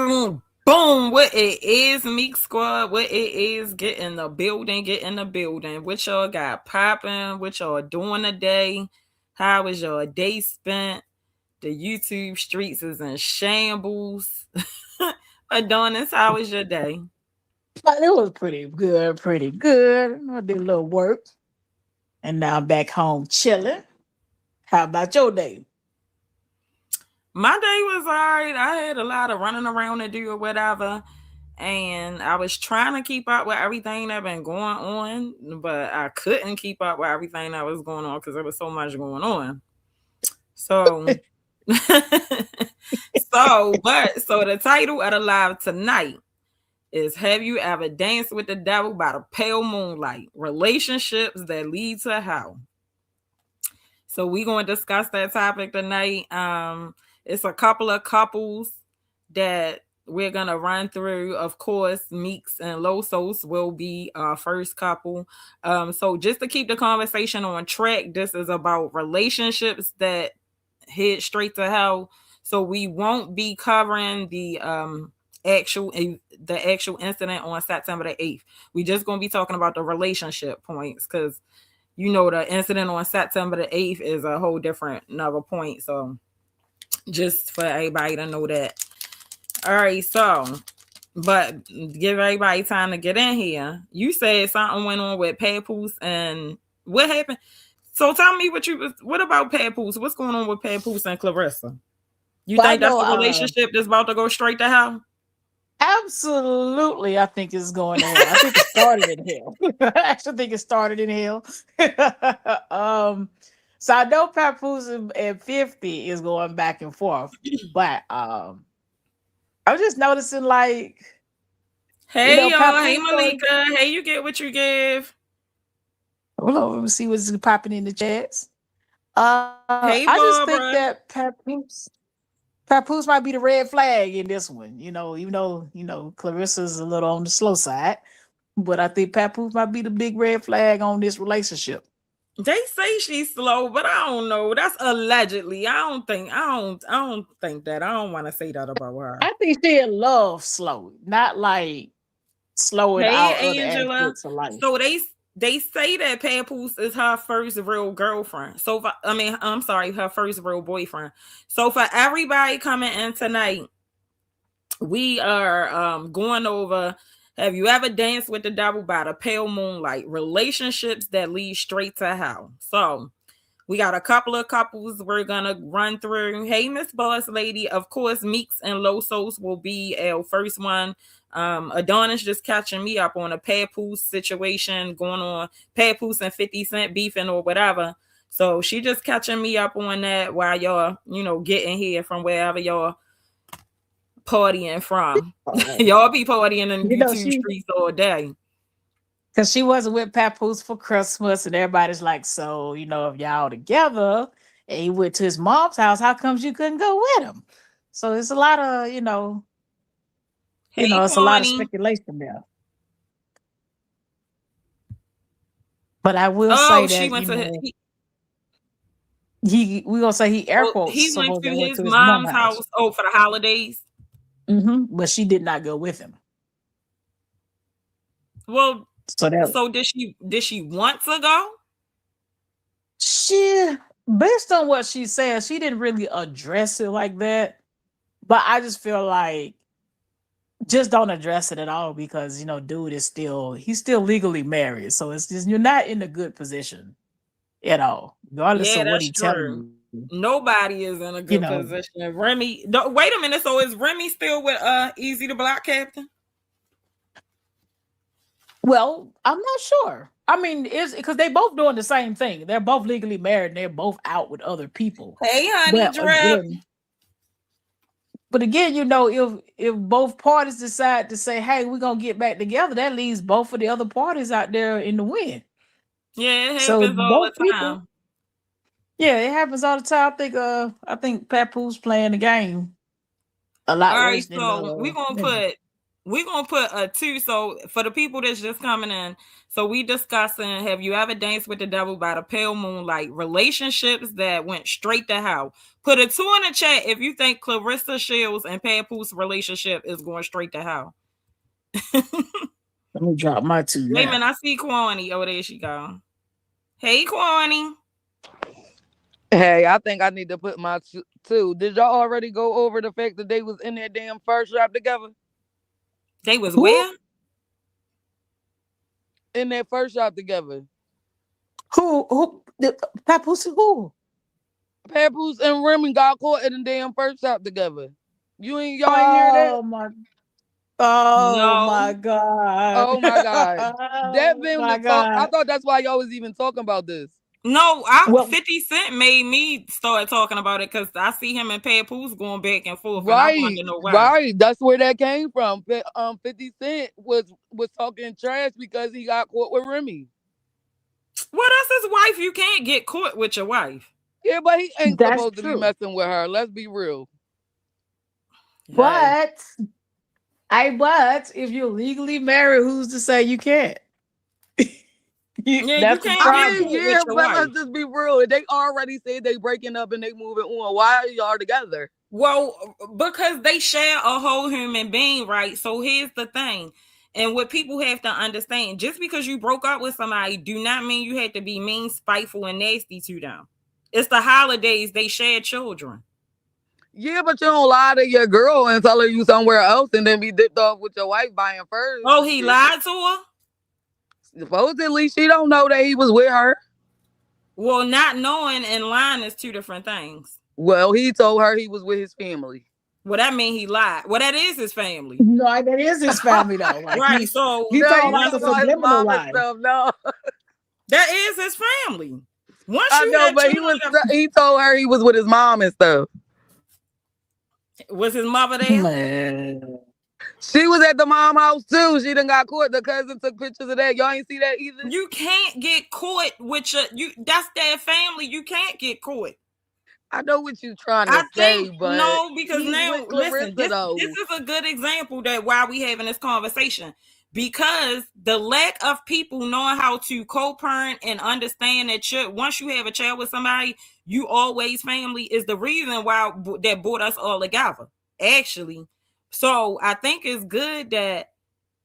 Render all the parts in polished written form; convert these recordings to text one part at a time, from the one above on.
Boom, boom. What it is, Meek Squad. What it is, get in the building, get in the building. What y'all got popping? What y'all doing today? How was your day spent? The YouTube streets is in shambles. Adonis, how was your day? It was pretty good, pretty good. I did a little work, and now I'm back home chilling. How about your day? My day was all right. I had a lot of running around to do or whatever. And I was trying to keep up with everything that been going on, but I couldn't keep up with everything that was going on because there was so much going on. So, so the title of the live tonight is "Have you ever danced with the devil by the pale moonlight? Relationships that lead to hell." So we going to discuss that topic tonight. It's a couple of couples that we're gonna run through. Of course, Meeks and Losos will be our first couple. So just to keep the conversation on track, this is about relationships that head straight to hell. So we won't be covering the actual incident on September the 8th. We just gonna be talking about the relationship points because the incident on September the 8th is a whole different another point. So just for everybody to know that. All right, so, but give everybody time to get in here. You said something went on with Papoose, and what happened? So tell me what about Papoose? What's going on with Papoose and Clarissa? You Well, I think that's know, a relationship that's about to go straight to hell? absolutely. I think it's going to hell. I think it started in hell. I actually think it started in hell. So I know Papoose and 50 is going back and forth, but I'm just noticing, like, Hey y'all, hey Papoose. Malika, hey, you get what you give. Hold on, let me see what's popping in the chats. Hey I just think Barbara. that Papoose might be the red flag in this one. Even though Clarissa's a little on the slow side, but I think Papoose might be the big red flag on this relationship. They say she's slow, but I don't know. That's allegedly. I don't think that. I don't want to say that about her. I think she in love slow, not like slowing out Hey other Angela. aspects of life. So they say that Papoose is her first real girlfriend. So I'm sorry, her first real boyfriend. So for everybody coming in tonight, we are going over, have you ever danced with the devil by the pale moonlight? Relationships that lead straight to hell. So we got a couple of couples we're gonna run through. Hey, Miss Boss Lady. Of course, Meeks and Losos will be our first one. Adonis just catching me up on a Papoose situation going on, Papoose and 50 Cent beefing or whatever. So she just catching me up on that while y'all, getting here from wherever y'all partying from. Y'all be partying in YouTube She streets all day. because she wasn't with Papoose for Christmas, and everybody's like, so if y'all together and he went to his mom's house, how comes you couldn't go with him? So it's a lot of Hey, it's a lot of Kwani. speculation there. But I will Oh, say she that went to his. we gonna say he air Oh, quotes he went to supposedly went his to his mom's mom's house. house. Oh, for the holidays. But she did not go with him. Well, So that so did she want to go? she, based on what she said, she didn't really address it like that. But I just feel like just don't address it at all because dude is he's still legally married. So it's just you're not in a good position at all, regardless Yeah, of what that's he's telling true. you. Nobody is in a You good know, position. Remy, wait a minute. So is Remy still with Easy the Block Captain? well, I'm not sure. I mean, it's because they both doing the same thing. They're both legally married and they're both out with other people. Hey, honey, But drip. again, if both parties decide to say, "Hey, we're gonna get back together," that leaves both of the other parties out there in the wind. Yeah, it So happens all both the people, time. yeah, it happens all the time. I think Papoose playing the game a lot All right, worse than so we're gonna Remy. put we're gonna put a 2. So for the people that's just coming in, so we discussing, have you ever danced with the devil by the pale moonlight? Relationships that went straight to hell. Put a 2 in the chat if you think Clarissa Shields and Papoose relationship is going straight to hell. Let me drop my 2 Wait a now. minute, I see Kwani. Oh, there she go. Hey, Kwani. Hey, I think I need to put my 2. Did y'all already go over the fact that they was in that damn first shop together? They was where? In that first shop together. Who? Papoose who? Papoose and Remy got caught in the damn first shop together. Y'all ain't hear that? Oh No. my God. Oh my God. That been my the talk. I God. thought that's why y'all was even talking about this. No, Well, 50 Cent made me start talking about it because I see him and Papoose going back and forth, and I Right, wanted to know why. right. That's where that came from. 50 Cent was talking trash because he got caught with Remy. Well, that's his wife. You can't get caught with your wife. Yeah, but he ain't that's supposed to be true. messing with her. Let's be real. Hey. But if you're legally married, who's to say you can't? Yeah, you That's the can't I get mean, problem. caught yeah, with your but wife. let's just be real. They already said they breaking up and they moving on. Why are y'all together? Well, because they share a whole human being, right? So here's the thing. And what people have to understand, just because you broke up with somebody do not mean you had to be mean, spiteful, and nasty to them. It's the holidays, they share children. Yeah, but you don't lie to your girl and tell her you somewhere else and then be dipped off with your wife buying furs Oh, and he shit. lied to her? Supposedly, she don't know that he was with her. Well, not knowing and lying is 2 different things. Well, he told her he was with his family. Well, that means he lied. Well, that is his family. No, that is his family though. Like Right. So he No, told he like a talking about his subliminal mom and lie. stuff. No, that is his family. Once I you know, have but children, he told her he was with his mom and stuff. was his mother there? Man. She was at the mom house too. She done got caught. The cousin took pictures of that. Y'all ain't see that either. You can't get caught with you. That's their family. You can't get caught. I know what you trying I to say, think but no, because he's now with listen, Clarissa this though. is a good example that why we having this conversation. Because the lack of people knowing how to co-parent and understand that once you have a child with somebody, you always family is the reason why that brought us all together. Actually, so I think it's good that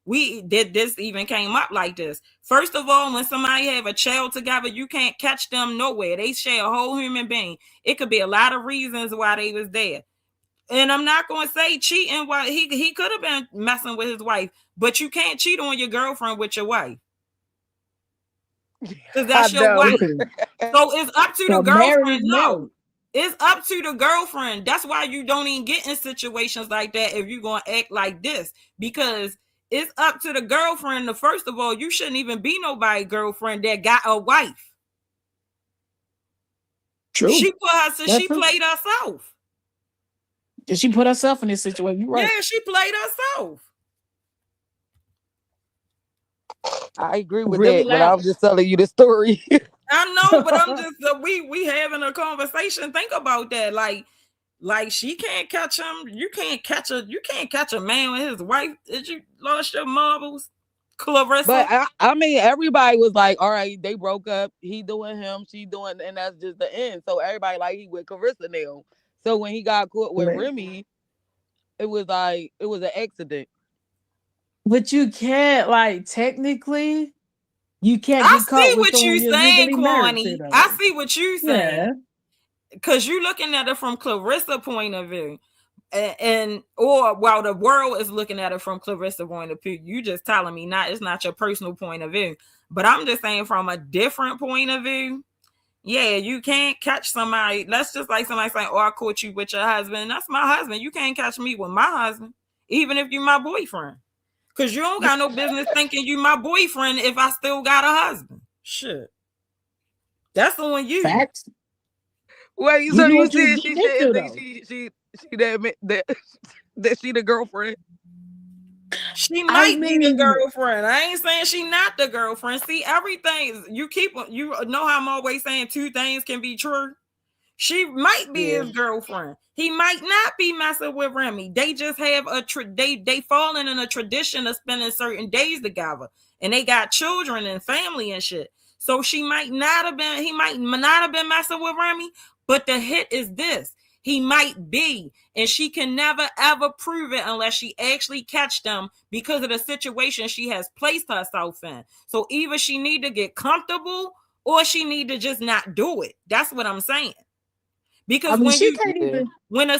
we did this even came up like this. First of all, when somebody have a child together, you can't catch them nowhere. They share a whole human being. It could be a lot of reasons why they was there. And I'm not going to say cheating. Why he could have been messing with his wife, but you can't cheat on your girlfriend with your wife because I that's your know. wife. So it's up to the So married is girlfriend. married. No, it's up to the girlfriend. That's why you don't even get in situations like that if you're going to act like this, because it's up to the girlfriend. First of all, you shouldn't even be nobody girlfriend that got a wife. True. She played herself. Did she put herself in this situation? You're right. Yeah, she played herself. I agree with Really that, but I loud. was just telling you the story. I know, but I'm just we having a conversation. Think about that. Like she can't catch him. You can't catch a man with his wife. Did you lost your marbles, Clarissa? But I mean, everybody was like, all right, they broke up. He doing him, she doing, and that's just the end. So everybody like he with Carissa now. So when he got caught with Remy, it was an accident. But you can't, like, technically, you can't I get caught see with what someone you you're saying, legally married to, Kwani. though. I see what you Yeah. saying. Because you're looking at it from Clarissa point of view. While the world is looking at it from Clarissa point of view, you just telling me it's not your personal point of view. But I'm just saying from a different point of view, yeah, you can't catch somebody. That's just like somebody saying, "Oh, I caught you with your husband." That's my husband. You can't catch me with my husband, even if you're my boyfriend. Because you don't got no business thinking you my boyfriend if I still got a husband. Shit. That's on you. Facts. Wait, so you said she that she the girlfriend? She might be the girlfriend. I ain't saying she not the girlfriend. See, everything you know how I'm always saying 2 things can be true. She might be Yeah. his girlfriend. He might not be messing with Remy. They just have they fallen in a tradition of spending certain days together, and they got children and family and shit. So she might not have been. He might not have been messing with Remy. But the hit is this: he might be, and she can never ever prove it unless she actually catch them because of the situation she has placed herself in. So either she need to get comfortable or she need to just not do it. That's what I'm saying. I Because mean, when a she can't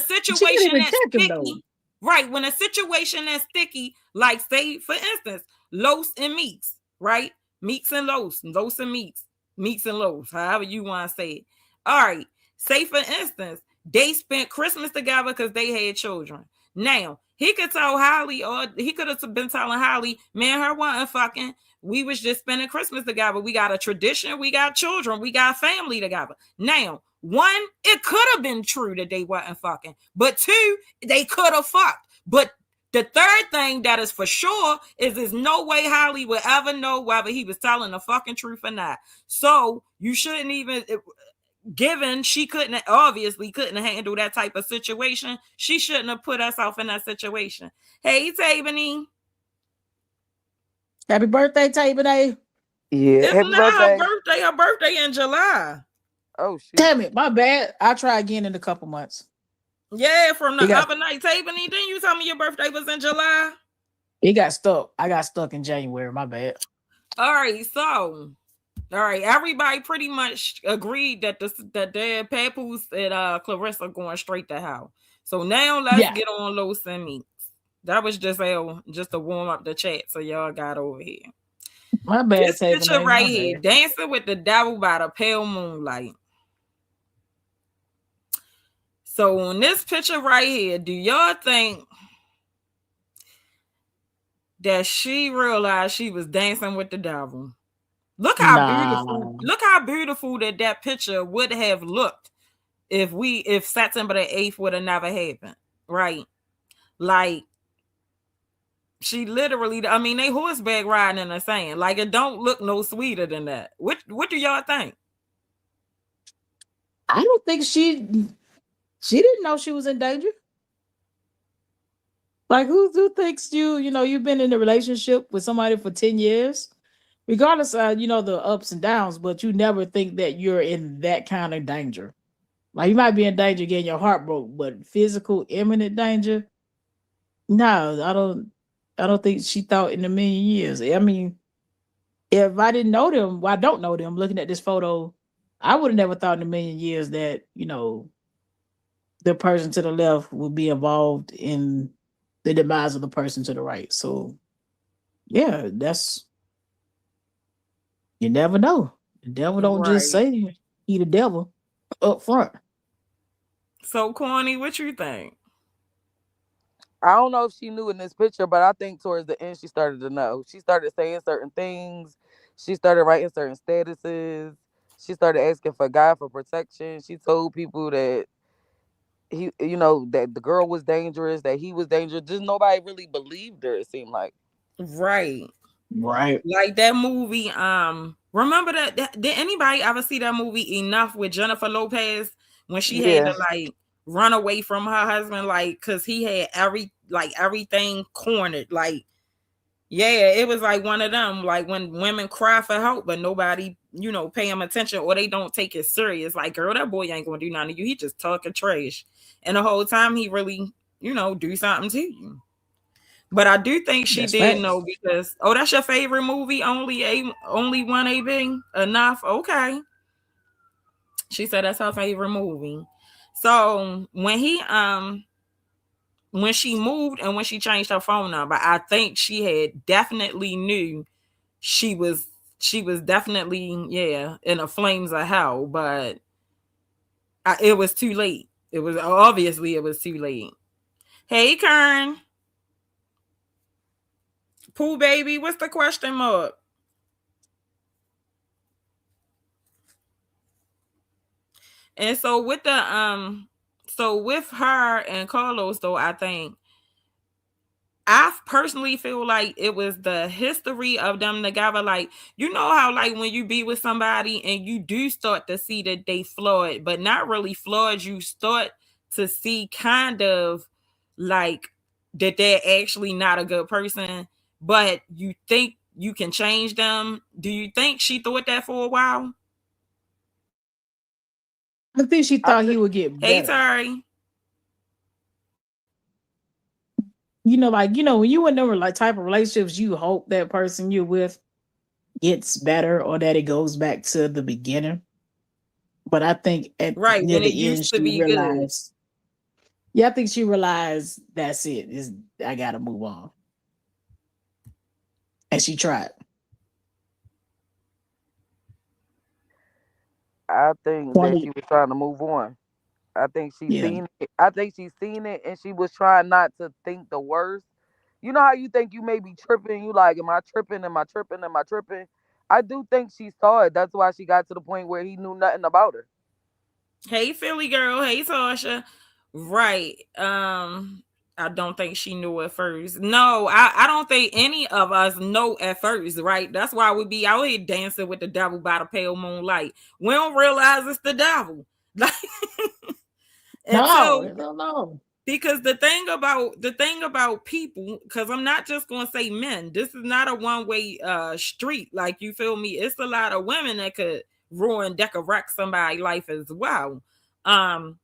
situation even that's catch him though. sticky, right? When a situation that's sticky, like say for instance, Los and Meeks, right? Meeks and Los and Meeks, Meeks and Los, however you want to say it. All right. Say for instance, they spent Christmas together because they had children. Now he could tell Holly, or he could have been telling Holly, man, her wasn't fucking. We was just spending Christmas together. We got a tradition. We got children. We got family together. Now, one, it could have been true that they wasn't fucking, but two, they could have fucked. But the third thing that is for sure is there's no way Holly would ever know whether he was telling the fucking truth or not. So you shouldn't even, given she obviously couldn't handle that type of situation, she shouldn't have put herself in that situation. Hey, Tabany. Happy birthday, Tabany. Yeah. It's Happy not her birthday. birthday. Her birthday in July. Oh shit. Damn it, my bad. I'll try again in a couple months. Yeah, from the It got, other night. Tabany, didn't you tell me your birthday was in July? it got stuck. I got stuck in January. My bad. All right, so everybody pretty much agreed that that their Papoose and Clarissa going straight to hell. So now let's get on Los and Meeks. That was just to warm up the chat, so y'all got over here. My bad, This picture right here, dancing with the devil by the pale moonlight. So on this picture right here, do y'all think that she realized she was dancing with the devil? Look how beautiful! Look how beautiful that picture would have looked if September the 8th would have never happened, right? Like she literally, I mean, they horseback riding in the sand. Like it don't look no sweeter than that. What do y'all think? I don't think she didn't know she was in danger. Like who thinks you've been in a relationship with somebody for 10 years, regardless of the ups and downs, but you never think that you're in that kind of danger. Like you might be in danger getting your heart broke, but physical imminent danger. No, I don't think she thought in a million years. I mean, if I didn't know them, well, I don't know them. Looking at this photo, I would have never thought in a million years that the person to the left would be involved in the demise of the person to the right. So, yeah, you never know. The devil don't just say he the devil up front. So, Corny, what you think? I don't know if she knew in this picture, but I think towards the end she started to know. She started saying certain things. She started writing certain statuses. She started asking for God for protection. She told people that that the girl was dangerous, that he was dangerous. Just nobody really believed her, it seemed like. Right. Right. Like that movie, remember that did anybody ever see that movie Enough with Jennifer Lopez when she had to like run away from her husband, like because he had everything cornered? Like, yeah, it was like one of them, like when women cry for help, but nobody, pay them attention or they don't take it serious. Like, girl, that boy ain't gonna do nothing to you. He just talking trash. And the whole time he really, do something to you. But I do think she did know because that's your favorite movie. Only one AB enough. Okay, she said that's her favorite movie. So when she moved and when she changed her phone number, I think she had definitely knew she was definitely in the flames of hell. But it was too late. It was too late. Hey, Kern. Pooh baby, what's the question mark? And so with with her and Carlos, though, I think I personally feel like it was the history of them together. Like, you know how like when you be with somebody and you do start to see that they flawed, but not really flawed, you start to see kind of like that they're actually not a good person, but you think you can change them. Do you think she thought that for a while? I think she I thought he think would get Hey better. Terry. Like when you in them like type of relationships, you hope that person you're with gets better or that it goes back to the beginning. But I think at Right, near when it the end, used to she be good. realized. Yeah, I think she realized that's it. Is I gotta move on, and she tried. I think that 20, she was trying to move on. I think she yeah. seen it. I think she seen it and she was trying not to think the worst. You know how you think you may be tripping, you like, am I tripping? Am I tripping? Am I tripping? I do think she saw it. That's why she got to the point where he knew nothing about her. Hey Philly girl, hey Tasha. Right. I don't think she knew at first. No, I don't think any of us know at first, right? That's why we be out here dancing with the devil by the pale moonlight. We don't realize it's the devil. Like No, until no. because the thing about people, because I'm not just gonna say men, this is not a one-way street, like you feel me, it's a lot of women that could ruin wreck somebody's life as well. um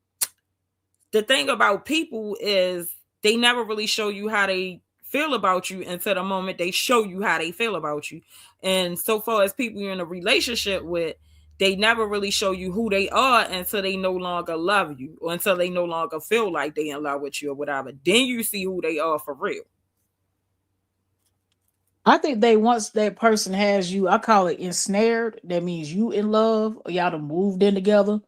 the thing about people is they never really show you how they feel about you until the moment they show you how they feel about you. And so far as people you're in a relationship with, they never really show you who they are until they no longer love you or until they no longer feel like they in love with you or whatever. Then you see who they are for real. I think they once that person has you, I call it ensnared. That means you in love or y'all done moved in together.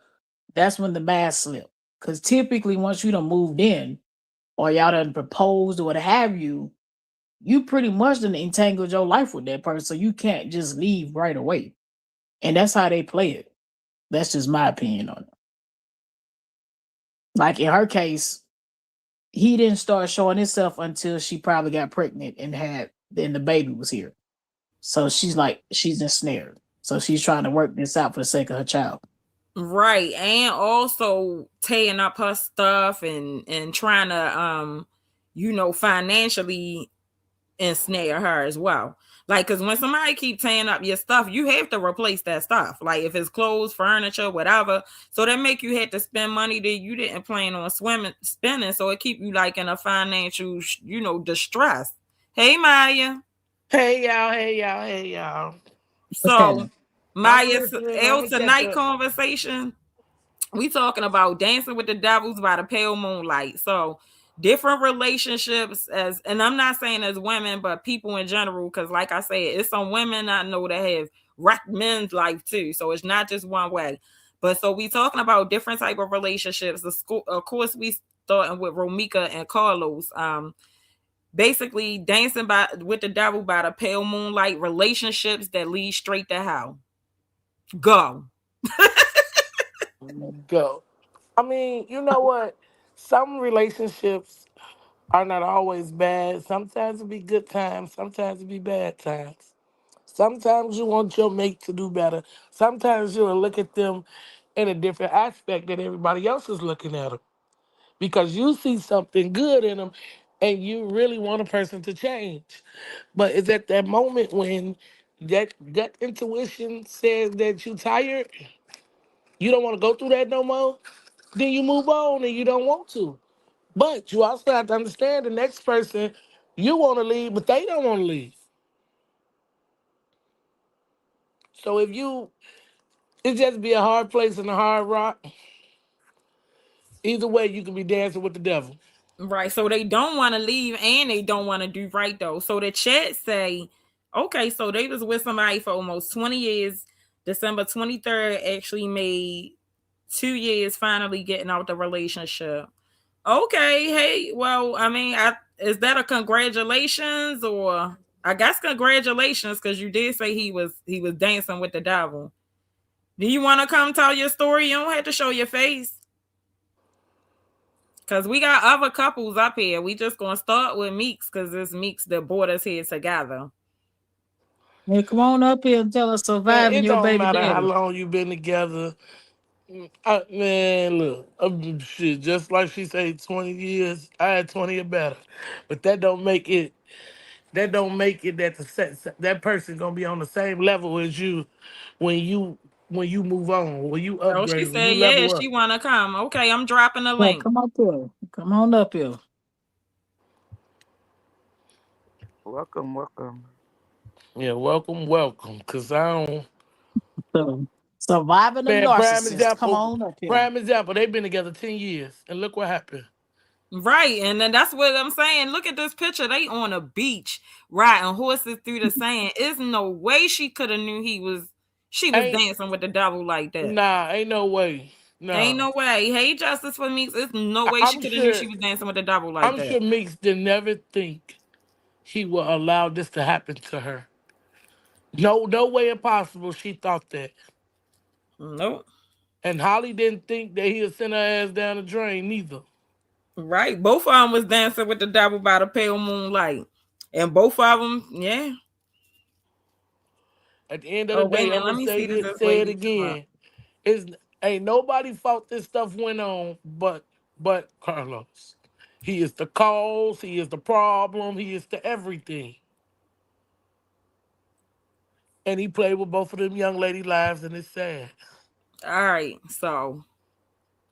That's when the mask slip. Because typically, once you done moved in or y'all done proposed or what have you, you pretty much done entangled your life with that person. So you can't just leave right away. And that's how they play it. That's just my opinion on it. Like in her case, he didn't start showing himself until she probably got pregnant and then the baby was here. So she's ensnared. So she's trying to work this out for the sake of her child. Right. And also tearing up her stuff and trying to financially ensnare her as well. Like, because when somebody keep tearing up your stuff, you have to replace that stuff. Like, if it's clothes, furniture, whatever. So that make you have to spend money that you didn't plan on spending. So it keep you like in a financial, distress. Hey, Maya. Hey y'all, hey y'all, hey y'all. What's So happening? I'm Maya, listening. I'm L gonna catch tonight up. conversation. We talking about dancing with the devils by the pale moonlight. So different relationships and I'm not saying as women, but people in general, because like I said, it's some women I know that have wrecked men's life too. So it's not just one way. But so we talking about different type of relationships. Of course, we starting with Romika and Carlos. Basically dancing by with the devil by the pale moonlight, relationships that lead straight to hell. Go. Go. I mean, you know what? Some relationships are not always bad. Sometimes it be good times. Sometimes it be bad times. Sometimes you want your mate to do better. Sometimes you'll look at them in a different aspect than everybody else is looking at them because you see something good in them and you really want a person to change. But it's at that moment when that gut intuition says that you tired, you don't want to go through that no more, then you move on and you don't want to. But you also have to understand the next person, you want to leave, but they don't want to leave. So if you, it just be a hard place and a hard rock. Either way, you can be dancing with the devil. Right. So they don't want to leave and they don't want to do right though. So the chat say, okay, so they was with somebody for almost 20 years. December 23rd actually made 2 years finally getting out the relationship. Okay, hey, well, I mean, is that a congratulations or I guess congratulations because you did say he was dancing with the devil. Do you want to come tell your story? You don't have to show your face. Cause we got other couples up here. We just gonna start with Meeks because it's Meeks that brought us here together. Hey, come on up here and tell us Man, surviving it your don't baby matter how daddy. long you been together. Man, look, shit. Just like she say, 20 years. I had 20 or better, but that don't make it. That don't make it that that person gonna be on the same level as you when you when you move on, when you Oh, she upgrade, when said, you yeah, level she up. wanna come. Okay, I'm dropping the Yeah, link. come up here. Come on up here. Welcome, welcome. Yeah, welcome, welcome. Cause I don't. So, surviving a Man, narcissist. Come on up here. prime example. They've been together 10 years, and look what happened. Right, and then that's what I'm saying. Look at this picture. They on a beach riding horses through the sand. There's no way she could have knew she was Ain't dancing with the devil like that. nah, ain't no way. Ain't No, no way. Hey, justice for me. There's no way she I'm could have knew sure. she was dancing with the devil like I'm that. sure Meeks did never think he would allow this to happen to her. No, no way impossible. She thought that. Nope. And Holly didn't think that he'd send her ass down the drain neither. Right. Both of them was dancing with the devil by the pale moonlight. And both of them, yeah. At the end of the Oh, wait a day, minute. I'm Let gonna me say see this this, say it lady come up. again. It's ain't nobody fault this stuff went on but Carlos. He is the cause, he is the problem, he is the everything. And he played with both of them young lady lives and it's sad. All right. So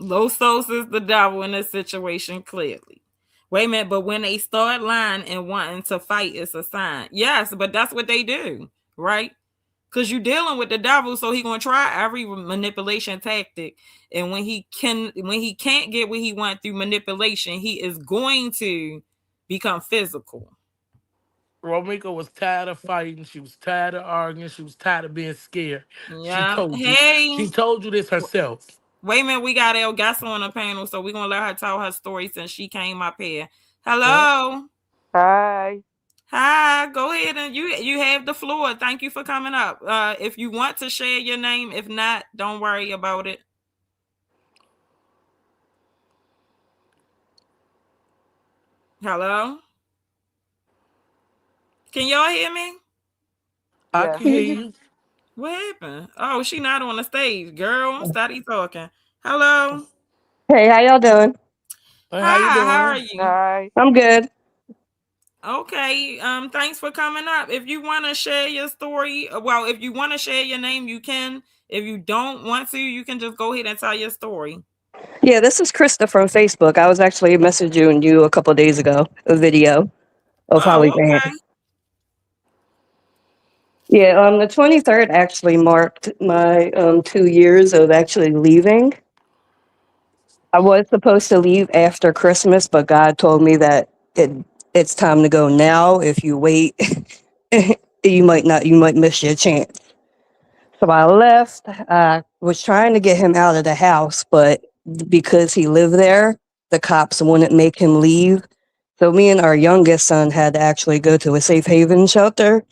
Los Sos is the devil in this situation, clearly. Wait a minute, but when they start lying and wanting to fight, it's a sign. Yes, but that's what they do, right? Because you're dealing with the devil, so he's gonna try every manipulation tactic. And when he can't get what he wants through manipulation, he is going to become physical. Romika was tired of fighting, she was tired of arguing, she was tired of being scared. She Yeah. told you. Hey, She told you this herself. wait a minute, we got El Gasso on the panel, so we're gonna let her tell her story since she came up here. Yeah. Hello. Hi. Hi, go ahead and you have the floor. Thank you for coming up. If you want to share your name, if not, don't worry about it. Hello? Can y'all hear me? I Yes. can hear you. What happened? Oh, she not on the stage. Girl, study talking. Hello. Hey, how y'all doing? Hey, how you Hi, how are doing? you? Hi. I'm good. Okay. Thanks for coming up. If you want to share your story, well, if you want to share your name, you can. If you don't want to, you can just go ahead and tell your story. Yeah, this is Krista from Facebook. I was actually messaging you a couple days ago, a video of how we Oh, ran. okay. Yeah, the 23rd actually marked my 2 years of actually leaving. I was supposed to leave after Christmas, but God told me that it's time to go now. If you wait, you might miss your chance. So I left. Was trying to get him out of the house, but because he lived there, the cops wouldn't make him leave. So me and our youngest son had to actually go to a safe haven shelter.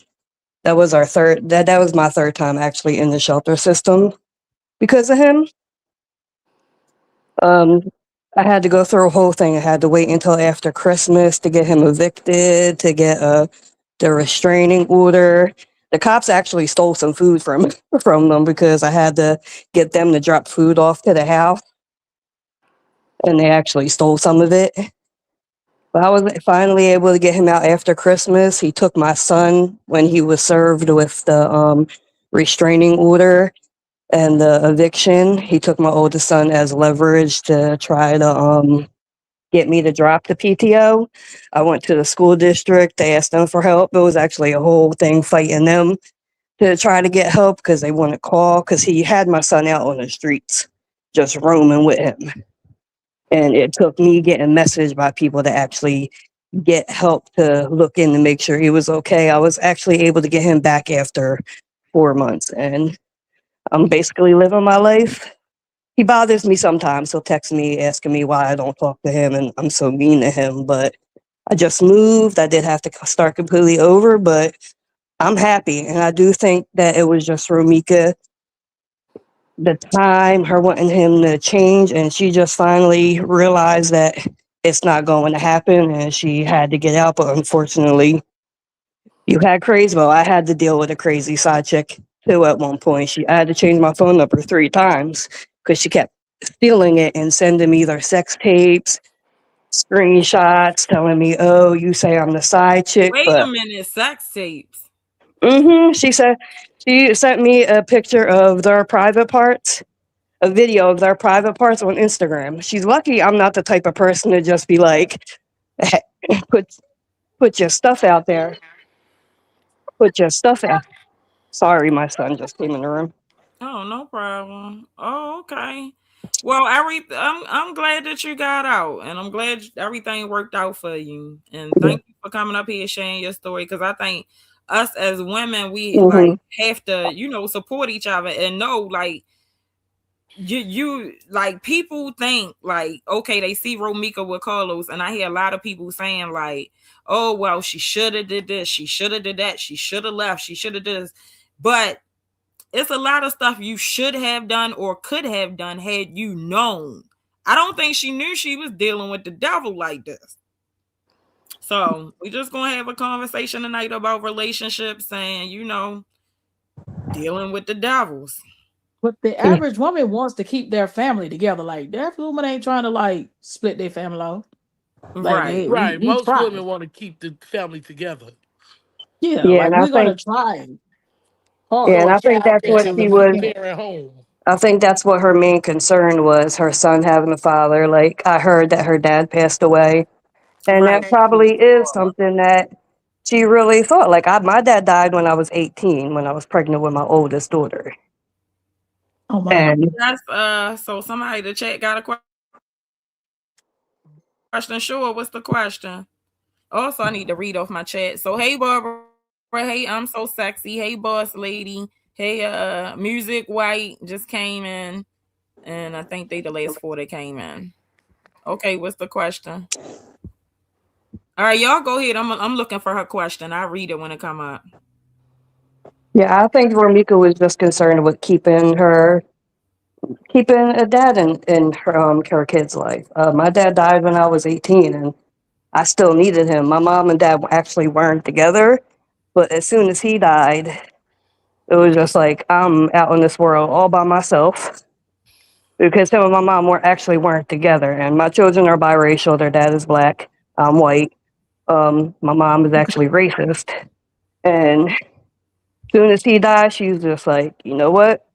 That was our third. That was my third time actually in the shelter system because of him. Um, I had to go through a whole thing. I had to wait until after Christmas to get him evicted, to get the restraining order. The cops actually stole some food from from them because I had to get them to drop food off to the house, and they actually stole some of it. But I was finally able to get him out after Christmas. He took my son when he was served with the restraining order and the eviction. He took my oldest son as leverage to try to get me to drop the PTO. I went to the school district. They asked them for help. It was actually a whole thing fighting them to try to get help because they wouldn't call because he had my son out on the streets just roaming with him. And it took me getting messaged by people to actually get help to look in to make sure he was okay. I was actually able to get him back after 4 months, and I'm basically living my life. He bothers me sometimes. He'll text me asking me why I don't talk to him and I'm so mean to him. But I just moved. I did have to start completely over, but I'm happy. And I do think that it was just Romika the time, her wanting him to change, and she just finally realized that it's not going to happen, and she had to get out. But unfortunately, you had crazy. Well, I had to deal with a crazy side chick too. At one point, I had to change my phone number 3 times because she kept stealing it and sending me either sex tapes, screenshots, telling me, "Oh, you say I'm the side chick," Wait a but minute, sex tapes. she said she sent me a picture of their private parts, a video of their private parts on Instagram. She's lucky I'm not the type of person to just be like, put put your stuff out there, put your stuff out. Sorry, my son just came in the room. Oh, no problem. Oh, okay. Well, I'm glad that you got out, and I'm glad everything worked out for you. And thank you for coming up here sharing your story, because I think us as women, we like Hmm. have to, support each other and know, like, you like, people think like, okay, they see Romika with Carlos, and I hear a lot of people saying like, oh well, she should have did this, she should have did that, she should have left, she should have did this. But it's a lot of stuff you should have done or could have done had you known. I don't think she knew she was dealing with the devil like this. So we just gonna have a conversation tonight about relationships and dealing with the devils. But the Yeah, average woman wants to keep their family together. Like the average woman ain't trying to like split their family off. Like, Right. hey, Right. we Most try. women want to keep the family together. Yeah, yeah, like and I we're gonna think, try yeah, hard and So a I think child that's can what until have a she we was. single can. parent home. I think that's what her main concern was. Her son having a father. Like I heard that her dad passed away, and Right. that probably is something that she really thought. Like my dad died when I was 18, when I was pregnant with my oldest daughter, Oh wow. and That's so somebody to chat got a question. Sure, what's the question? Also, I need to read off my chat. So hey Barbara, hey, I'm so sexy. Hey boss lady. Hey music white just came in. And I think they the last four that came in. Okay, what's the question? All right, y'all go ahead. I'm looking for her question. I'll read it when it come up. yeah, I think Romika was just concerned with keeping a dad in her kid's life. My dad died when I was 18, and I still needed him. My mom and dad actually weren't together, but as soon as he died, it was just like I'm out in this world all by myself because him and my mom weren't together. And my children are biracial. Their dad is black. I'm white. My mom is Okay. actually racist. And as soon as he died, she was just like, you know what?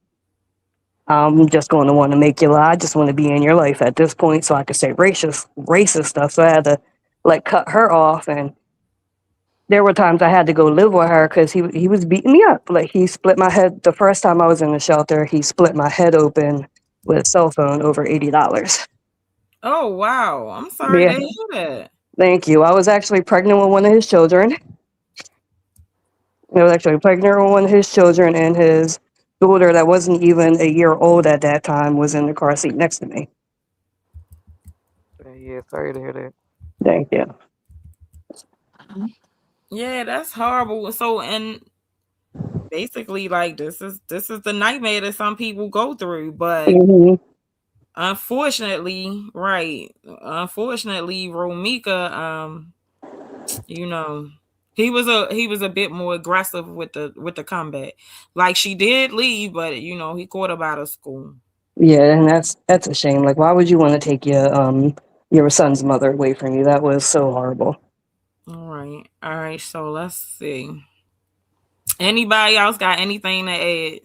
I'm just going to want to make you lie. I just want to be in your life at this point, so I could say racist stuff. So I had to like cut her off, and there were times I had to go live with her because he was beating me up. Like he split my head the first time I was in the shelter. He split my head open with a cell phone over $80. Oh wow. I'm sorry Yeah, to hear that. thank you. I was actually pregnant with one of his children. I was actually pregnant with one of his children, and his daughter, that wasn't even a year old at that time, was in the car seat next to me. Yeah, sorry to hear that. Thank you. Yeah, that's horrible. So and basically like this is the nightmare that some people go through, but Hmm. unfortunately, right. Unfortunately, Romika, you know, he was a bit more aggressive with the comeback. Like she did leave, but he caught her out of school. Yeah, and that's a shame. Like, why would you want to take your son's mother away from you? That was so horrible. All right. All right. So let's see. Anybody else got anything to add?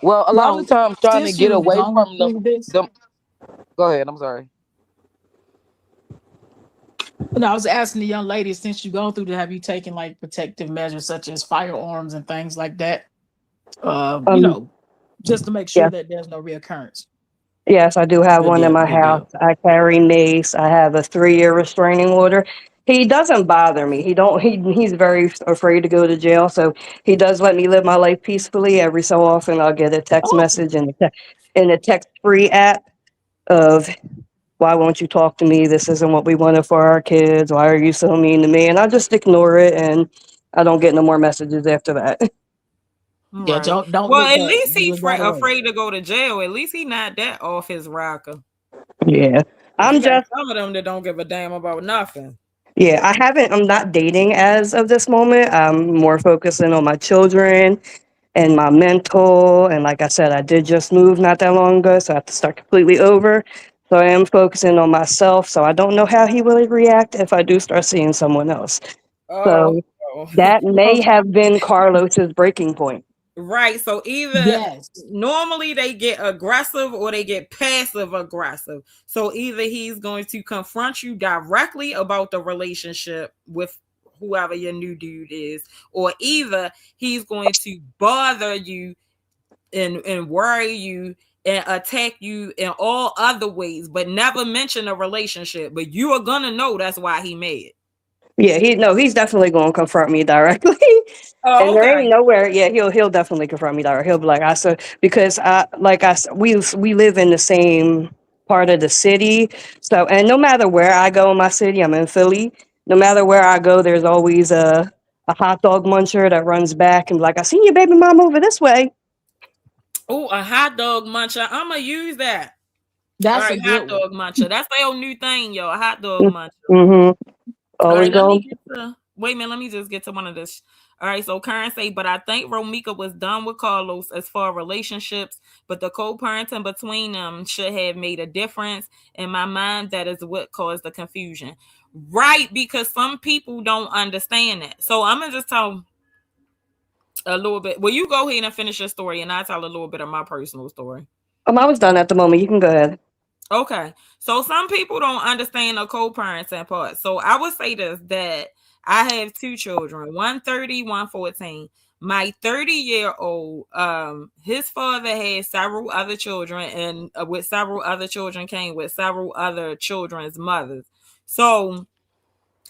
Well, a lot of Well, the times trying to since get you've away gone from through this, them. Go ahead. I'm sorry. and I was asking the young lady, since you've gone through to have you taken like protective measures such as firearms and things like that? Um, Just to make sure yeah. that there's no reoccurrence. Yes, I do have Good one in deal. my Good house. deal. I carry mace. I have a 3-year restraining order. He doesn't bother me. He don't. He's very afraid to go to jail, so he does let me live my life peacefully. Every so often, I'll get a text Awesome. message in the text free app of, "Why won't you talk to me? This isn't what we wanted for our kids. Why are you so mean to me?" And I just ignore it, and I don't get no more messages after that. Yeah, Right. don't Well, look at back. least You he just gotta wait. afraid to go to jail. At least he not that off his rocker. Yeah. Cause I'm you got just some of them that don't give a damn about nothing. Yeah, I'm not dating as of this moment. I'm more focusing on my children and my mental. And like I said, I did just move not that long ago, so I have to start completely over. So I am focusing on myself. So I don't know how he will react if I do start seeing someone else. Oh, So oh. that may Well, have been Carlos's breaking point. Right. So either yes, normally they get aggressive or they get passive aggressive. So either he's going to confront you directly about the relationship with whoever your new dude is, or either he's going to bother you and worry you and attack you in all other ways, but never mention a relationship. But you are gonna know that's why he mad. Yeah, he's definitely going to confront me directly. Oh, And there ain't okay. nowhere. Yeah, he'll definitely confront me directly. He'll be like, I said, because we live in the same part of the city. So, and no matter where I go in my city, I'm in Philly. No matter where I go, there's always a hot dog muncher that runs back and be like, I seen your baby mom over this way. Oh, a hot dog muncher. I'm gonna use that. All that's a right, good hot one. dog muncher. That's their old new thing, yo. A hot dog muncher. Mm-hmm. All Always right, let me going. get to wait a minute. Let me just get to one of this. All right, so Karen say, but I think Romika was done with Carlos as far as relationships, but the co-parenting between them should have made a difference. In my mind, that is what caused the confusion. Right, because some people don't understand that. So I'm gonna just tell a little bit. Well, you go ahead and finish your story, and I'll tell a little bit of my personal story. I was done at the moment. You can go ahead. Okay. So some people don't understand the co-parenting part. So I would say this that I have two children, 130, 114. My 30-year-old, his father had several other children, and with several other children came with several other children's mothers. So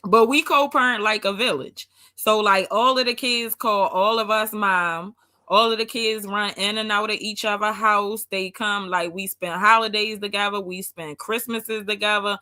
but we co-parent like a village. So like all of the kids call all of us mom. All of the kids run in and out of each other house. They come like we spend holidays together. We spend Christmases together.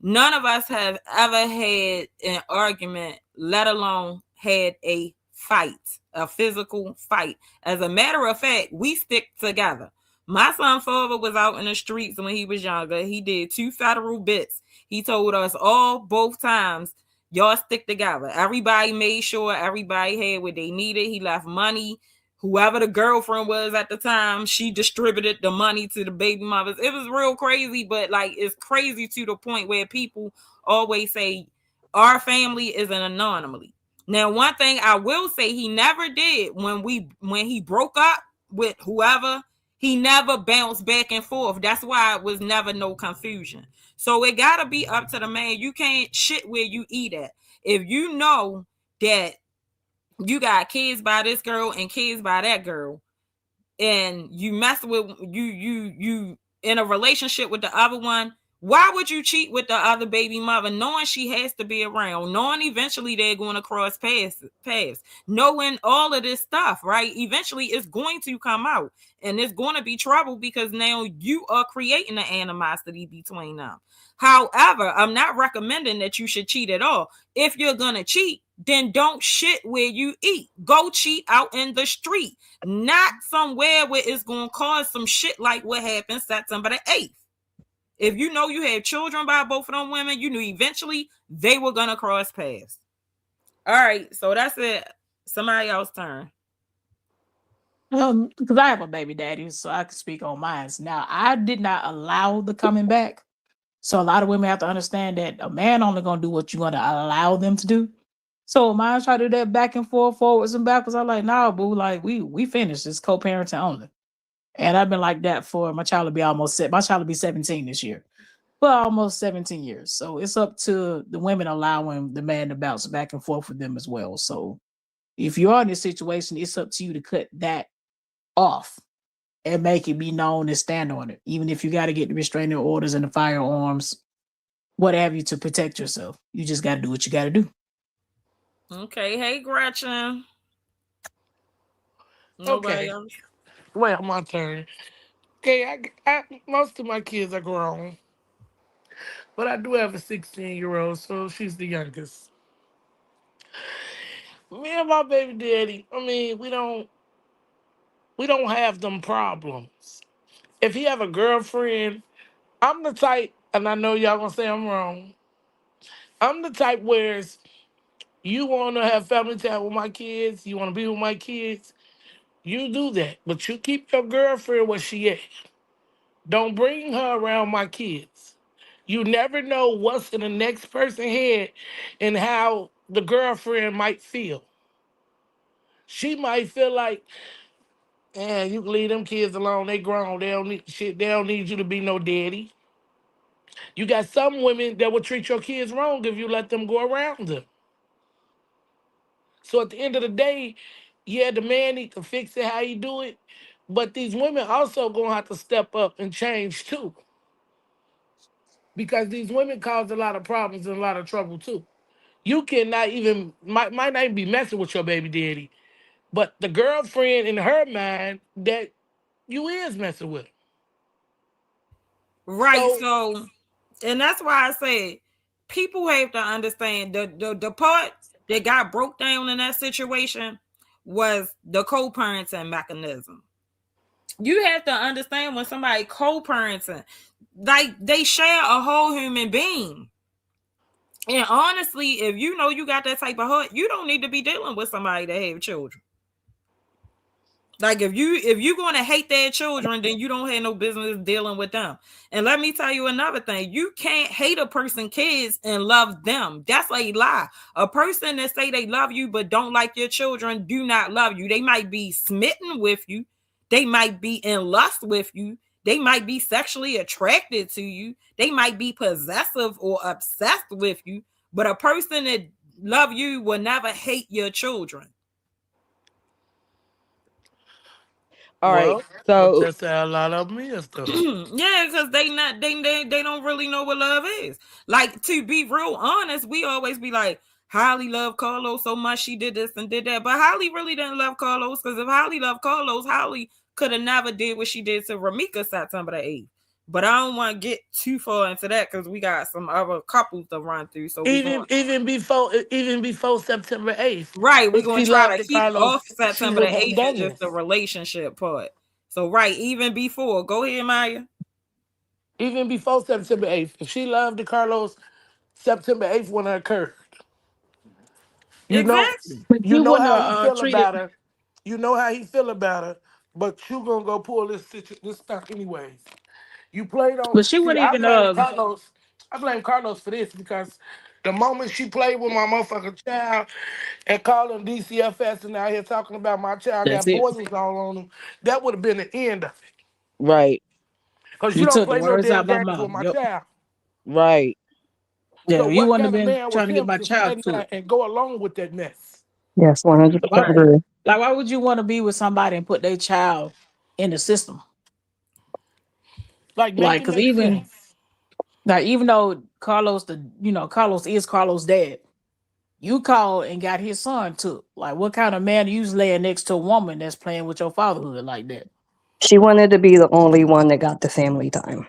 None of us have ever had an argument, let alone had a fight, a physical fight. As a matter of fact, we stick together. My son father was out in the streets when he was younger. He did 2 federal bits. He told us all both times, y'all stick together. Everybody made sure everybody had what they needed. He left money. Whoever the girlfriend was at the time, she distributed the money to the baby mothers. It was real crazy, but like it's crazy to the point where people always say our family is an anomaly. Now, one thing I will say he never did when he broke up with whoever, he never bounced back and forth. That's why it was never no confusion. So it gotta be up to the man. You can't shit where you eat at. If you know that you got kids by this girl and kids by that girl, and you mess with you in a relationship with the other one, why would you cheat with the other baby mother knowing she has to be around, knowing eventually they're going to cross paths, knowing all of this stuff, right? Eventually it's going to come out and it's going to be trouble because now you are creating the animosity between them. However, I'm not recommending that you should cheat at all. If you're going to cheat, then don't shit where you eat. Go cheat out in the street, not somewhere where it's going to cause some shit like what happened September the 8th. If you know you had children by both of them women, you knew eventually they were going to cross paths. All right, so that's it. Somebody else's turn. Because I have a baby daddy, so I can speak on mine. Now, I did not allow the coming back. So a lot of women have to understand that a man only gonna do what you're gonna allow them to do. So mine try to do that back and forth, forwards and backwards. I'm like, nah, boo, like we finished. It's co-parenting only. And I've been like that for my child to be my child will be 17 this year. Well, almost 17 years. So it's up to the women allowing the man to bounce back and forth with them as well. So if you are in this situation, it's up to you to cut that off and make it be known and stand on it. Even if you got to get the restraining orders and the firearms, what have you, to protect yourself. You just got to do what you got to do. Okay, hey Gretchen. Nobody Okay. else. Well, my turn. Okay, most of my kids are grown, but I do have a 16-year-old, so she's the youngest. Me and my baby daddy, I mean, we don't. We don't have them problems. If he have a girlfriend, I'm the type, and I know y'all gonna say I'm wrong. I'm the type where you want to have family time with my kids, you want to be with my kids, you do that. But you keep your girlfriend where she at. Don't bring her around my kids. You never know what's in the next person's head and how the girlfriend might feel. She might feel like, man, you can leave them kids alone. They grown. They don't need shit. They don't need you to be no daddy. You got some women that will treat your kids wrong if you let them go around them. So at the end of the day, yeah, the man need to fix it how he do it. But these women also gonna have to step up and change too. Because these women cause a lot of problems and a lot of trouble too. You cannot even might not even be messing with your baby daddy, but the girlfriend in her mind that you is messing with. Right. So So, and that's why I said people have to understand the part that got broke down in that situation was the co-parenting mechanism. You have to understand when somebody co-parenting, like they share a whole human being. And honestly, if you know you got that type of heart, you don't need to be dealing with somebody that have children. Like if you're gonna hate their children, then you don't have no business dealing with them. And let me tell you another thing: you can't hate a person kids and love them. That's a lie. A person that say they love you but don't like your children do not love you. They might be smitten with you. They might be in lust with you. They might be sexually attracted to you. They might be possessive or obsessed with you. But a person that love you will never hate your children. All right. well, but So that's how a lot of them is though. Yeah, because they don't really know what love is. Like, to be real honest, we always be like, Holly loved Carlos so much she did this and did that. But Holly really didn't love Carlos, because if Holly loved Carlos, Holly could have never did what she did to Ramika September the 8th. But I don't want to get too far into that because we got some other couples to run through. So we going Even before September 8th, right, we're if gonna she try loved to the keep off Carlos, she September the wouldn't have 8th and done just the this. relationship part. So right, even before, go ahead, Maya. Even before September 8th, if she loved the Carlos, September 8th wouldn't have occurred. You know, Exactly. But you she know wouldn't how have he feel treated. about her. You know how he feel about her, but you gonna go pull this stuff anyways. You played on. But she See, wouldn't I even. blame Carlos. I blame Carlos for this because the moment she played with my motherfucking child and called him DCFS and out here talking about my child That's got it. poisons all on him, that would have been the end of it. right, Because you You don't took the play no words out damn of my games with mouth. my Yep. child. right. Yeah, So you what wouldn't have kind of been man was trying to get him my to child stand to there it. and go along with that mess? Yes, 100% Right. agree. Like, why would you want to be with somebody and put their child in the system? Like, make Like, it because make even sense. like even though Carlos is Carlos' dad, you called and got his son took. Like, what kind of man are you laying next to a woman that's playing with your fatherhood like that? She wanted to be the only one that got the family time.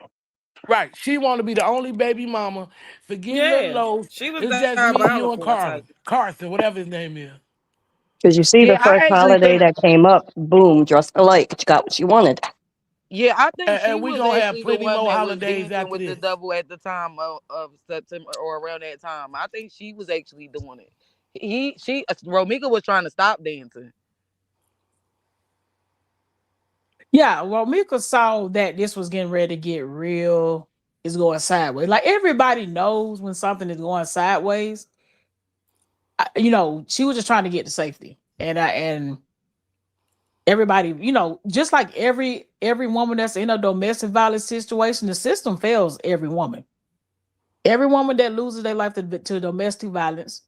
Right. She want to be the only baby mama. Forget little Yeah, Loaf. she was It's just me, you, and diabolical, I tell you. Carson, whatever his name is. Because you see, the Yeah, first I actually holiday think. that came up, boom, dressed alike. She got what she wanted. Yeah, I think And she we was gonna have actually the plenty one more that was holidays dancing after with the this. devil at the time of September or around that time. I think she was actually doing it. Romika was trying to stop dancing. Yeah, well, Mika saw that this was getting ready to get real. It's going sideways. Like, everybody knows when something is going sideways. She was just trying to get to safety, and everybody, just like every woman that's in a domestic violence situation, the system fails every woman. Every woman that loses their life to domestic violence,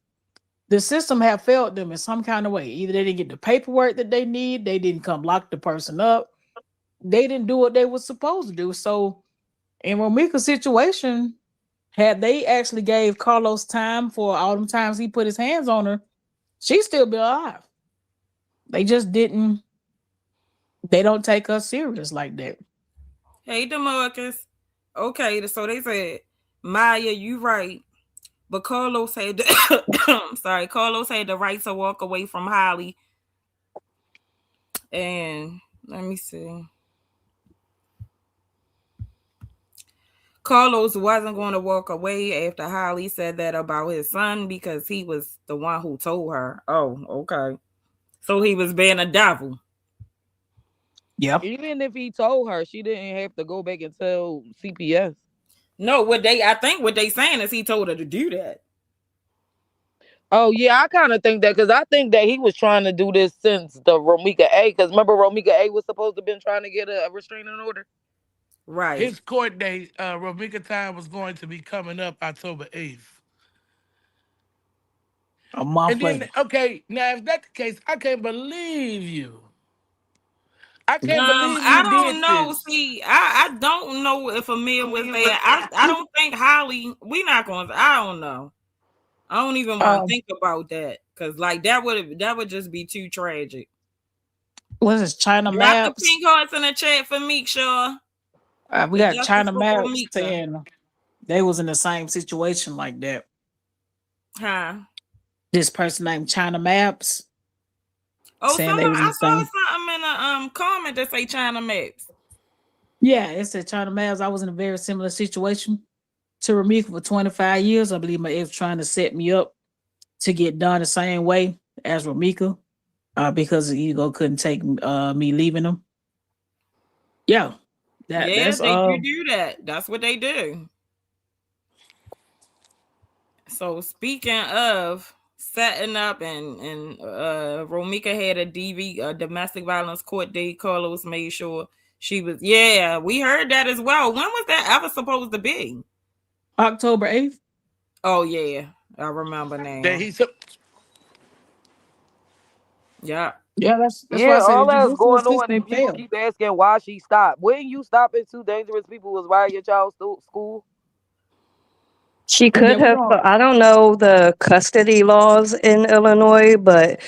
the system have failed them in some kind of way. Either they didn't get the paperwork that they need, they didn't come lock the person up, they didn't do what they were supposed to do. So in Romika's situation, had they actually gave Carlos time for all them times he put his hands on her, she'd still be alive. They just didn't. They don't take us serious like that. Hey, Demarcus. Okay, so they said, Maya, you right. But Carlos had Carlos had the right to walk away from Holly. And Let me see. Carlos wasn't going to walk away after Holly said that about his son because he was the one who told her. Oh, okay. So he was being a devil. Yep. Even if he told her, she didn't have to go back and tell CPS. No, I think what they saying is he told her to do that. Oh yeah, I kind of think that because I think that he was trying to do this since the Romika A. Because remember, Romika A was supposed to been trying to get a restraining order. Right. His court date, Romika time was going to be coming up October 8th. A month And then, later. okay, now if that's the case, I can't believe you. I can't believe you I don't did know. this. See, I don't know if Amir was there. I don't think Holly. We not going. I don't know. I don't even want to think about that because like that would just be too tragic. What is this, China Drop the Maps? pink hearts in the chat for Meek, Shaw. We The got justice China for Maps Mika. saying they was in the same situation like that. Huh? This person named China Maps Oh, saying they was in I the same. saw something in a comment that say China Maps. Yeah, it said China Maps. I was in a very similar situation to Ramika for 25 years. I believe my ex trying to set me up to get done the same way as Ramika because the ego couldn't take me leaving him. Yeah, Yeah, that's they do that. That's what they do. So speaking of setting up and Romika had a domestic violence court date. Carlos made sure she was. Yeah, we heard that as well. When was that ever supposed to be? October 8th. Oh yeah, I remember That now. he took. Yeah. Yeah, that's why I Yeah, said the all that's judicial going on, and system people failed. keep asking why she stopped. When you stop at Two Dangerous People was why your child school. She Yeah, could we have, don't. but I don't know the custody laws in Illinois, but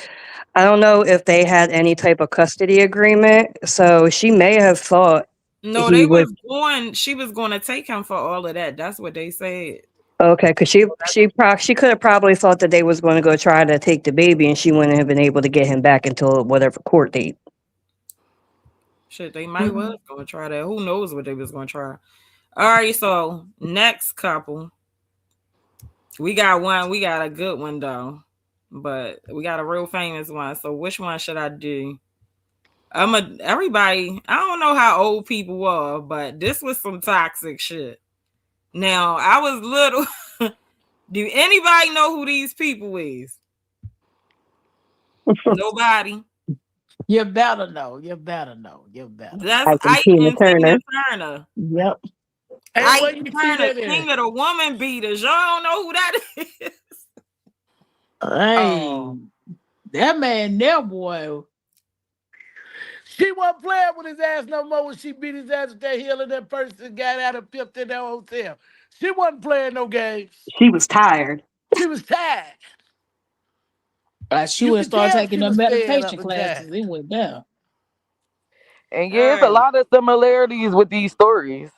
I don't know if they had any type of custody agreement. So she may have thought No, he they was was going. She was going to take him for all of that. That's what they said. okay because she could have probably thought that they was going to go try to take the baby, and she wouldn't have been able to get him back until whatever court date. Shit, they might was going to try that. Who knows what they was going to try? All right, so next couple. We got one. We got a good one though, but we got a real famous one. So which one should I do? Everybody. I don't know how old people are, but this was some toxic shit. Now I was little. Do anybody know who these people is? Nobody. You better know. You better know. You better. That's Ike and Ike Tina and Turner. Tina Turner. Yep. Hey, Ike where you see Turner, that king at? of the woman beaters. Y'all don't know who that is. Hey, Oh, that man, there boy. she wasn't playing with his ass no more when she beat his ass with that heel and that person got out and pimped in that hotel. She wasn't playing no games. She was tired. She was tired. She You would have could started tell taking she the was staying meditation up and tired. classes. It went down. And All yeah, it's a right. lot of similarities with these stories.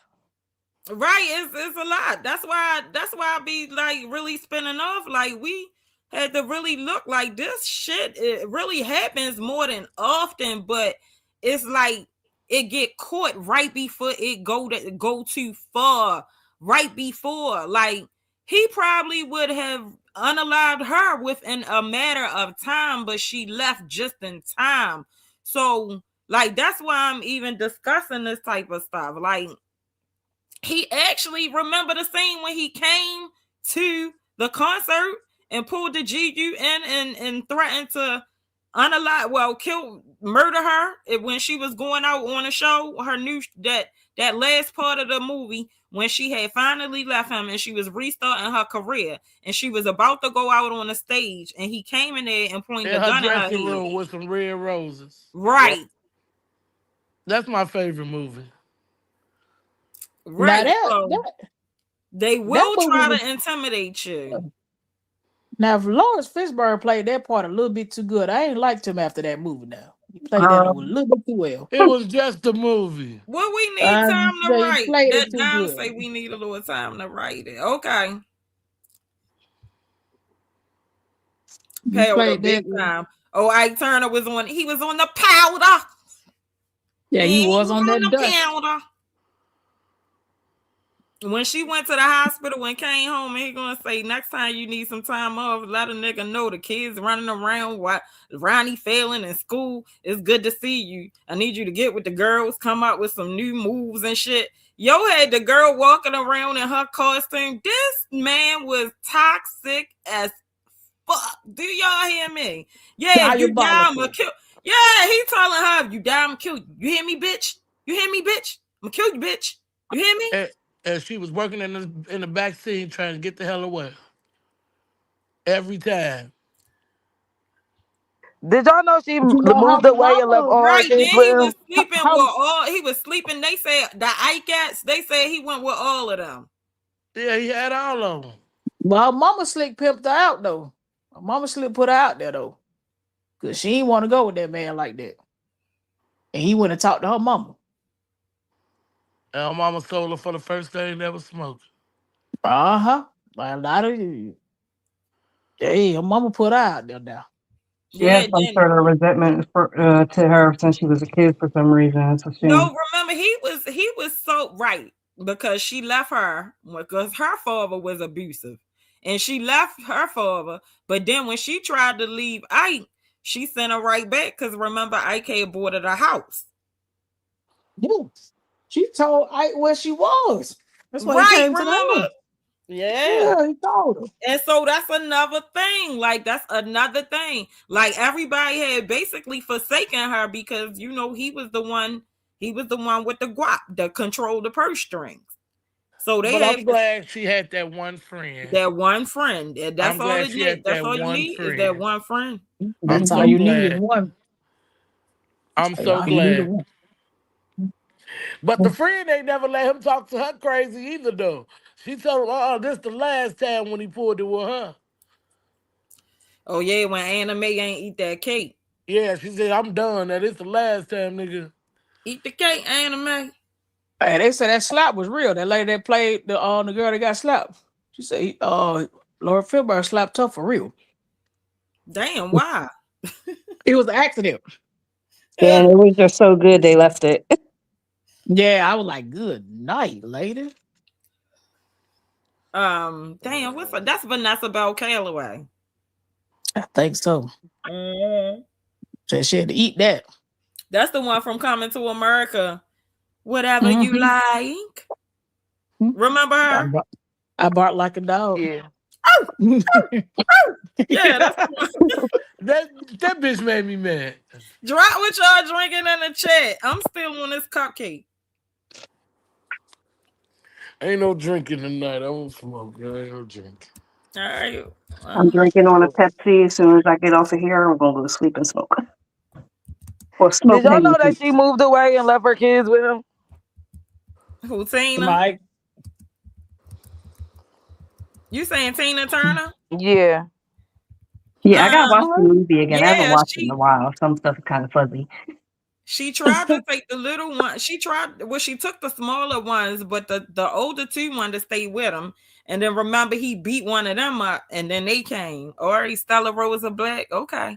Right, it's a lot. That's why I be like really spinning off. Like we had to really look like this shit. It really happens more than often, but it's like it get caught right before it go too far. Right before, like he probably would have unalived her within a matter of time, but she left just in time. So, like that's why I'm even discussing this type of stuff. Like he actually remember the scene when he came to the concert and pulled the GU in and threatened to murder her when she was going out on a show. Her new that last part of the movie when she had finally left him and she was restarting her career and she was about to go out on the stage and he came in there and pointed In a her gun at her dressing head. room with some red roses. Yeah. Right, That's my favorite movie. Now right. that So that they that will movie try was to intimidate you. now if Lawrence Fishburne played that part a little bit too good. I ain't liked him after that movie now. He played that a little bit too well. It was just a movie. Well, we need time to They write. played That it too Dom good. say we need a little time to write it. Okay. He Powder, played big that. time. Oh, Ike Turner was on. He was on the powder. Yeah, He he ain't was on on that the dust. counter. When she went to the hospital and came home, and he gonna say, next time you need some time off, let a nigga know the kids running around while Ronnie failing in school. It's good to see you. I need you to get with the girls, come up with some new moves and shit. Yo had the girl walking around in her costume. This man was toxic as fuck. Do y'all hear me? Yeah, you die, I'ma Diabolical. kill. Yeah, he telling her, you die, I'ma kill you. You hear me, bitch? You hear me, bitch? I'ma kill you, bitch. You hear me? And she was working in the back seat trying to get the hell away every time. Did y'all know she But you know her moved away and left mama, all her Right, kids then with he was him? sleeping with her, all. He was sleeping. They said the ICATs. They said he went with all of them. Yeah, he had all of them. well, her mama slick pimped her out though. Her mama slick put her out there though. Cause she didn't want to go with that man like that. And he went and talked to her mama. And her mama sold her for the first thing never smoked. Uh-huh. Like a lot of hey, her mama put her out there now. She had Yeah, some then sort of resentment to her since she was a kid for some reason. It's a shame. no. Remember, he was so right because she left her because her father was abusive, and she left her father. But then when she tried to leave Ike, she sent her right back because remember Ike had bought her a house. Yeah. She told Ike where she was. That's why he Right, came to the remember? house. Yeah. Yeah, he told her. And so that's another thing. Like that's another thing. Like everybody had basically forsaken her because he was the one. He was the one with the guap that controlled the purse strings. So they But had I'm glad she had that one friend. that one friend. And that's I'm all glad it she need. had That's that all you one need is that friend. one friend. I'm That's all so you need is glad. one. I'm That's so all you need is glad. one. But the friend ain't never let him talk to her crazy either, though. She told him, this the last time when he pulled it with her. Oh yeah, when Anna Mae ain't eat that cake. Yeah, she said, I'm done. That is the last time, nigga. Eat the cake, Anna Mae. Hey, they said that slap was real. That lady that played the girl that got slapped. She said Laura Filbert slapped her for real. Damn, why? It was an accident. Yeah, and it was just so good they left it. Yeah, I was like, good night, lady. Damn, that's Vanessa Bell Calloway. I think so. Mhm. So she had to eat that. That's the one from Coming to America. Whatever you Mm-hmm. like. Remember I, her? bar- I bark like a dog. Yeah. Oh, Yeah, yeah, that's the one. That bitch made me mad. Drop what y'all drinking in the chat. I'm still on this cupcake. Ain't no drinking tonight. I won't smoke. I ain't no drink. All right. I'm Well, drinking on a Pepsi. As soon as I get off of here, I'm gonna go to sleep and smoke or Did smoke y'all know pancakes. that she moved away and left her kids with him? who Tina? Mike. You saying Tina Turner? Yeah. Yeah, I gotta watch the Um, movie again. I haven't yeah, watched it in she a while. Some stuff is kind of fuzzy. she tried to take the little one. She took the smaller ones, but the older two wanted to stay with him. And then remember he beat one of them up, and then they came. Or Stella Rosa Black. Okay.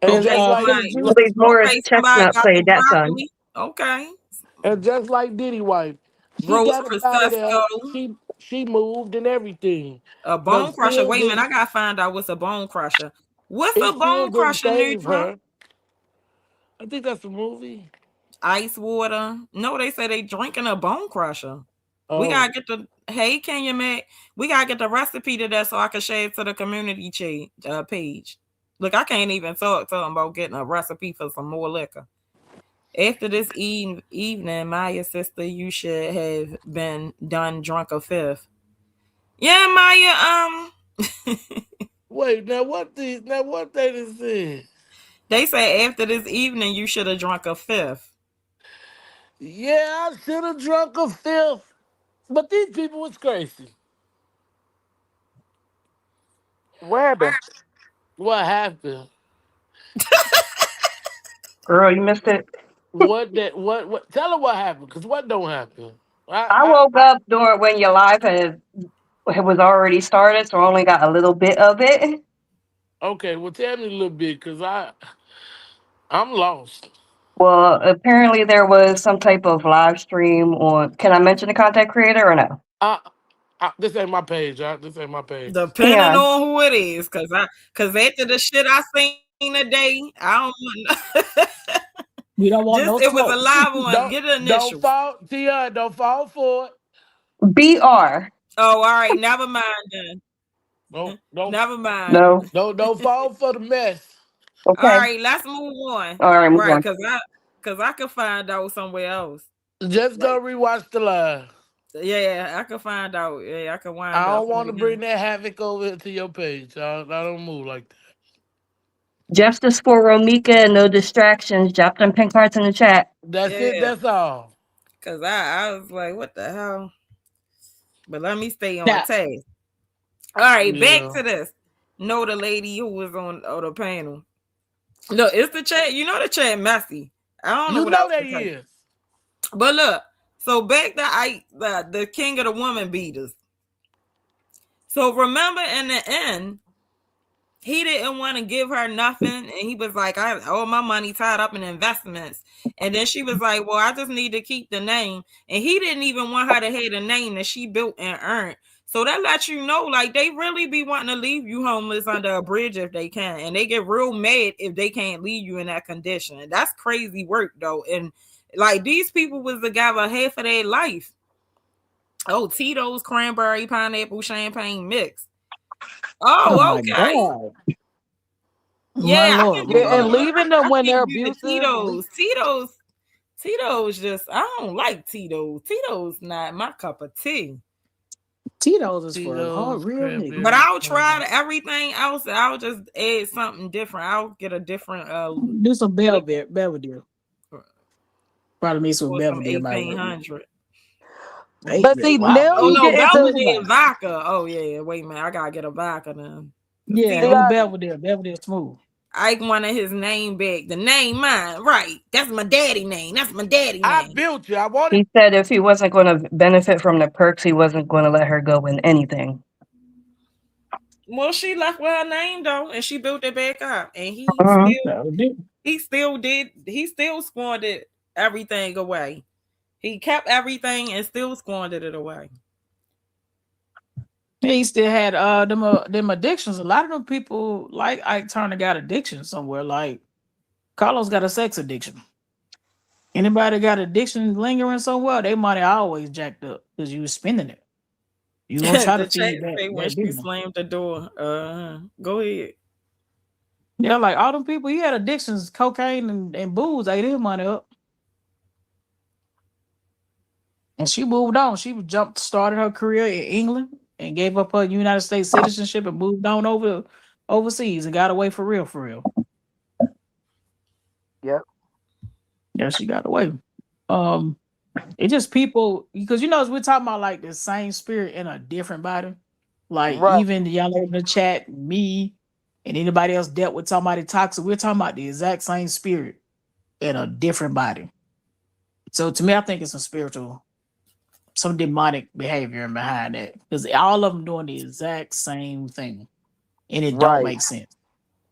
It And was Okay, just like Philly somebody. Juice. Please, Morris Okay, somebody Chestnut got the played that son. broccoli. Okay. and just like Diddy wife, she Rose got up out of there. Francesco. She moved and everything, A but bone crusher. still Wait a minute, didn't. I gotta find out what's a bone crusher. What's It a still bone didn't crusher, save Neutral? her. I think that's a movie. Ice water. No, they say they drinking a bone crusher. We Oh, gotta get the hey Kenya Mac. We gotta get the recipe to that so I can share it to the community page. Look, I can't even talk to them about getting a recipe for some more liquor. After this evening, Maya sister, you should have been done drunk a fifth. Yeah, Maya. wait. Now what they just said? They say after this evening, you should have drunk a fifth. Yeah, I should have drunk a fifth, but these people was crazy. What happened? What happened? Girl, you missed it. What that? What? Tell her what happened, cause what don't happen? I, I I, woke I up during when your live was already started, so I only got a little bit of it. okay. Well, tell me a little bit, cause I'm lost. Well, apparently there was some type of live stream on. Can I mention the content creator or no? This ain't my page. This ain't my page. Depending Yeah. on who it is, cause after the shit I seen today, I don't want. We don't want Just no it was a smoke. live one. Get the Don't initials. fall, Tia. Don't fall for it. BR. Oh, all right. Never mind then. Don't Never mind. No. don't fall for the mess. All Okay. right, let's move on. All right, move Right, on. cause I could find out somewhere else. Just Like, go rewatch the live. yeah, I could find out. Yeah, I could wind I up don't from want the to bring beginning. that havoc over to your page. I don't move like that. Justice for Romika, no distractions. Drop them pink hearts in the chat. That's it. Yeah, That's all. cause I was like, what the hell? But let me stay on Now, task. All right, back Yeah. to this. Know the lady who was on the panel. Look, it's the chat. You know the chat messy. I don't know You what know else that to tell you. is. But look, so back to the king of the woman beaters. So remember in the end, he didn't want to give her nothing, and he was like, I all my money tied up in investments. And then she was like, well, I just need to keep the name. And he didn't even want her to have the name that she built and earned. So that lets you know, like, they really be wanting to leave you homeless under a bridge if they can. And they get real mad if they can't leave you in that condition. And that's crazy work, though. And like, these people was together half of their life. Oh, Tito's cranberry pineapple champagne mix. oh Oh, my okay. God. My Yeah, I can Lord, do my Yeah, and God. leaving them I when they're can do the abusive. Tito's just I don't like Tito's. Tito's not my cup of tea. Tito's is for Tito's hard real niggas. But cranberry. I'll try everything else. I'll just add something different. I'll get a different Do some Belvedere. Probably need some or some Belvedere by the way. 1800. But see, Wow. now Oh you no, get into Belvedere vodka. Oh yeah, wait a minute. I gotta get a vodka then. Yeah, see, do I, Belvedere. Belvedere smooth. I wanted his name back. The name mine. Right. That's my daddy name. That's my daddy I name. built you. I wanted. He said if he wasn't going to benefit from the perks, he wasn't going to let her go in anything. Well, she left with her name though, and she built it back up. And Uh-huh. he still squandered everything away. He kept everything and still squandered it away. He still had them addictions. A lot of them people like Ike Turner got addiction somewhere. Like Carlos got a sex addiction. Anybody got addiction lingering somewhere, they money always jacked up because you was spending it. You gonna try to The chat feed that say when that she demon. slammed the door. Go ahead. Yeah, like all them people, he had addictions, cocaine and booze ate his money up. And she moved on. She started her career in England and gave up her United States citizenship and moved on overseas and got away for real, for real. Yep. Yeah, she got away. It just people because as we're talking about like the same spirit in a different body. Like Right. even the young lady in the chat, me, and anybody else dealt with somebody toxic. We're talking about the exact same spirit in a different body. So to me, I think it's some demonic behavior behind that because all of them doing the exact same thing, and it don't Right. make sense.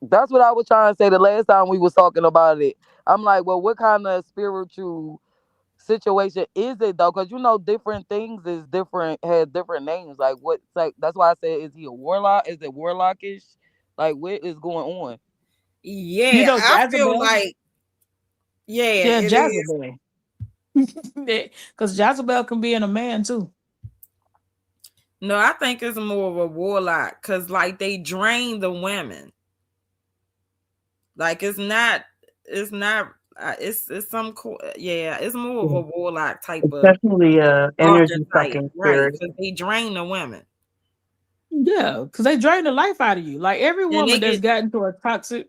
That's what I was trying to say the last time we was talking about it. I'm like, well, what kind of spiritual situation is it though? Because different things is different, had different names. Like what? Like that's why I said, is he a warlock? Is it warlockish? Like what is going on? Yeah, I feel Jezebel, like yeah, it is. Jezebel, because Jezebel can be in a man too. No, I think it's more of a warlock because like they drain the women. Like it's not it's some it's more of a warlock type It's of definitely a energy archetype, sucking right? spirit. Because they drain the women. Yeah, because they drain the life out of you. Like every And they woman that's get gotten into a toxic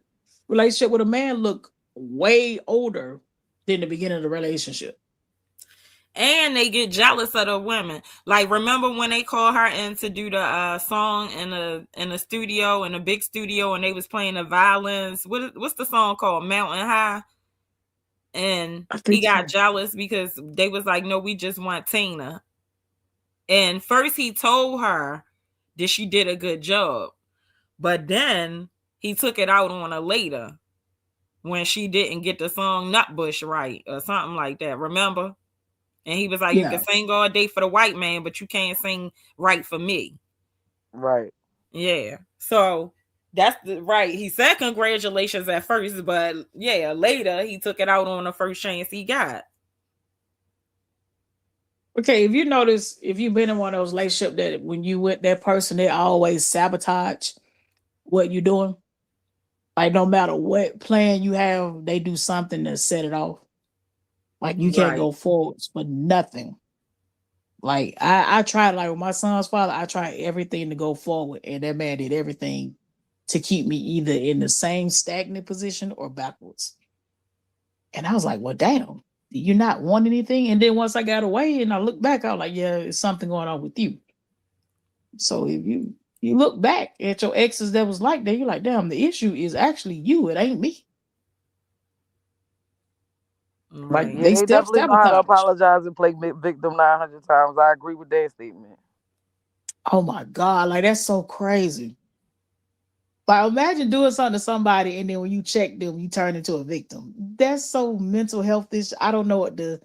relationship with a man look way older than the beginning of the relationship. and they get jealous of the women. Like remember when they called her in to do the song in the studio, in a big studio, and they was playing the violins. What's the song called? Mountain High. And he got jealous because they was like, no, we just want Tina. And first he told her that she did a good job, but then he took it out on her later. when she didn't get the song Nutbush right or something like that. Remember? And he was like, "You Yeah. can sing all day for the white man, but you can't sing right for me." Right. Yeah. So that's the right. He said congratulations at first, but yeah, later he took it out on the first chance he got. Okay, if you notice, if you've been in one of those relationships that when you with that person, they always sabotage what you're doing. Like no matter what plan you have, they do something to set it off. Like you can't Right. go forwards for nothing. Like I tried, like with my son's father, I tried everything to go forward, and that man did everything to keep me either in the same stagnant position or backwards. And I was like, well, damn, do you not want anything? And then once I got away and I looked back, I was like, yeah, it's something going on with you. So if you look back at your exes that was like that, you're like, damn, the issue is actually you. It ain't me. Like Right. Yeah, they they self definitely know how to sabotage. apologize and play victim 900 times. I agree with that statement. Oh my God, like that's so crazy. Like imagine doing something to somebody and then when you check them, you turn into a victim. That's so mental health ish. I don't know what to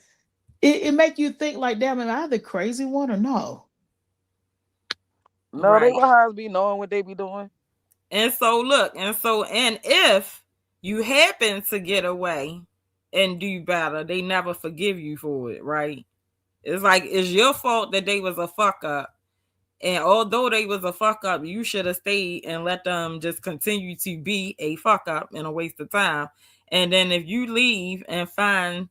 it make you think like, damn, am I the crazy one or no? No, they Right. behinds be knowing what they be doing. And so look, and if you happen to get away and do better, they never forgive you for it, right? It's like it's your fault that they was a fuck up. And although they was a fuck up, you should have stayed and let them just continue to be a fuck up and a waste of time. And then if you leave and find,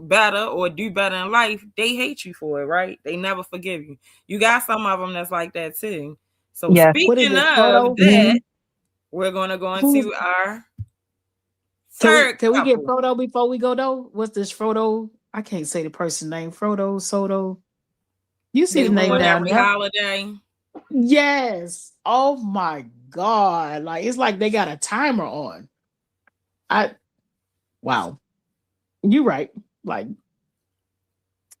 better or do better in life, they hate you for it, right? They never forgive you. You got some of them that's like that too. So Yeah. What is speaking it, of Frodo? that, Hmm. we're gonna go Who's into our can we third can we get couple. Frodo before we go though? What's this Frodo? I can't say the person's name. Frodo, Soto. You see They the ruin name down every there. holiday. Yes. Oh my God. Like it's like they got a timer on. I wow. You right. Like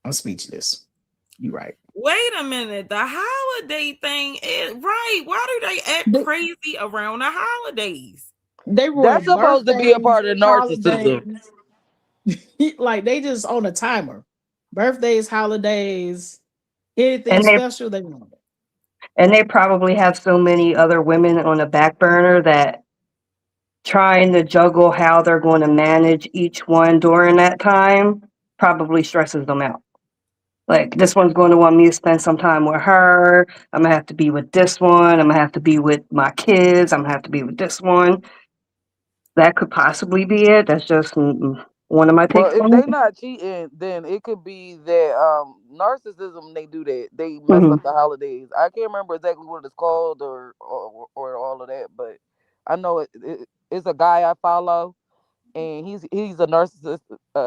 I'm speechless. You right. Wait a minute, the holiday thing is right. Why do they act They, crazy around the holidays? they That's ruin supposed to be a birthdays, part of narcissism. holidays. Like they just on a timer. Birthdays, holidays, anything And they special, they want it. and they probably have so many other women on the back burner that trying to juggle how they're going to manage each one during that time probably stresses them out. Like this one's going to want me to spend some time with her. I'm gonna have to be with this one. I'm gonna have to be with my kids. I'm gonna have to be with this one. That could possibly be it. That's just one of my Well, takes if on they it. not cheating, then it could be that narcissism. They do that. They mess Hmm. up the holidays. I can't remember exactly what it's called or all of that, but I know it's a guy I follow, and he's a narcissist.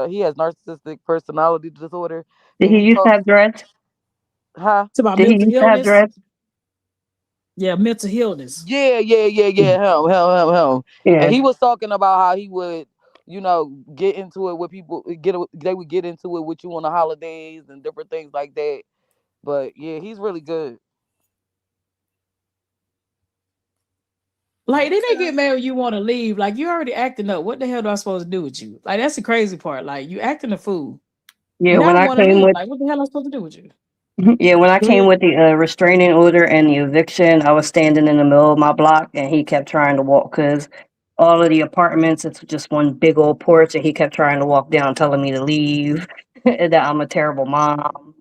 He has narcissistic personality disorder, Did and he he used to talks. have dreads? Huh? It's about Did he mental used to have illness. dreads? Yeah, mental illness. Yeah. Him. And Yeah. he was talking about how he would, get into it with people. They would get into it with you on the holidays and different things like that. But yeah, he's really good. Like then they Okay. get mad when you want to leave. Like you already acting up. What the hell do I supposed to do with you? Like that's the crazy part. Like you acting a fool. Yeah, Now when I I want to came leave. with Like what the hell am I supposed to do with you? yeah, when I Go came ahead. with the restraining order and the eviction, I was standing in the middle of my block, and he kept trying to walk because all of the apartments, it's just one big old porch, and he kept trying to walk down, telling me to leave, and that I'm a terrible mom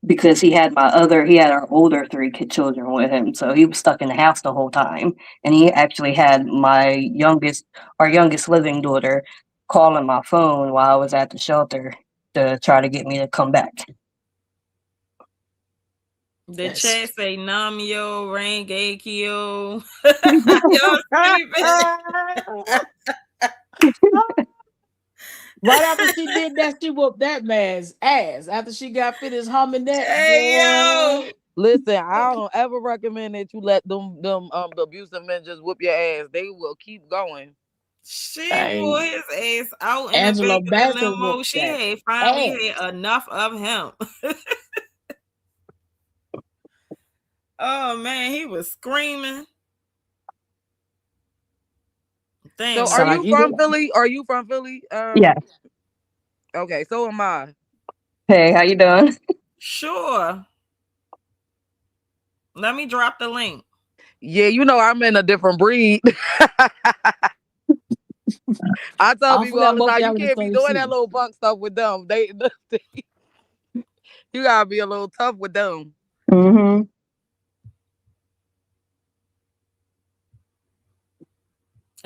because he had our older three children with him, so he was stuck in the house the whole time, and he actually had our youngest living daughter, calling my phone while I was at the shelter to try to get me to come back. The Yes. chat say Namio, Rangekyo. Y'all stupid. Right after she did that, she whooped that man's ass. After she got finished humming that, Hey boy. yo. Listen, I don't ever recommend that you let them the abusive men just whoop your ass. They will keep going. She Hey, wore his ass out in the Angela back of the Bassett limo. whooped She that had finally ass. had enough of him. Oh man, he was screaming. Damn. So are like you from Philly? Are you from Philly? Yeah. Okay, so am I. Hey, how you doing? Sure. Let me drop the link. Yeah, you know I'm in a different breed. I tell people hopefully all the both time, you y'all in the can't be same doing that city. little punk stuff with them. You gotta be a little tough with them. Mm-hmm.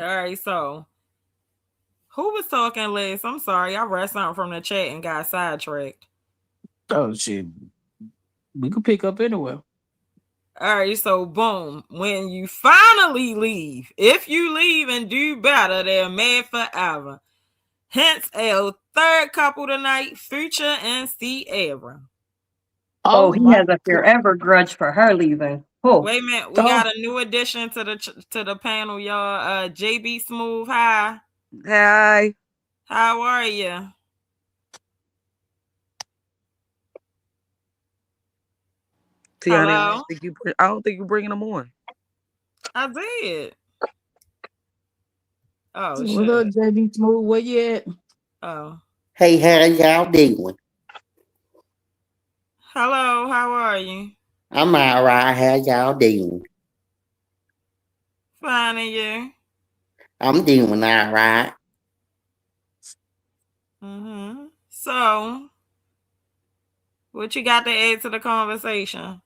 All right, so who was talking last? I'm sorry, I read something from the chat and got sidetracked. Oh shit. We could pick up anywhere. All right, so boom. When you finally leave, if you leave and do better, they're mad forever. Hence, our third couple tonight, Future and Sierra. Oh, Oh he my has a god. forever grudge for her leaving. Oh, Wait a minute, we got Oh, a new addition to the panel, y'all. JB Smooth, hi. Hi. How are you? Tiani, Hello? I don't think you bringing them on. I did. Oh what up, shit. JB Smooth? Where you at? Oh. Hey, how y'all doing? Hello, how are you? I'm alright. How y'all doing? Fine, and you? I'm doing alright. So, what you got to add to the conversation?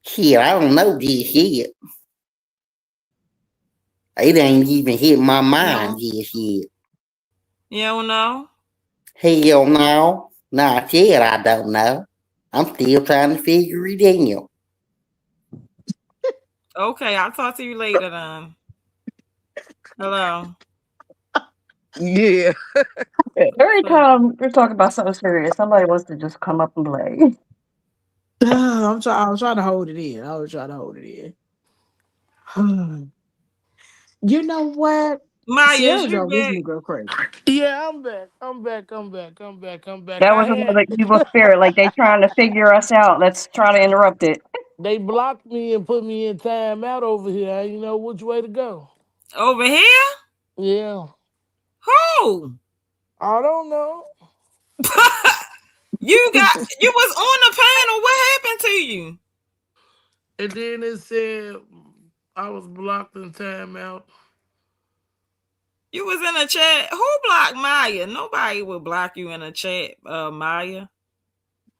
Shit, I don't know this yet. It ain't even hit my mind just yet. You don't know? Hell no. Not yet, I don't know. I'm still trying to figure it out. Okay, I'll talk to you later then. Hello. Yeah. every time we're talking about something serious, somebody wants to just come up and play. I'm trying to hold it in. I was trying to hold it in. You know what? Maya, is Sierra you drove this back? nigga crazy. Yeah, I'm back. I'm back. That I was had another evil spirit. Like they trying to figure us out. Let's try to interrupt it. they blocked me and put me in timeout over here. I didn't know which way to go. Over here? Yeah. Who? I don't know. You was on the panel. What happened to you? And then it said I was blocked in timeout. You was in a chat. Who blocked Maya? Nobody would block you in a chat, Maya.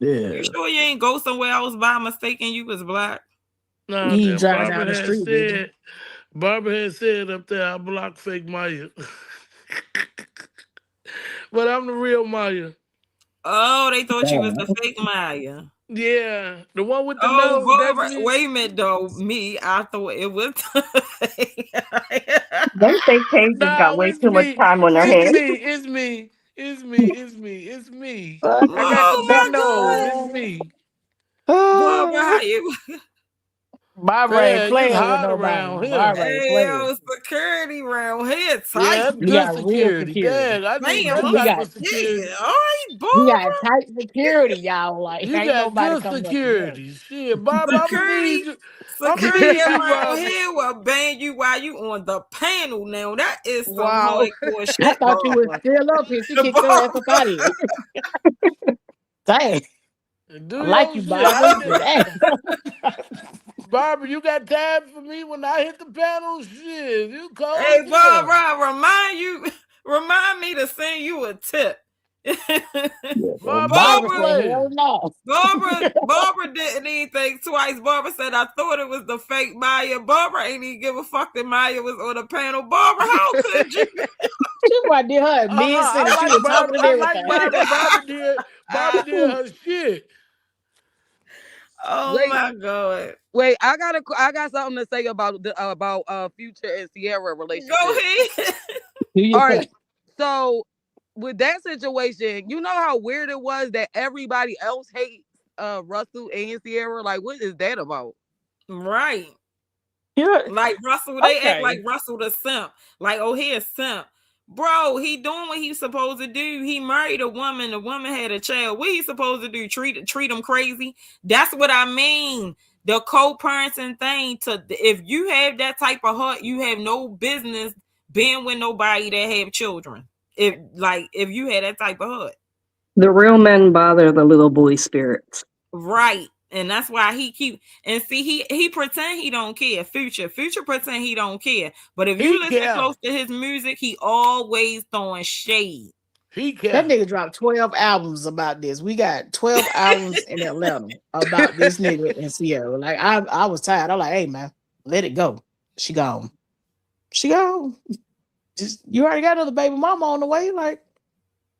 Yeah. You sure you ain't go somewhere else by mistake and you was blocked? Nah, You ain't that driving down the street, did you? Barbara had said up there I blocked fake Maya. But I'm the real Maya. Oh, they thought you was the fake Maya. Yeah. The one with the Oh, nose, that's Barbara. me. Wait a minute, though. I thought it was. Them fake pages got No, way it's too much me. time on their It's hands. me. It's me. It's me. It's me. It's me. I got the Oh big my nose. It's God. me. Barbara, how you? Barbara ain't Man, it's playing with hot nobody. around here. Barbara ain't Hey, playing. yo, security round here Yeah, tight. that's We good got real security. security. Dang, I need Damn, that We I'm type got of security. scared. All right, we got Barbara. tight security, y'all. Like You ain't got nobody good coming up in here. security. Shit, Barbara, I'm gonna need Security, you. I'm gonna security need you, around Barbara. here will ban you while you on the panel. Now that is some Wow. hardcore I shit, thought you was Barbara. still up here. She kicked your ass up Barbara. out of here. Dang. Do I like your you, shit. I Barbara. did. But damn. Barbara, you got time for me when I hit the panel? Shit, you cold Hey, as hell. Barbara, remind me to send you a tip. Barbara, Barbara don't Barbara, said, hell play. no. Barbara didn't even think twice. Barbara said, I thought it was the fake Maya. Barbara ain't even give a fuck that Maya was on the panel. Barbara, how could you? She might did her mid I sentence. She like was talking Barbara. and I like everything. Barbara. Barbara did her shit. Oh Wait, my God. wait. I got something to say about Future and Sierra Go relationship. ahead. Do you All right. think? So with that situation, you know how weird it was that everybody else hates Russell and Sierra? Like, what is that about? Right. Yeah. Like Russell, they act Okay. like Russell the simp. Like, oh, he a simp. Bro, he doing what he's supposed to do. He married a woman. The woman had a child. What he supposed to do? Treat him crazy? That's what I mean. The co-parenting thing. If you have that type of heart, you have no business been with nobody that have children. If you had that type of hood. The real men bother the little boy spirits. Right. And that's why he keep and see he pretend he don't care. Future pretend he don't care. But if you He listen care. close to his music, he always throwing shade. He That care. nigga dropped 12 albums about this. We got 12 albums in Atlanta about this nigga in Sierra. Like I was tired. I'm like, hey man, let it go. She gone. She gone. Just you already got another baby mama on the way. Like,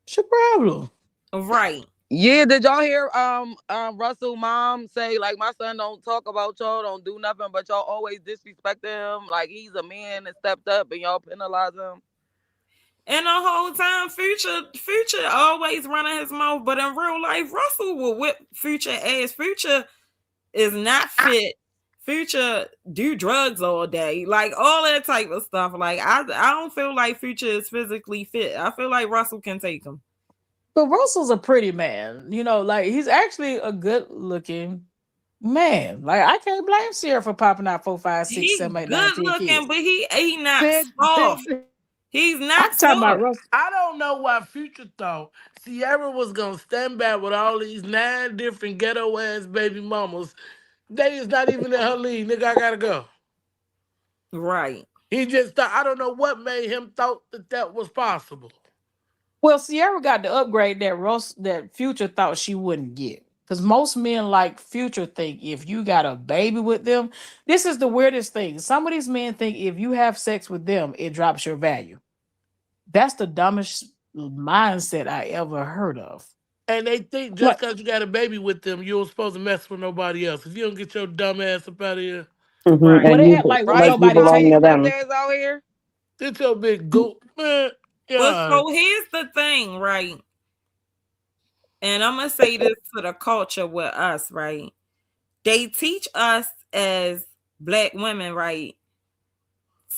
what's your problem? Right. Yeah, did y'all hear Russell mom say like my son don't talk about y'all, don't do nothing, but y'all always disrespect him like he's a man and stepped up and y'all penalize him. And the whole time, Future always running his mouth, but in real life, Russell will whip Future ass. Future is not fit. Future do drugs all day, like all that type of stuff. Like I don't feel like Future is physically fit. I feel like Russell can take him. But Russell's a pretty man. You know, like he's actually a good looking man. Like I can't blame Sierra for popping out 4, 5, 6, He's 7, 8, 9, good 10 kids. looking, but he not Six, soft. He's not I'm talking about soft. Russell. I don't know why Future thought Sierra was gonna stand back with all these 9 different ghetto ass baby mamas. They is not even in her league, nigga. I gotta go. Right. He just thought. I don't know what made him thought that was possible. Well, Sierra got the upgrade that Future thought she wouldn't get. Because most men like Future think if you got a baby with them, this is the weirdest thing. Some of these men think if you have sex with them, it drops your value. That's the dumbest mindset I ever heard of. And they think just Like, because you got a baby with them, you don't supposed to mess with nobody else. If you don't get your dumb ass up out of here, Right. well, And they you act like why right? like you nobody All belong take. these to them. stepdads out here. get your big goop, man. But Yeah, so here's the thing, right? And I'm gonna say this to the culture with us, right? They teach us as black women, right,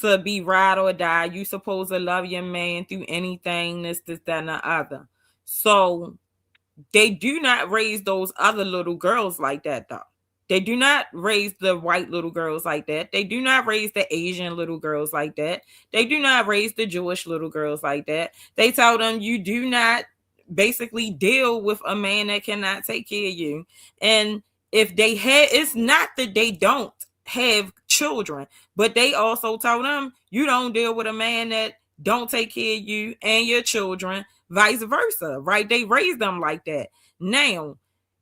to be ride or die. You supposed to love your man through anything, this, that, and the other. So they do not raise those other little girls like that, though. They do not raise the white little girls like that. They do not raise the Asian little girls like that. They do not raise the Jewish little girls like that. They tell them you do not basically deal with a man that cannot take care of you. And if they had, it's not that they don't have children, but they also tell them you don't deal with a man that don't take care of you and your children, vice versa, right? They raise them like that. Now,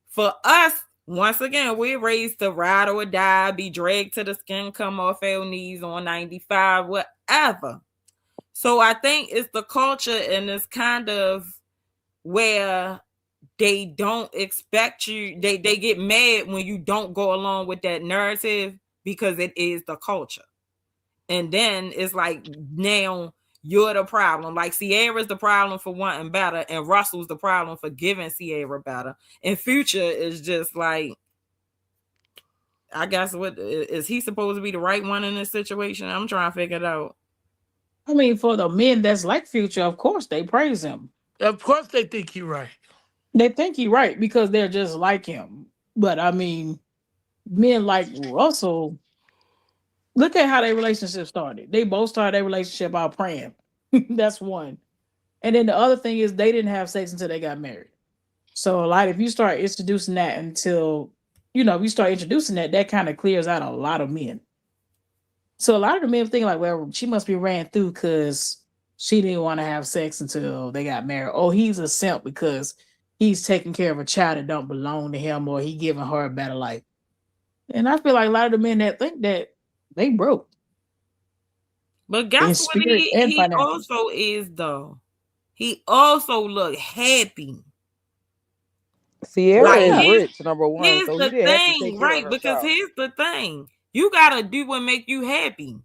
for us, once again, we're raised to ride or die, be dragged to the skin, come off our knees on 95, whatever. So I think it's the culture and it's kind of where they don't expect you, they get mad when you don't go along with that narrative because it is the culture. And then it's like now you're the problem. Like Sierra's the problem for wanting better, and Russell's the problem for giving Sierra better. And Future is just like, I guess what is he supposed to be the right one in this situation? I'm trying to figure it out. I mean, for the men that's like Future, of course they praise him. of course they think he right. They think he right because they're just like him. But I mean, men like Russell, look at how their relationship started. They both started their relationship out praying. That's one. And then the other thing is they didn't have sex until they got married. So a lot, if you start introducing that until, if you start introducing that, that kind of clears out a lot of men. So a lot of the men think like, well, she must be ran through because she didn't want to have sex until they got married. Oh, he's a simp because he's taking care of a child that don't belong to him, or he giving her a better life. And I feel like a lot of the men that think that, they broke But in guess what spirit and he financially. also is though? He also look happy. Sierra Like is Yeah. rich, number one, here's so he the didn't have to take thing, care of right? her Because child. here's the thing. You gotta do what make you happy.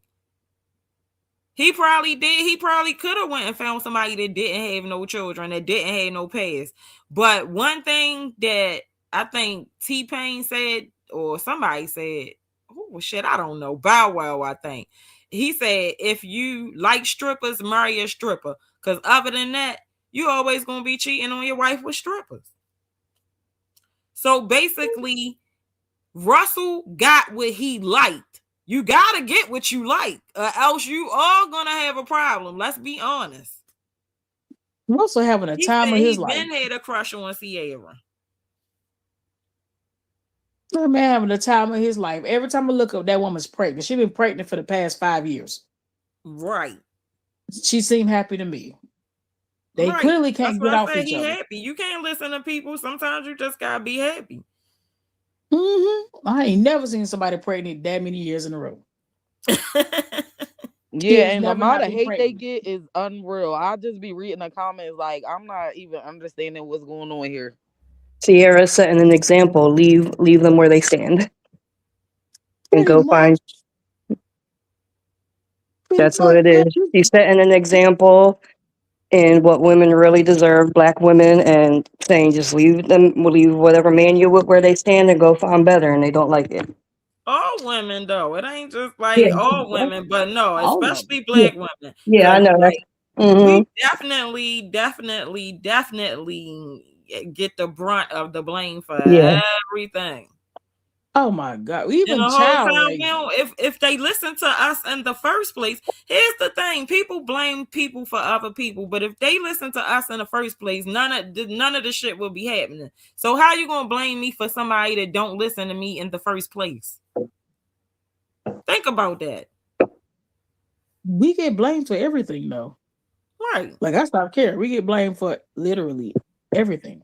He probably did. He probably could have went and found somebody that didn't have no children, that didn't have no past. But one thing that I think T-Pain said, or somebody said, oh shit, I don't know. Bow Wow, I think. He said, if you like strippers, marry a stripper. Because other than that, you always gonna be cheating on your wife with strippers. So basically, Russell got what he liked. You gotta get what you like, or else you are gonna have a problem. Let's be honest. Russell having a He time said of his he life. been had a crush on Sierra. That man having the time of his life. Every time I look up, that woman's pregnant. She been pregnant for the past 5 years. Right. She seemed happy to me. They Right. clearly That's can't what get I off said. each He other. happy. You can't listen to people. Sometimes you just gotta be happy. I ain't never seen somebody pregnant that many years in a row. Yeah, Kids and the never amount not of been hate they pregnant. get is unreal. I just be reading the comments like I'm not even understanding what's going on here. Sierra setting an example. Leave them where they stand and Pretty go find. much. Pretty That's what much. it is. She's setting an example in what women really deserve, black women, and saying just leave whatever man you're with where they stand and go find better, and they don't like it. All women though. It ain't just Yeah, like all women, but no, All of them. especially yeah, black women. yeah. I Cause know. like Mm-hmm. we definitely get the brunt of the blame for Yeah, everything. Oh my God. And Even the whole child time, raising. if they listen to us in the first place, here's the thing: people blame people for other people, but if they listen to us in the first place, none of the shit will be happening. So how you gonna blame me for somebody that don't listen to me in the first place? Think about that. We get blamed for everything though. Right. Like I stopped caring. We get blamed for literally everything,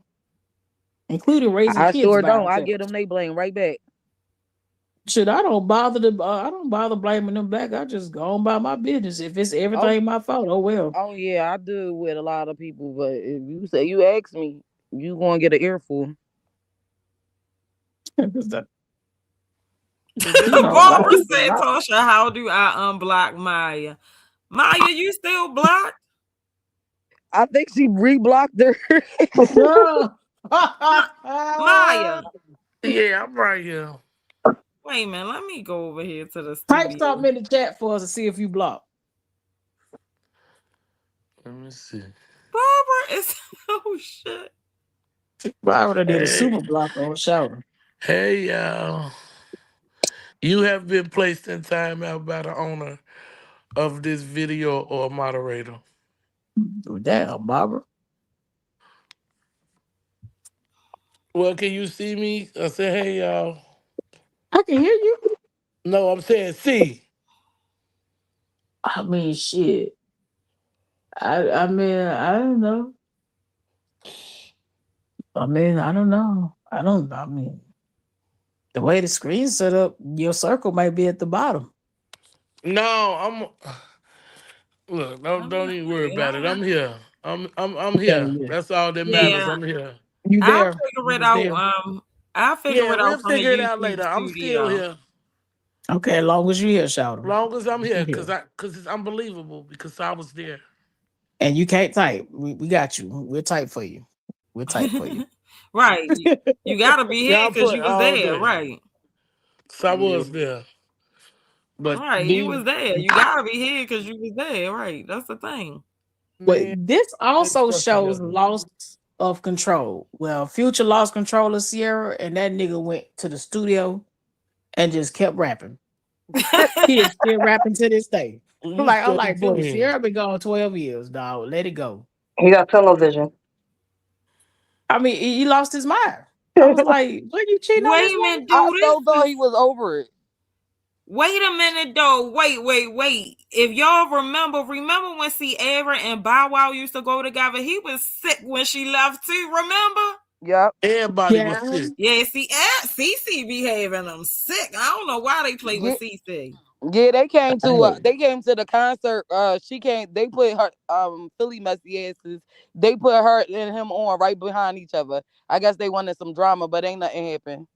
including raising I kids sure by don't. I get ourselves. them they blame right back. Shit, I don't bother blaming them back. I just go on by my business. If it's Oh, everything my fault, oh well. oh yeah, I do with a lot of people. But if you say you ask me, you gonna get an earful. You know, a lot of Barbara people. said, Tasha, how do I unblock Maya? Maya, you still blocked? I think she reblocked her. Girl. Maya. Yeah, I'm right here. Wait a minute, let me go over here to the Type studio. something in the chat for us to see if you block. Let me see. Barbara is oh shit. Barbara did a Hey, super block on shoulder. hey, y'all. You have been placed in timeout by the owner of this video or moderator. Damn, Barbara. Well, can you see me? I said, hey, y'all. I can hear you. No, I'm saying see. I mean, shit. I mean, I don't know. I mean, I don't know. I mean, the way the screen's set up, your circle might be at the bottom. No, look, don't even worry about it. I'm here. I'm Yeah, here. yeah. That's all that matters. Yeah, I'm here. You I'll there. figure You it was out. there. I'll figure Yeah, it out we'll from the figure it out YouTube later. I'm still studio. here. Okay, as long as you're here, Shout. Long as I'm here, You cause here. it's unbelievable because I was there. And you can't type. We got you. We'll type for you. We'll type for you. Right. You gotta be here Yeah, I because put you was all there, day. right? So I Yeah. was there. But Right. You me, was there. You gotta be here because you was there, right? That's the thing. Wait, man, this they also stuck shows together. loss of control. Well, Future lost control of Sierra, and that nigga went to the studio and just kept rapping. He is still rapping to this day. You Like I'm steady like, dude, playing. Sierra been gone 12 years, dog. Let it go. he got tunnel vision. I mean, he lost his mind. I was like, what you cheating on Wait this a woman? minute, I dude. so This thought is he was over it. wait a minute though. Wait. If y'all remember when Sierra and Bow Wow used to go together, he was sick when she left too. Remember? Yep. Everybody was Yeah. sick. Yeah, see, Cece be having them sick. I don't know why they play with Yeah, Cece. yeah, Hey, they came to the concert. She came. They put her Philly messy asses. They put her and him on right behind each other. I guess they wanted some drama, but ain't nothing happened.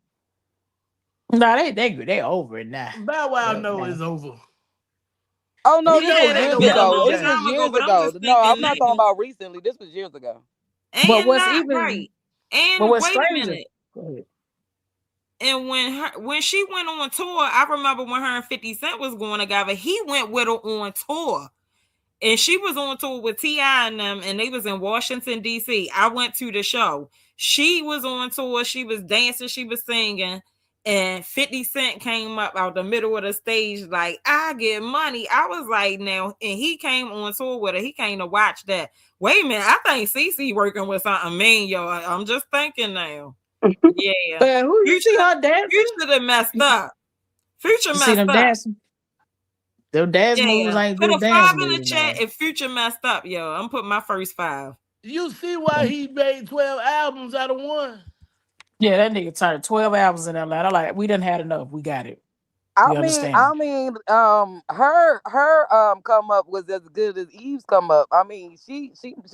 no, they over it now. Bow Wow know Now. it's over. Oh no, He this know was it Yeah, ain't that's years gonna been a happen ago. long This today. was time ago, years but I'm ago. just No, thinking I'm not talking now. about recently. This was years ago. But And what's not even right. And what's wait a stranger? minute. Go ahead. And when she went on tour, I remember when her and 50 Cent was going together, he went with her on tour. And she was on tour with T.I. and them, and they was in Washington, D.C. I went to the show. She was on tour, she was dancing, she was singing, and 50 Cent came up out the middle of the stage like, I get money. I was like, now, and he came on tour with her. He came to watch that. Wait a minute, I think CC working with something mean, yo. I'm just thinking now. Yeah. But who you see her dancing? Future done messed up. Future You messed see them up. dancing? Them dance moves Yeah. ain't Put a good dance 5 in the moves. chat Now. if Future messed up, yo. I'm putting my first 5. You see why he made 12 albums out of one? Yeah, that nigga turned 12 albums in that line. I'm like, we done had enough. We got it. I We mean, understand. her come up was as good as Eve's come up. I mean, she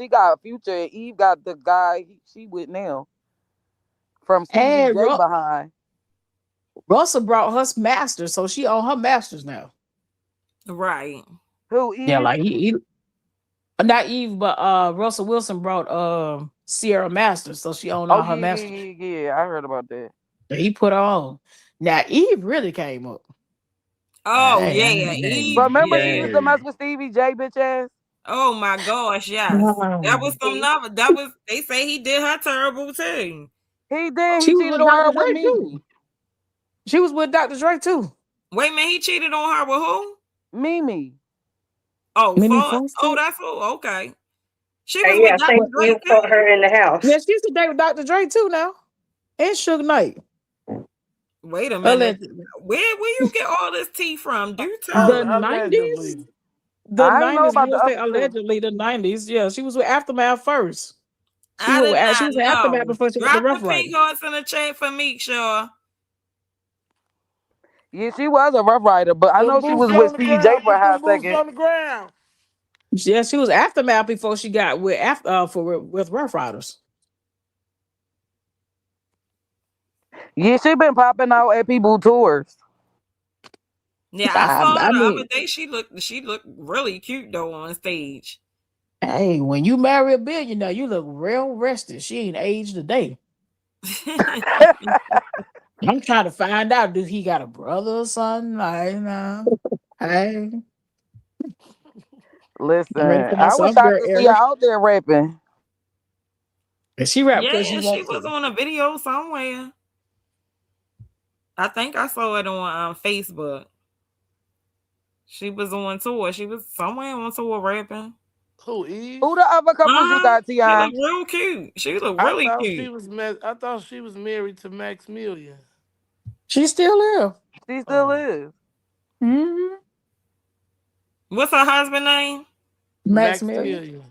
got Future, and Eve got the guy she with now from And CBJ behind. Russell brought her masters, so she on her masters now. Right. Who Eve? Yeah, like he not Eve, but Russell Wilson brought Sierra Masters, so she owned all her masters. Yeah, I heard about that. He put her on. Now Eve really came up. Oh yeah, Eve. Remember she Yeah. used to mess with Stevie J, bitch ass. Oh my gosh, yes. That was some novel. That was, they say he did her terrible too. He did. She He was cheated with on her Dr. with Dre me. too. She was with Dr. Dre too. Wait a minute, he cheated on her with who? Mimi. Oh, Mimi oh, Foster? that's who. Okay. She was Yeah, with I Dr. think Dre you too. caught her in the house. Yeah, she's a date with Dr. Dre too now. And Suge Knight. Wait a minute. Where you get all this tea from? Do tell. The Allegedly. 90s? The I ain't know 90s, about the say other two. allegedly the 90s. Yeah, she was with Aftermath first. She I was did not with know. Aftermath before she was the Drop Rough the Rider. pink hearts in the chat for me, sure. Yeah, she was a Rough Rider, but I know she was with CJ for a hot second. On the ground. Yeah, she was Aftermath before she got with with Rough Riders. Yeah, she been popping out at people tours. Yeah, I saw her I the mean, other day. She looked really cute though on stage. hey, when you marry a billionaire, you look real rested. She ain't aged a day. I'm trying to find out, do he got a brother or something? Like, hey. Listen, I'm ready for I wish myself, I girl, could see her Eric. out there rapping. And she rap Yeah, because she she wants was to. on a video somewhere. I think I saw it on Facebook. She was on tour. She was somewhere on tour rapping. Who, Eve? Who the other couples you got, She T.I.? looked real cute. She looked I really thought cute. she was I thought she was married to Maximilian. She still is. She still is. Mm-hmm. What's her husband name? Maximilian.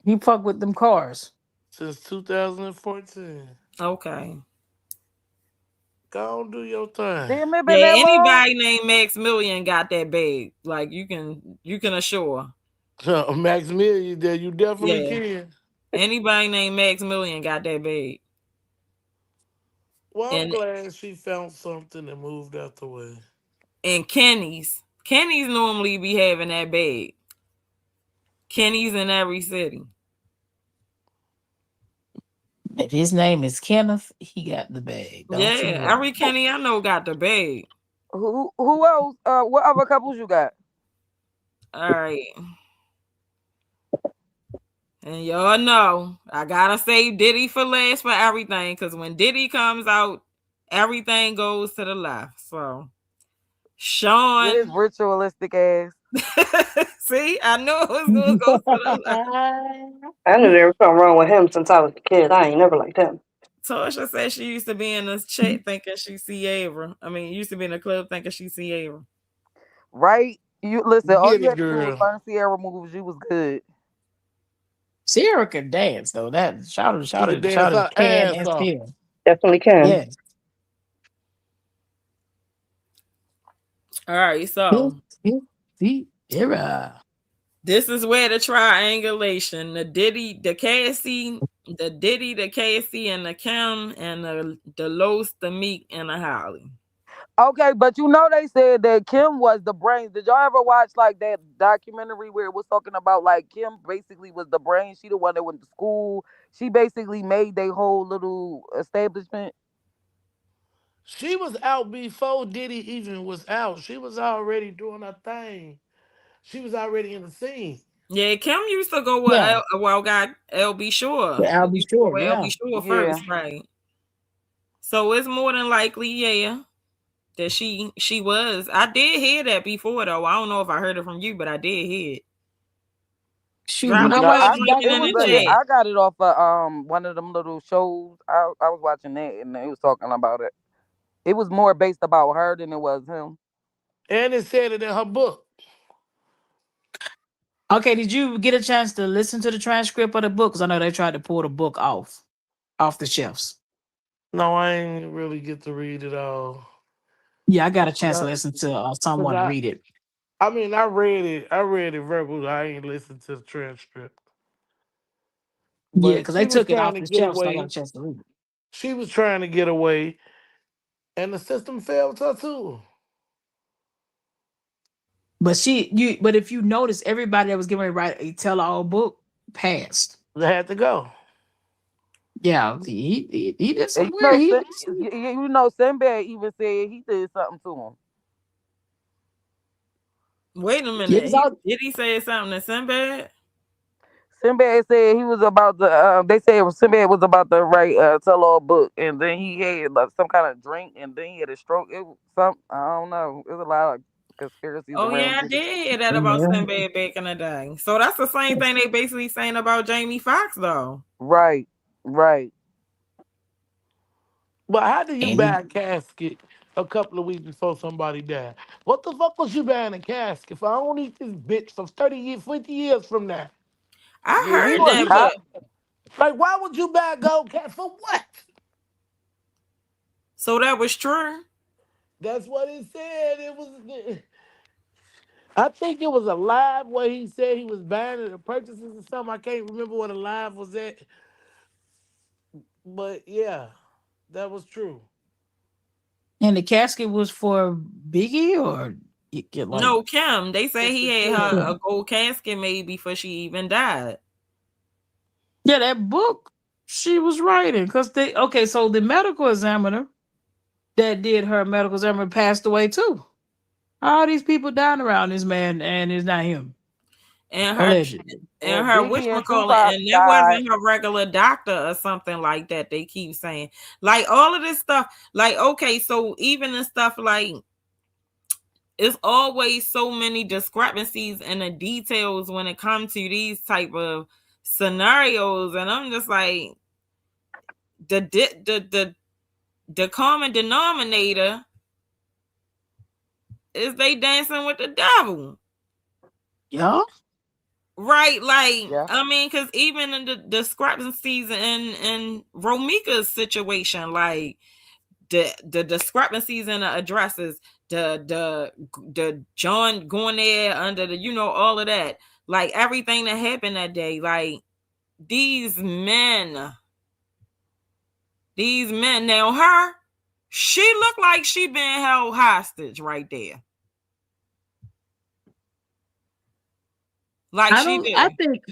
He fuck with them cars. Since 2014. Okay. Go on, do your thing. Damn, it been Yeah, that long? anybody named Maximilian got that bag. Like you can assure. Maximilian, there you definitely can. Anybody named Maximilian got that bag. Well, I'm And glad she found something and moved out the way. and Kenny's normally be having that bag. Kenny's in every city. If his name is Kenneth, he got the bag. Don't you worry. Every Kenny I know got the bag. Who else? What other couples you got? All right. And y'all know I gotta save Diddy for last for everything, because when Diddy comes out, everything goes to the left. So Sean, With his ritualistic ass. see, I knew it was gonna go to the left. I knew there was something wrong with him since I was a kid. I ain't never liked him. Tasha said she used to be in this chat thinking she Sierra. I mean, used to be in a club thinking she Sierra. Right? You listen, all Get you it, had to do was girl. learn Sierra moves. You was good. Sierra can dance though. That shout She out can dance her can ass and off. still. Definitely can. Yes. All right, so Sierra. this is where the triangulation, the Diddy, the Cassie, and the Kim, and the Los, the Meek, and the Holly. Okay, but you know they said that Kim was the brains. Did y'all ever watch like that documentary where it was talking about like Kim basically was the brain? She the one that went to school. She basically made their whole little establishment. She was out before Diddy even was out. She was already doing her thing. She was already in the scene. Yeah, Kim used to go with got LB Shore. I'll be sure. With Yeah. LB Shore first, right? So it's more than likely, yeah, that she was. I did hear that before though. I don't know if I heard it from you, but I did hear it. Shoot, Drop when a I No, good was I link got in it little, was the a chat. I got it off of one of them little shows. I was watching that and it was talking about it. It was more based about her than it was him. And it said it in her book. okay, did you get a chance to listen to the transcript of the book? Because I know they tried to pull the book off the shelves. No, I ain't really get to read it all. Yeah, I got a chance to Cause listen to I, someone read it. I mean, I read it. I read it verbally. I ain't listened to the transcript. Yeah, But because they she was took it trying off to the get shelf, so I got a away. chance to read it. She was trying to get away, and the system failed her too. But if you notice, everybody that was getting ready to write a tell-all book passed. They had to go. Yeah, he did And some weird. Sinbad even said he did something to him. Wait a Yeah, minute. it's all, Did he say something to Sinbad? Sinbad said he was about to. They said Sinbad was about to write a tell-all book, and then he had like some kind of drink, and then he had a stroke. It was some I don't know. There's a lot of conspiracies Oh around yeah, I this. did hear that about yeah. Sinbad back in the day. So that's the same thing they basically saying about Jamie Foxx though. Right, right. But how do you And buy a casket a couple of weeks before somebody died? What the fuck was you buying a casket for? I don't need this bitch for 30 years, 50 years from now. I Yeah, he heard was that, hot. but Like, why would you buy a gold casket for what? so that was true. That's what it said. It was. I think it was a live where he said he was buying it or purchases or something. I can't remember what a live was at, but yeah, that was true. the casket was for Biggie, or you get like No, Kim. They say It's he for had Kim. her a gold casket made before she even died. yeah, that book she was writing because they okay. So the medical examiner that did her medical examiner passed away too. All these people dying around this man, and it's not him And her allegedly. and And her Biggie and whatchamacallit, Tupac and that died. wasn't her regular doctor or something like that. They keep saying. Like all of this stuff, like okay, so even the stuff like it's always so many discrepancies in the details when it comes to these type of scenarios, and I'm just like the common denominator is they dancing with the devil. Yeah, Right, like Yeah. I mean, because even in the discrepancies in Romika's situation, like the discrepancies in the addresses, the John going there under the all of that, like everything that happened that day, like these men, now she looked like she been held hostage right there, like I she don't. I do. think.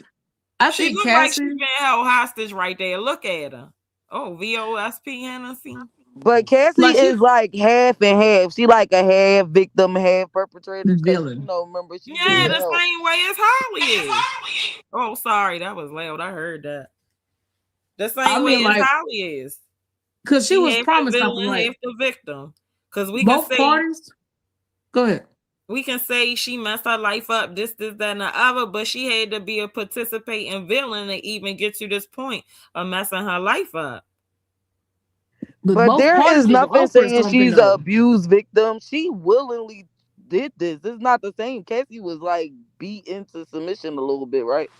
I She think looked like she Cassie. been held hostage right there. Look at her. Oh, VOSP Hennessy. But Cassie Like she is like half and half. She like a half victim, half perpetrator. Cause villain. remember she Yeah, did the help. same way as Holly is. Oh, sorry, that was loud. I heard that. The I same way mean, as like, Holly is. because she She was half the promised something. villain, Like half the victim. Because both parties. Go ahead. we can say she messed her life up, this, that, and the other, but she had to be a participating villain to even get to this point of messing her life up. But But both there parties is was nothing offering saying something she's a though. abused victim. She willingly did this. It's not the same. Cassie was like beat into submission a little bit, right?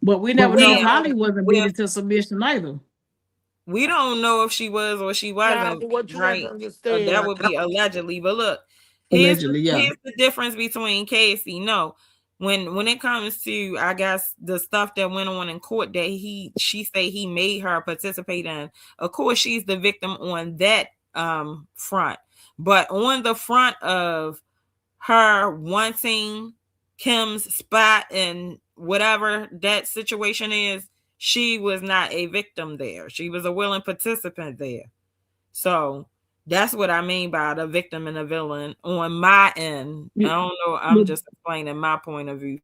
But we But never we know if Yeah, Holly wasn't beat well, into submission either. we don't know if she was or she Now, wasn't, but what you have to right? That understand, would be allegedly. But look, Allegedly, yeah. here's the difference between Casey. No, when it comes to, I guess, the stuff that went on in court that she say he made her participate in. Of course, she's the victim on that front, but on the front of her wanting Kim's spot and whatever that situation is, she was not a victim there. She was a willing participant there. So that's what I mean by the victim and the villain on my end. I don't know. I'm But, just explaining my point of view.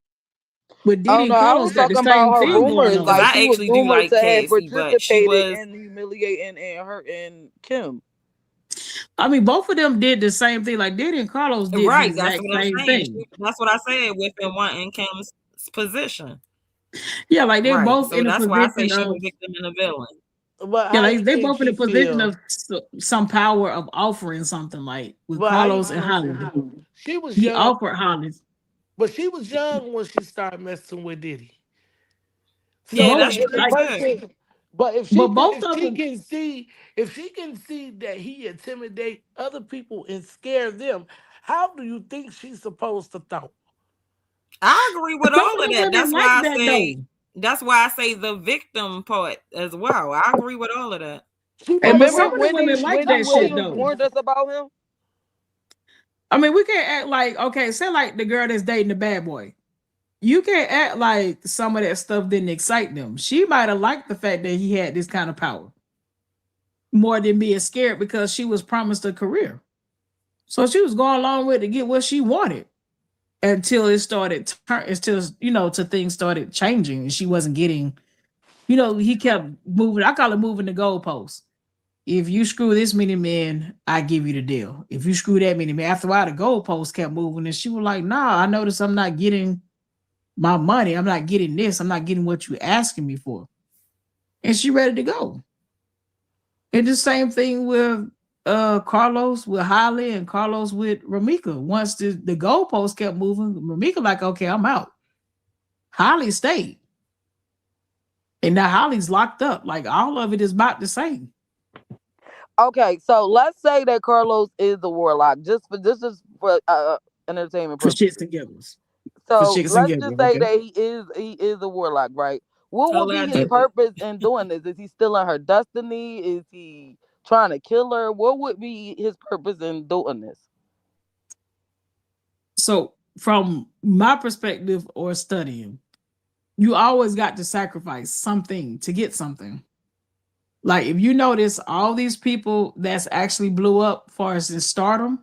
But I don't Diddy know. and I Carlos was got the talking about same her thing going rumors. Because on. Like I she was actually do rumored like to have Cassie, but she participated was in humiliating and her and Kim. I mean, both of them did the same thing. Like Diddy and Carlos did the right. That's exact what I'm same saying. thing. That's what I said with him wanting Kim's position. Yeah, like they Right. both So in a that's why I say position she of the victim and the villain. But yeah, how like you they think both in she a position feel? of some power of offering something like with But how you Carlos and think Holly. she was He young? offered Holly. But she was young when she started messing with Diddy. Yeah, So Both that's if a like true too. person, but but both if of she them can see that he intimidate other people and scare them, how do you think she's supposed to think? I agree with some all of of them that. women like that though. That's why I say the victim part as well. I agree with all of that. She Hey, but must some Remember have. of the women like Wendy that shit Williams though. warned us about him? I mean, we can't act like okay, say like the girl that's dating the bad boy. You can't act like some of that stuff didn't excite them. She might have liked the fact that he had this kind of power more than being scared because she was promised a career. So she was going along with it to get what she wanted until it started until till things started changing and she wasn't getting, he kept moving. I call it moving the goalposts. If you screw this many men, I give you the deal. If you screw that many men, after a while the goalposts kept moving and she was like, nah, I noticed I'm not getting my money. I'm not getting this. I'm not getting what you're asking me for. And she ready to go. And the same thing with Carlos with Holly and Carlos with Ramika. Once the goalposts kept moving, Ramika like, okay, I'm out. Holly stayed. And now Holly's locked up. Like all of it is about the same. Okay, so let's say that Carlos is the warlock, just for this is for entertainment For shits purposes. and giggles. For So shits and let's just giggles, say okay? that he is a warlock, right? What would be his Allegedly. purpose in doing this? Is he stealing her destiny? Is he trying to kill her? What would be his purpose in doing this? So from my perspective or studying, you always got to sacrifice something to get something. Like if you notice all these people that's actually blew up as far as in stardom,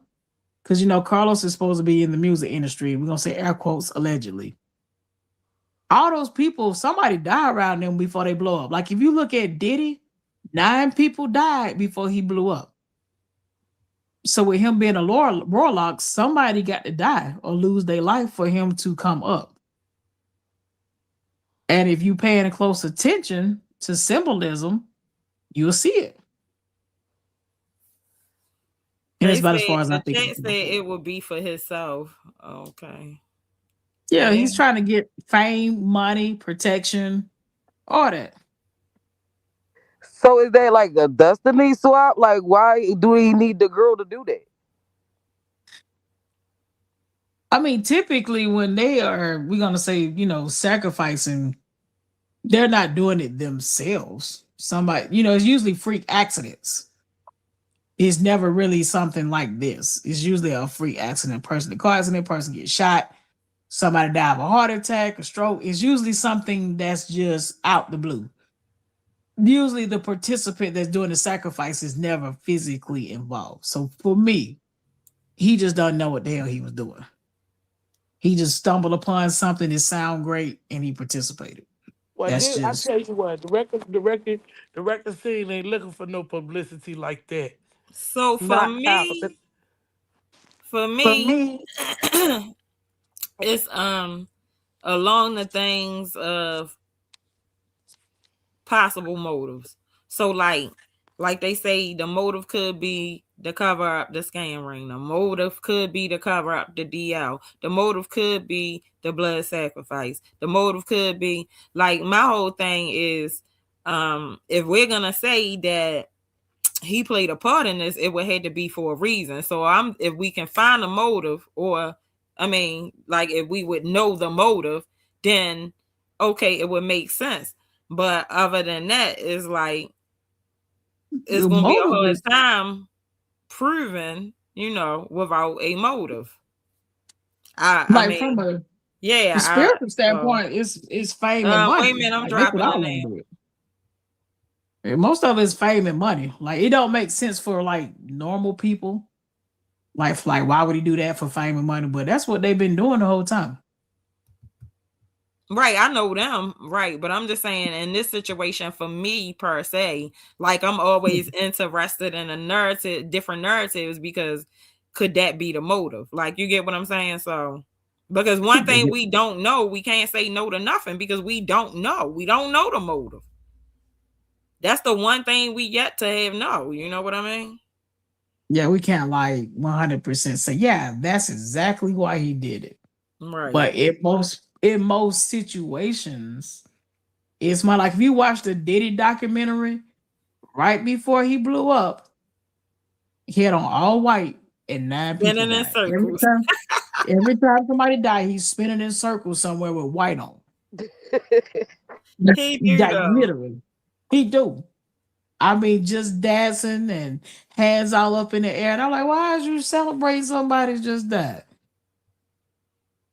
because Carlos is supposed to be in the music industry. We're gonna say air quotes allegedly. All those people, somebody died around them before they blow up. Like if you look at Diddy, 9 people died before he blew up. So with him being a warlock, somebody got to die or lose their life for him to come up. And if you paying close attention to symbolism, you'll see it. And They that's about as said far as I the think. chat said it would be for himself. Okay. Yeah, Yeah. he's trying to get fame, money, protection, all that. So is that like a destiny swap? Like, why do he need the girl to do that? I mean, typically when they are, we're gonna say, sacrificing, they're not doing it themselves. Somebody, it's usually freak accidents. It's never really something like this. It's usually a freak accident, car accident, person gets shot, somebody die of a heart attack, a stroke. It's usually something that's just out the blue. Usually the participant that's doing the sacrifice is never physically involved. So for me, he just doesn't know what the hell he was doing. He just stumbled upon something that sounded great and he participated. Well, That's I just tell you what, the record scene ain't looking for no publicity like that. So Not how. for For me, me, it's along the things of possible motives. So like they say, the motive could be to cover up the scam ring. The motive could be to cover up the DL. The motive could be the blood sacrifice. The motive could be like my whole thing is if we're gonna say that he played a part in this, it would have to be for a reason. So if we can find a motive, or I mean, like if we would know the motive, then okay, it would make sense. But other than that, it's like it's the gonna be a motive hard is time proving, without a motive. I like from mean, a yeah, spiritual standpoint, it's fame and wait a money. minute, I'm Like that's what dropping I the want name. to do it. And most of it's fame and money. Like it don't make sense for like normal people. Like why would he do that for fame and money? But that's what they've been doing the whole time. Right, I know them, right, but I'm just saying in this situation for me per se, like I'm always interested in a narrative, different narratives because could that be the motive? Like you get what I'm saying? So because one thing we don't know, we can't say no to nothing because we don't know. We don't know the motive. That's the one thing we yet to have know. You know what I mean? Yeah, we can't like 100% say, yeah, that's exactly why he did it. Right. But in most situations, it's more like if you watch the Diddy documentary right before he blew up, he had on all white and 9 people Spinning in died. Every circles. time, every time somebody died, he's spinning in circles somewhere with white on. He do Like though. literally, he do. I mean, just dancing and hands all up in the air. And I'm like, why is you celebrating somebody just died?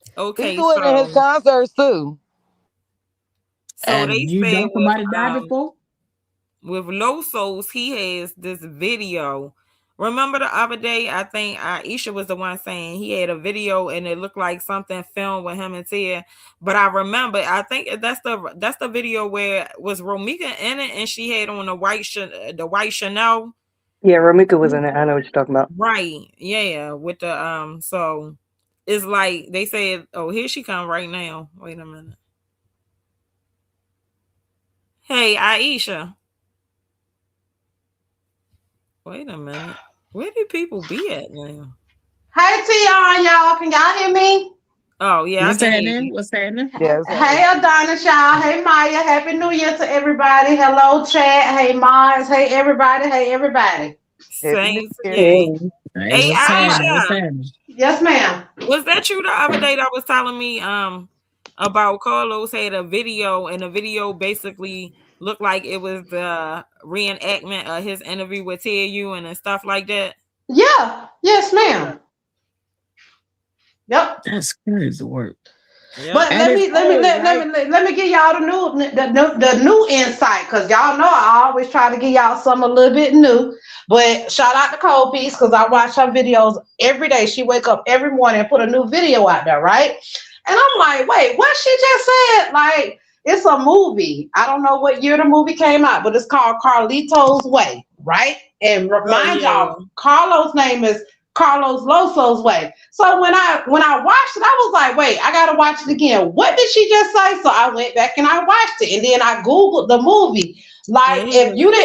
He Okay, do it in his concerts too. so they And you said know somebody died before? with Low Souls, he has this video. Remember the other day, I think Aisha was the one saying he had a video and it looked like something filmed with him and Tia. But I remember, I think that's the video where was Romika in it and she had on the white Chanel. Yeah, Ramika was in it. I know what you're talking about. Right. Yeah. With the so it's like they said, oh, here she come right now. Wait a minute. Hey, Aisha. Wait a minute. Where do people be at now? Hey Tion, y'all. Can y'all hear me? Oh yeah, I What's can hear happening? you. What's happening? Yes. Hey Adonis, y'all. Hey Maya. Happy New Year to everybody. Hello, chat. Hey Mars. Hey everybody. Hey everybody. Happy New Saints, Year. yeah. Hey. Hey, Hey what's happening? What's Aisha, happening? Yes, ma'am. was that you the other day that was telling me about Carlos had a video and the video basically looked like it was the reenactment of his interview with TU and stuff like that? Yeah. Yes, ma'am. Yep. That's crazy work. Yep. But And it's old, right? let me give y'all the new insight because y'all know I always try to give y'all something a little bit new. But shout out to Cold Piece because I watch her videos every day. She wake up every morning and put a new video out there, right? And I'm like, wait, what she just said? Like, it's a movie. I don't know what year the movie came out, but it's called Carlito's Way, right? And Oh remind yeah. y'all, Carlos' name is Carlos Loso's Way. So when I watched it, I was like, wait, I gotta watch it again. What did she just say? So I went back and I watched it, and then I googled the movie. Like, Yeah, he was.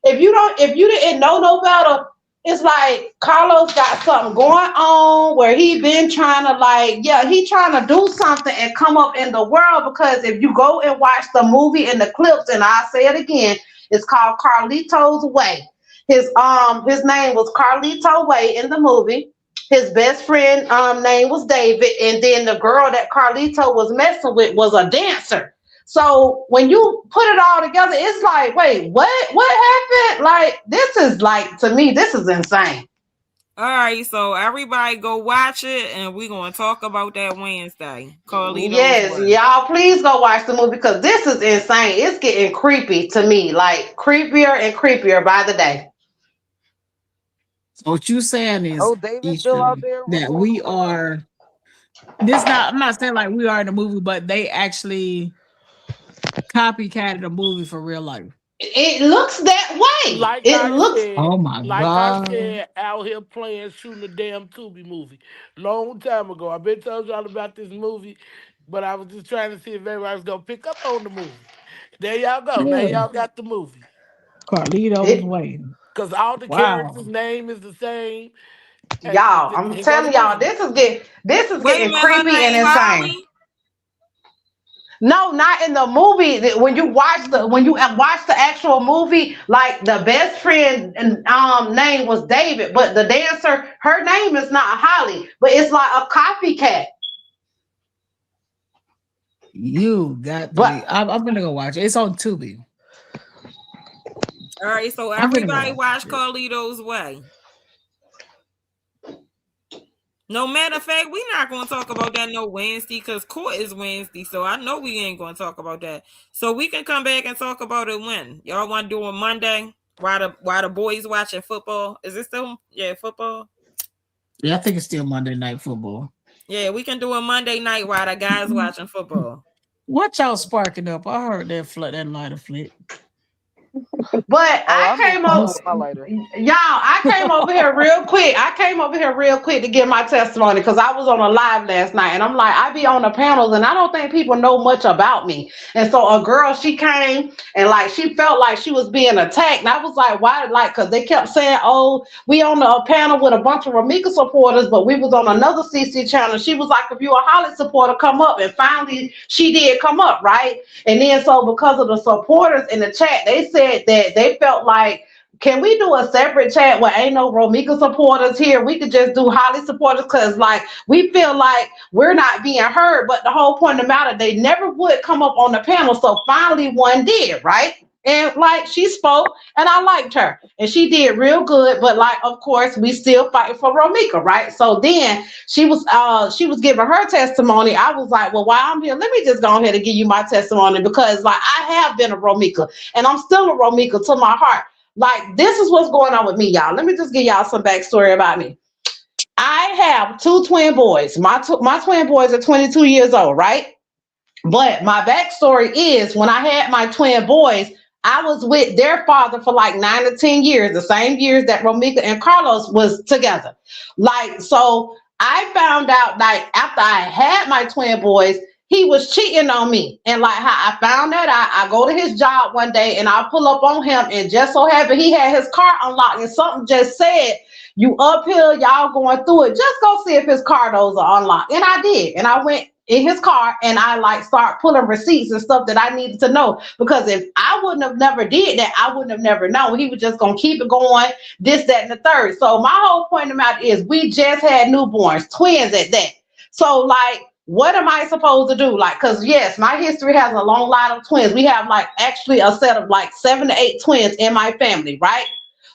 if you didn't know no better, it's like Carlos got something going on where he been trying to he trying to do something and come up in the world because if you go and watch the movie and the clips, and I'll say it again, it's called Carlito's Way. His name was Carlito Way in the movie. His best friend name was David, and then the girl that Carlito was messing with was a dancer. So when you put it all together, it's like, wait, what? What happened? Like, this is like, to me, this is insane. All right, so everybody go watch it, and we're gonna talk about that Wednesday. Carlito's Yes, Way. y'all, please go watch the movie because this is insane. It's getting creepy to me, like creepier and creepier by the day. So what you saying is, Oh, David's still Isha, out there. that we are this not I'm not saying like we are in the movie, but they actually copycatted a movie for real life. It looks that way. Like It I looks. said, Oh my like I god. said, out here playing, shooting a damn Tubi movie. Long time ago. I've been telling y'all about this movie, but I was just trying to see if everybody was gonna pick up on the movie. There y'all go. Now Yeah. y'all got the movie. Carlito's It, Way. Cause all the characters' Wow. name is the same. And y'all, I'm here go the telling y'all, movie. this is Wait a getting minute, her creepy and name insane. Holly. No, not in the movie. When you watch the actual movie, like the best friend name was David, but the dancer, her name is not Holly, but it's like a copycat. You got to be. But I'm gonna go watch it. It's on Tubi. All right, so I'm gonna go everybody watch watch it. Carlito's Way. No matter of fact, we're not going to talk about that no Wednesday because court is Wednesday. So I know we ain't going to talk about that. So we can come back and talk about it when y'all want to do it Monday. While the boys watching football. Is it still football? Yeah, I think it's still Monday Night Football. Yeah, we can do it Monday night while the guys watching football. What y'all sparking up? I heard that lighter flick. But Oh, I I'm just came playing over, with my lighter. y'all. I came over here real quick. I came over here real quick to give my testimony because I was on a live last night, and I'm like, I be on the panels, and I don't think people know much about me. And so a girl, she came and like she felt like she was being attacked, and I was like, why? Like, because they kept saying, oh, we on a panel with a bunch of Ramika supporters, but we was on another CC channel. She was like, if you a Holly supporter, come up. And finally, she did come up, right? And then so because of the supporters in the chat, they said that they felt like, can we do a separate chat where ain't no Romika supporters here? We could just do Holly supporters because like we feel like we're not being heard. But the whole point of the matter, they never would come up on the panel. So finally one did, right? And like she spoke and I liked her and she did real good. But like of course we still fighting for Romika, right? So then she was giving her testimony. I was like, well, while I'm here, let me just go ahead and give you my testimony because like I have been a Romika and I'm still a Romika to my heart. Like this is what's going on with me, y'all. Let me just give y'all some backstory about me. I have two twin boys. My twin boys are 22 years old, right? But my backstory is when I had my twin boys, I was with their father for like 9 to 10 years, the same years that Romika and Carlos was together. Like, so I found out like after I had my twin boys, he was cheating on me. And like how I found that I go to his job one day and I pull up on him and just so happened he had his car unlocked and something just said, you uphill, y'all going through it. Just go see if his car doors are unlocked. And I did. And I went in his car and I like start pulling receipts and stuff that I needed to know because if I wouldn't have never did that, I wouldn't have never known. He was just gonna keep it going, this, that, and the third. So my whole point about it is we just had newborns, twins at that. So like what am I supposed to do? Like, because yes, my history has a long line of twins. We have like actually a set of like 7 to 8 twins in my family, right?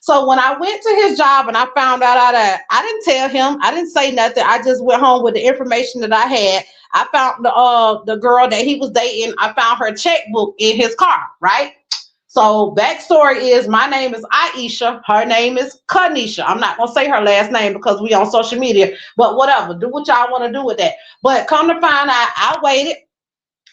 So when I went to his job and I found out that I didn't tell him, I didn't say nothing. I just went home with the information that I had. I found the girl that he was dating. I found her checkbook in his car, right? So backstory is my name is Aisha. Her name is Kanisha. I'm not gonna say her last name because we on social media, but whatever. Do what y'all want to do with that. But come to find out, I waited.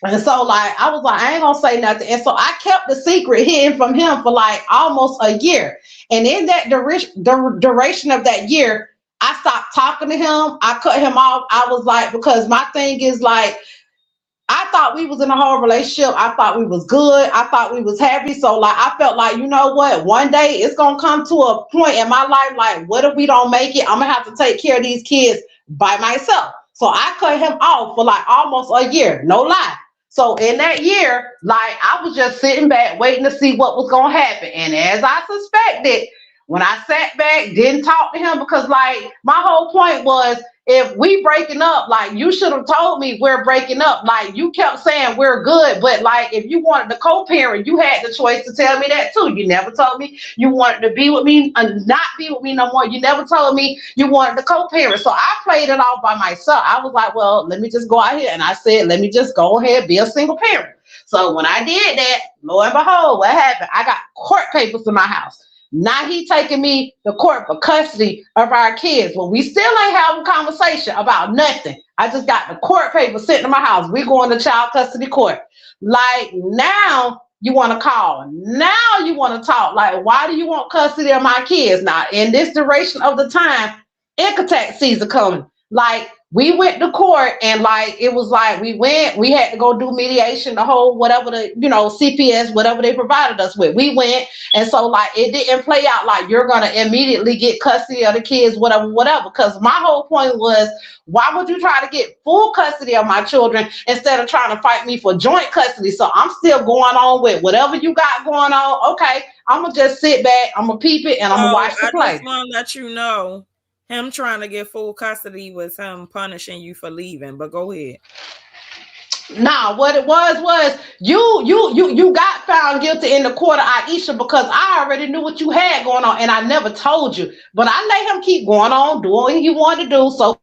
And so like I was like, I ain't gonna say nothing. And so I kept the secret hidden from him for like almost a year. And in that duration of that year, I stopped talking to him. I cut him off. I was like, because my thing is like I thought we was in a whole relationship. I thought we was good. I thought we was happy. So like I felt like, you know what, one day it's gonna come to a point in my life, like, what if we don't make it? I'm gonna have to take care of these kids by myself. So I cut him off for like almost a year, no lie. So in that year, like I was just sitting back waiting to see what was gonna happen. And as I suspected, when I sat back, didn't talk to him because like my whole point was if we breaking up, like you should have told me we're breaking up. Like you kept saying we're good, but like if you wanted to co-parent, you had the choice to tell me that too. You never told me you wanted to be with me and not be with me no more. You never told me you wanted to co-parent. So I played it all by myself. I was like, well, let me just go out here. And I said, let me just go ahead, be a single parent. So when I did that, lo and behold, what happened? I got court papers in my house. Now he taking me to court for custody of our kids. Well, we still ain't having a conversation about nothing. I just got the court paper sitting in my house. We going to child custody court. Like now you want to call. Now you want to talk. Like, why do you want custody of my kids? Now, in this duration of the time, income tax season coming. Like we went to court and like it was like we had to go do mediation, the whole whatever the CPS, whatever they provided us with. We went and so like it didn't play out like you're gonna immediately get custody of the kids, whatever. Because my whole point was, why would you try to get full custody of my children instead of trying to fight me for joint custody? So I'm still going on with whatever you got going on. Okay, I'm gonna just sit back, I'm gonna peep it, and I'm gonna watch the play. I just want to let you know. Him trying to get full custody was him punishing you for leaving, but go ahead. Nah, what it was you got found guilty in the court of Aisha because I already knew what you had going on and I never told you. But I let him keep going on doing what he wanted to do. So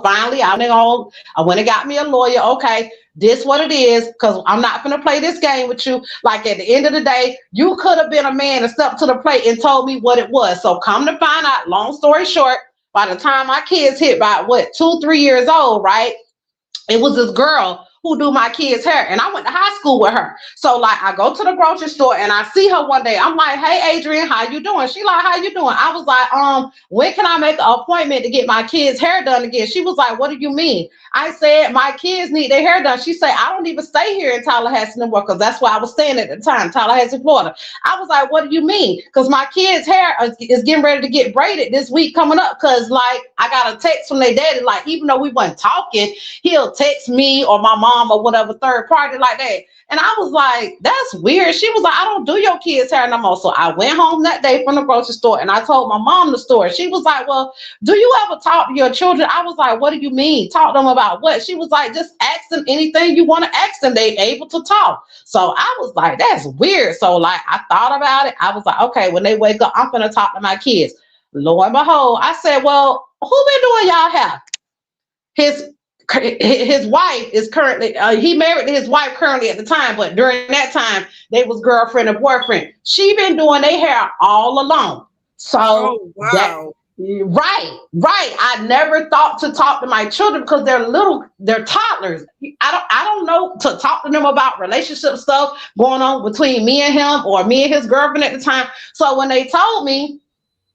finally I went and got me a lawyer. Okay, this what it is, because I'm not gonna play this game with you. Like at the end of the day, you could have been a man and stepped to the plate and told me what it was. So come to find out, long story short, by the time my kids hit by 2-3 years old, right? It was this girl who do my kids' hair. And I went to high school with her. So like I go to the grocery store and I see her one day. I'm like, hey Adrian, how you doing? She like, how you doing? I was like, when can I make an appointment to get my kids' hair done again? She was like, what do you mean? I said, my kids need their hair done. She said, I don't even stay here in Tallahassee no more, because that's where I was staying at the time, Tallahassee, Florida. I was like, what do you mean? Because my kids' hair is getting ready to get braided this week coming up, because like I got a text from their daddy, like even though we weren't talking, he'll text me or my mom or whatever third party like that. And I was like, that's weird. She was like, I don't do your kids' hair no more. So I went home that day from the grocery store and I told my mom the story. She was like, well, do you ever talk to your children? I was like, what do you mean? Talk to them about what? She was like, just ask them anything you want to ask them. They able to talk. So I was like, that's weird. So like, I thought about it. I was like, okay, when they wake up, I'm going to talk to my kids. Lo and behold, I said, well, who been doing y'all hair? His wife is currently he married his wife currently at the time, but during that time they was girlfriend and boyfriend. She been doing their hair all along. So oh, wow. Right. I never thought to talk to my children because they're toddlers. I don't know to talk to them about relationship stuff going on between me and him or me and his girlfriend at the time. So when they told me,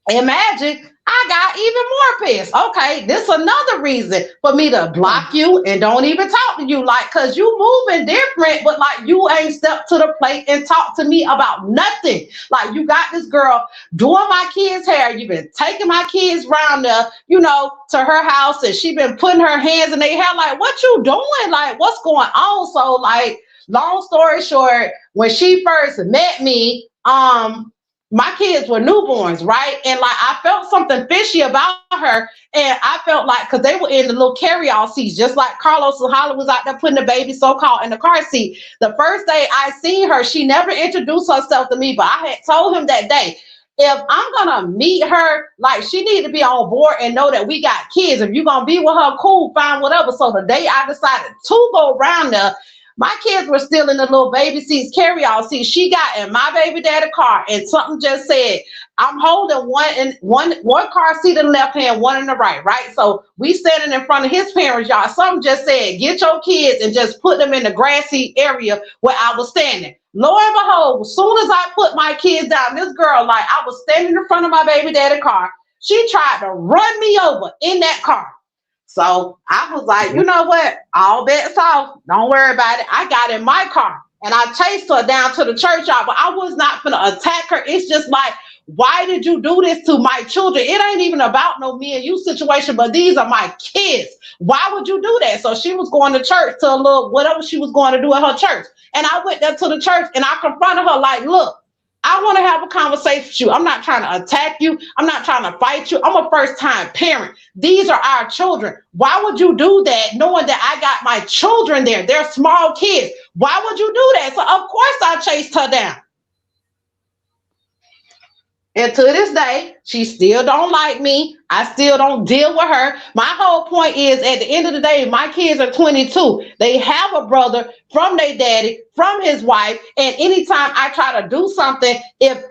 imagine, I got even more pissed. Okay, this is another reason for me to block you and don't even talk to you. Like, cause you moving different, but like you ain't stepped to the plate and talk to me about nothing. Like you got this girl doing my kids' hair. You've been taking my kids around there, to her house, and she been putting her hands in their hair. Like, what you doing? Like, what's going on? So like, long story short, when she first met me, my kids were newborns, right? And like I felt something fishy about her. And I felt like, because they were in the little carry-all seats, just like Carlos and Holly was out there putting the baby so-called in the car seat. The first day I seen her, she never introduced herself to me, but I had told him that day, if I'm gonna meet her, like she need to be on board and know that we got kids. If you're gonna be with her, cool, fine, whatever. So the day I decided to go around there, my kids were still in the little baby seats, carry-all seats. She got in my baby daddy car, and something just said, I'm holding one car seat in the left hand, one in the right, right? So we standing in front of his parents, y'all. Something just said, get your kids and just put them in the grassy area where I was standing. Lo and behold, as soon as I put my kids down, this girl, like I was standing in front of my baby daddy car, she tried to run me over in that car. So I was like, you know what? All bets off. Don't worry about it. I got in my car and I chased her down to the church yard, but I was not going to attack her. It's just like, why did you do this to my children? It ain't even about no me and you situation, but these are my kids. Why would you do that? So she was going to church to a little, whatever she was going to do at her church. And I went there to the church and I confronted her like, look, I want to have a conversation with you. I'm not trying to attack you. I'm not trying to fight you. I'm a first-time parent. These are our children. Why would you do that knowing that I got my children there? They're small kids. Why would you do that? So of course I chased her down. And to this day, she still don't like me. I still don't deal with her. My whole point is, at the end of the day, my kids are 22. They have a brother from their daddy, from his wife. And anytime I try to do something, if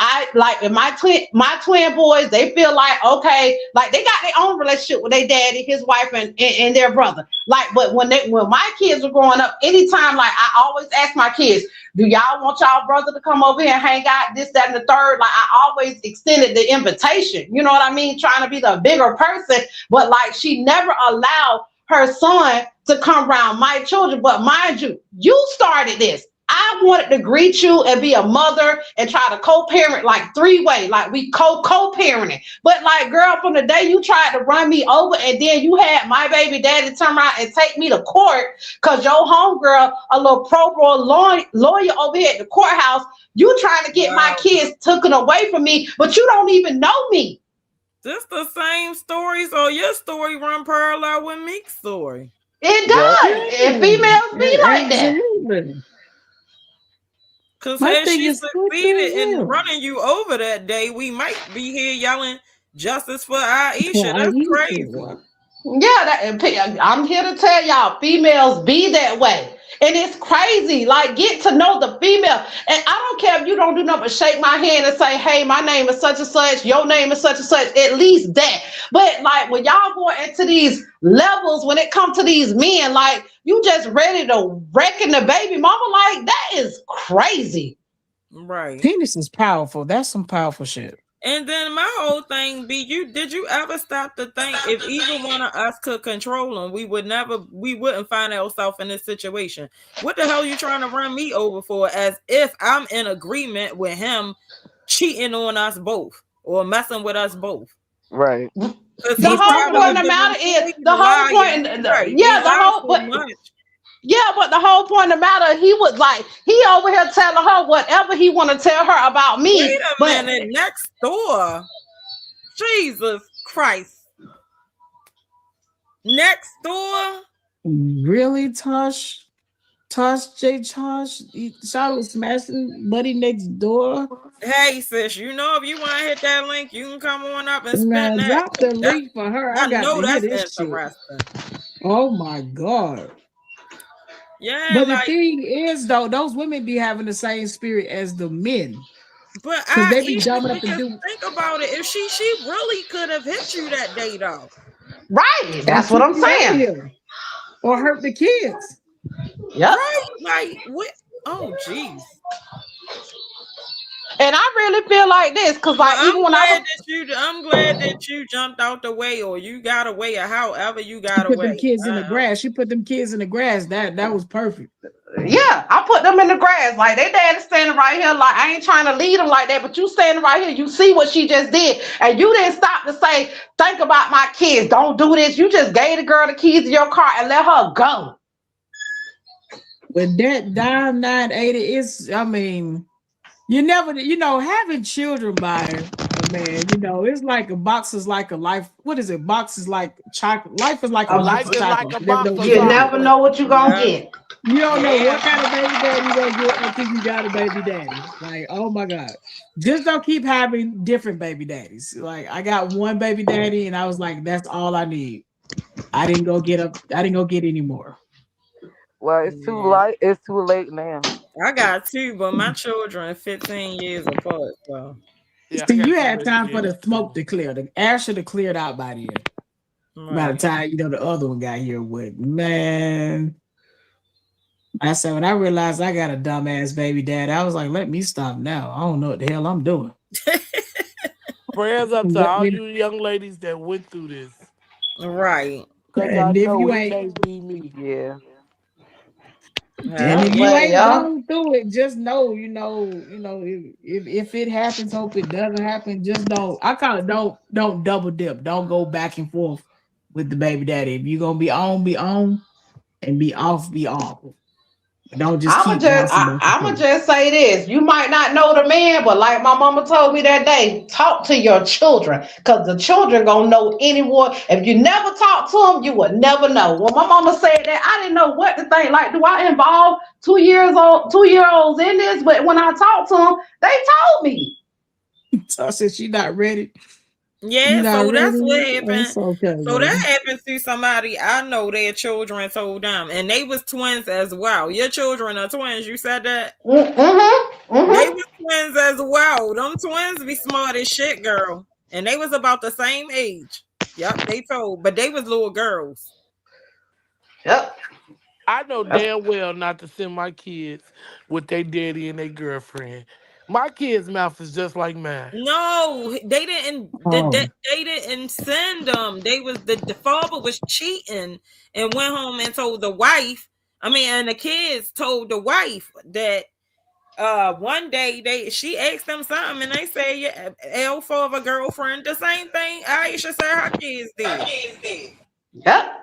my twin boys, they feel like, okay, like they got their own relationship with their daddy, his wife, and their brother. Like, but when my kids were growing up, anytime, like I always ask my kids, do y'all want y'all brother to come over here and hang out, this, that, and the third? Like I always extended the invitation. You know what I mean? Trying to be the bigger person, but like she never allowed her son to come around my children. But mind you, you started this. I wanted to greet you and be a mother and try to co-parent like three-way, like we co-parenting. But like, girl, from the day you tried to run me over and then you had my baby daddy turn around and take me to court because your homegirl, a little pro lawyer over here at the courthouse, you trying to get my kids taken away from me, but you don't even know me. This the same story, so your story run parallel with Meek's story. It does. And females be like that. Because had she succeeded in running you over that day, we might be here yelling justice for Aisha. That's crazy. Yeah, I'm here to tell y'all, females be that way. And it's crazy. Like, get to know the female. And I don't care if you don't do nothing but shake my hand and say, hey, my name is such and such, your name is such and such, at least that. But like when y'all go into these levels, when it comes to these men, like you just ready to wrecking the baby mama, like that is crazy. Right. Penis is powerful. That's some powerful shit. And then my whole thing be, did you ever stop to think if either one of us could control him, we wouldn't find ourselves in this situation? What the hell are you trying to run me over for? As if I'm in agreement with him cheating on us both or messing with us both. Right. The whole point of the matter is the whole point. Yeah, the whole point. Yeah, but the whole point of the matter, he was like, he over here telling her whatever he want to tell her about me. Wait a minute, next door. Jesus Christ. Next door? Really, Tosh? Tosh, Shaw was smashing Buddy next door. Hey, sis, you know if you want to hit that link, you can come on up and spin that. Drop the link for her. I got to hear this shit. Oh my God. Yeah, but the thing is, though, those women be having the same spirit as the men. But they be jumping up and think about it. If she really could have hit you that day, though. Right. That's what I'm saying. Or hurt the kids. Yeah. Right. Like what? Oh, jeez. And I really feel like this because, like, even when I'm glad that you jumped out the way, or you got away, or however you got away. Put them kids in the grass. She put them kids in the grass. That was perfect. Yeah, I put them in the grass. Like they daddy standing right here. Like I ain't trying to lead them like that, but you standing right here. You see what she just did, and you didn't stop to say, "Think about my kids. Don't do this." You just gave the girl the keys to your car and let her go. With that dime 980 is, I mean. You never, having children by a man, it's like a box is like a life. What is it? Box is like chocolate. Life is like a life of chocolate. You never know what you're going to get. You don't know what kind of baby daddy you're going to get until you got a baby daddy. Like, oh my God. Just don't keep having different baby daddies. Like, I got one baby daddy and I was like, that's all I need. I didn't go get any more. Well, it's too late. It's too late now. I got two, but my children 15 years apart. So see, you had time for the smoke to clear. The air should have cleared out by then. Right. By the time the other one got here with man. I said when I realized I got a dumbass baby dad, I was like, let me stop now. I don't know what the hell I'm doing. Prayers up to all you young ladies that went through this. Right. And if you ain't be me. Yeah. And if you ain't going through it, just know, if it happens, hope it doesn't happen. Just don't. I call it don't double dip. Don't go back and forth with the baby daddy. If you're gonna be on, and be off, be off. Don't just. I'ma just say this. You might not know the man, but like my mama told me that day, talk to your children, because the children gonna know anyone. If you never talk to them, you would never know. When my mama said that, I didn't know what to think. Like, do I involve 2-year-olds in this? But when I talked to them, they told me. So I said she's not ready. Yeah, so that's what happened. Okay, so that happened to somebody I know. Their children told them, and they was twins as well. Your children are twins. You said that. They was twins as well. Them twins be smart as shit, girl. And they was about the same age. Yep, they told, but they was little girls. Yep. I know damn well not to send my kids with their daddy and their girlfriend. My kid's mouth is just like mine. No, they didn't. They didn't send them. They was the father was cheating and went home and told the wife. And the kids told the wife that one day she asked them something and they said, "Yeah, L for a girlfriend." The same thing Aisha said her kids did. Yep.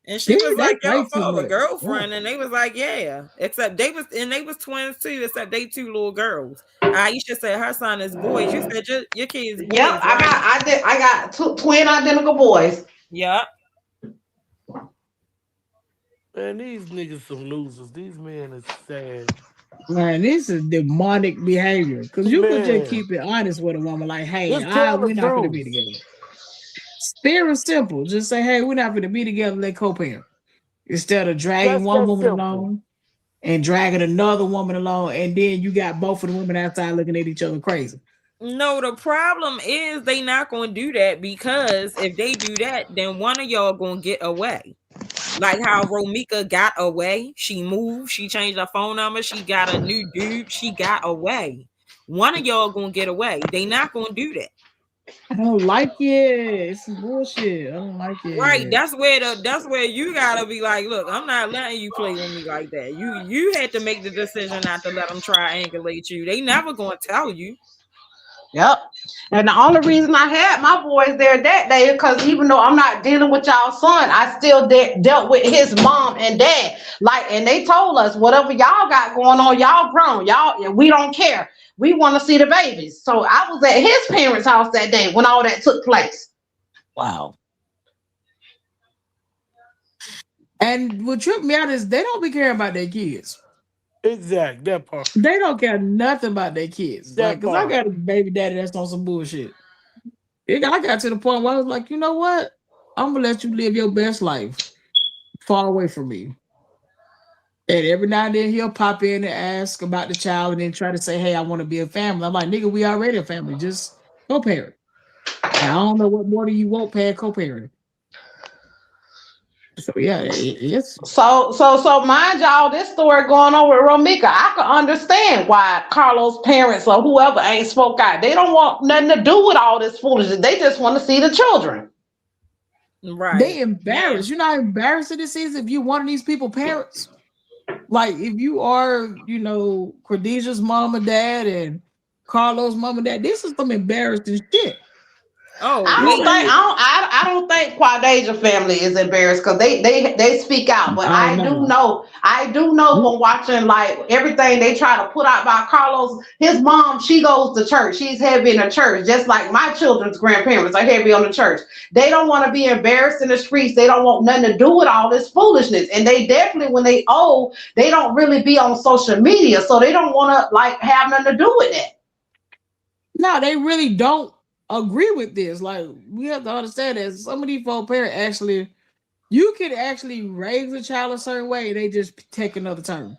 And she was like, "Yo, for a girlfriend," and they was like, "Yeah." Except they was twins too. Except they two little girls. Aisha said her son is boys. You said your kids. Boys, yep, right? I got two twin identical boys. Yep. Man, these niggas some losers. These men is sad. Man, this is demonic behavior. Because you could just keep it honest with a woman. Like, hey, we're not going to be together. Very simple. Just say, hey, we're not going to be together. Let co-parent. instead of dragging Just one that woman simple. along and dragging another woman along, and then you got both of the women outside looking at each other crazy. No, the problem is they not gonna do that, because if they do that, then one of y'all gonna get away. Like how Romika got away. She moved, she changed her phone number, she got a new dude, she got away. One of y'all gonna get away. They not gonna do that. I don't like it. It's some bullshit. I don't like Right. it. That's where you gotta be like, look, I'm not letting you play with me like that. You had to make the decision not to let them triangulate you. They never gonna tell you. Yep. And the only reason I had my boys there that day is because even though I'm not dealing with y'all son, I still dealt with his mom and dad. Like, and they told us whatever y'all got going on, y'all grown, y'all, we don't care. We want to see the babies. So I was at his parents' house that day when all that took place. Wow. And what tripped me out is they don't be caring about their kids. Exact. That part. They don't care nothing about their kids. That Like, cause I part. got a baby daddy that's on some bullshit. I got to the point where I was like, you know what? I'm gonna let you live your best life far away from me. And every now and then he'll pop in and ask about the child and then try to say, hey, I want to be a family. I'm like, nigga, we already a family. Just co-parent. And I don't know what more do you want past co-parenting. So yeah, it's So mind y'all, this story going on with Romika, I can understand why Carlos' parents or whoever ain't spoke out. They don't want nothing to do with all this foolishness. They just want to see the children. Right. they embarrassed. You're not embarrassing this is if you one of these people parents. Like if you are, Khadijah's mom and dad and Carlos' mom and dad, this is some embarrassing shit. Oh, This I don't think Quadeja family is embarrassed because they speak out. But oh no. I do know from watching like everything they try to put out about Carlos. His mom, she goes to church. She's heavy in the church, just like my children's grandparents are heavy on the church. They don't want to be embarrassed in the streets. They don't want nothing to do with all this foolishness. And they definitely, when they old, they don't really be on social media, so they don't want to like have nothing to do with that. No, they really don't agree with this. Like we have to understand that some of these folk parents actually, you can actually raise a child a certain way. They just take another turn.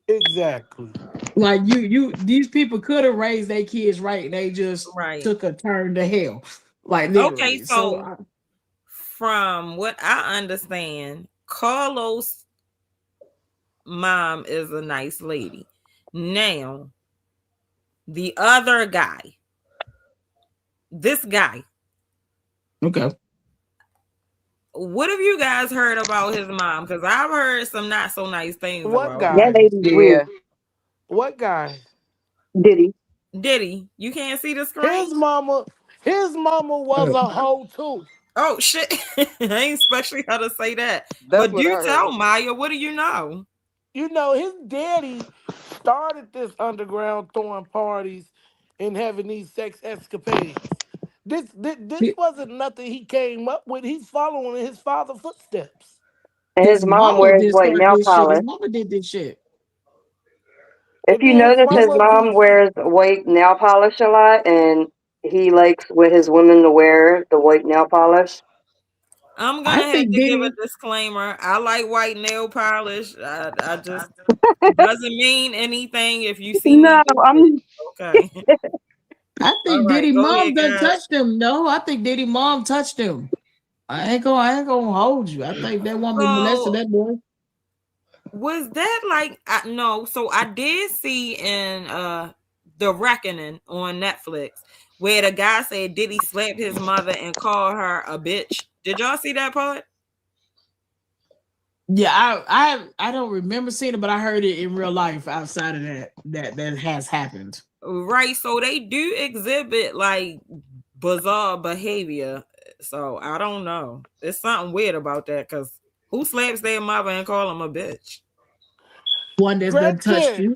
Exactly. Like these people could have raised their kids right. They just right. took a turn to hell. Like Okay, literally. so from what I understand, Carlos' mom is a nice lady. Now, the other guy, this guy. Okay. What have you guys heard about his mom? Because I've heard some not so nice things What about guy? her. That lady's weird. What guy? Diddy. Diddy, you can't see the screen? His mama was a hoe too. Oh shit. I ain't especially how to say that. That's But what I you tell heard. Maya, what do you know? You know, his daddy started this underground throwing parties and having these sex escapades. This wasn't nothing he came up with. He's following in his father's footsteps. And his His mom mama wears did white start nail this shit. His polish. mama did this shit. If And you then his notice, his mama mom be wears white nail polish a lot, and he likes with his women to wear the white nail polish. I'm I gonna have think to give a Diddy. disclaimer. I like white nail polish. I just doesn't mean anything if you see me No, do it. I'm. Okay. I All think right, Diddy go mom ahead, done guys. touched him. No, I think Diddy mom touched him. I ain't gonna hold you. I think that woman molested So that boy. was that like no? So I did see in The Reckoning on Netflix where the guy said did he slap his mother and call her a bitch. Did y'all see that part? Yeah, I don't remember seeing it, but I heard it in real life outside of that has happened. Right. So they do exhibit like bizarre behavior. So I don't know. There's something weird about that because who slaps their mother and call them a bitch? One that's done touched Gretchen. you.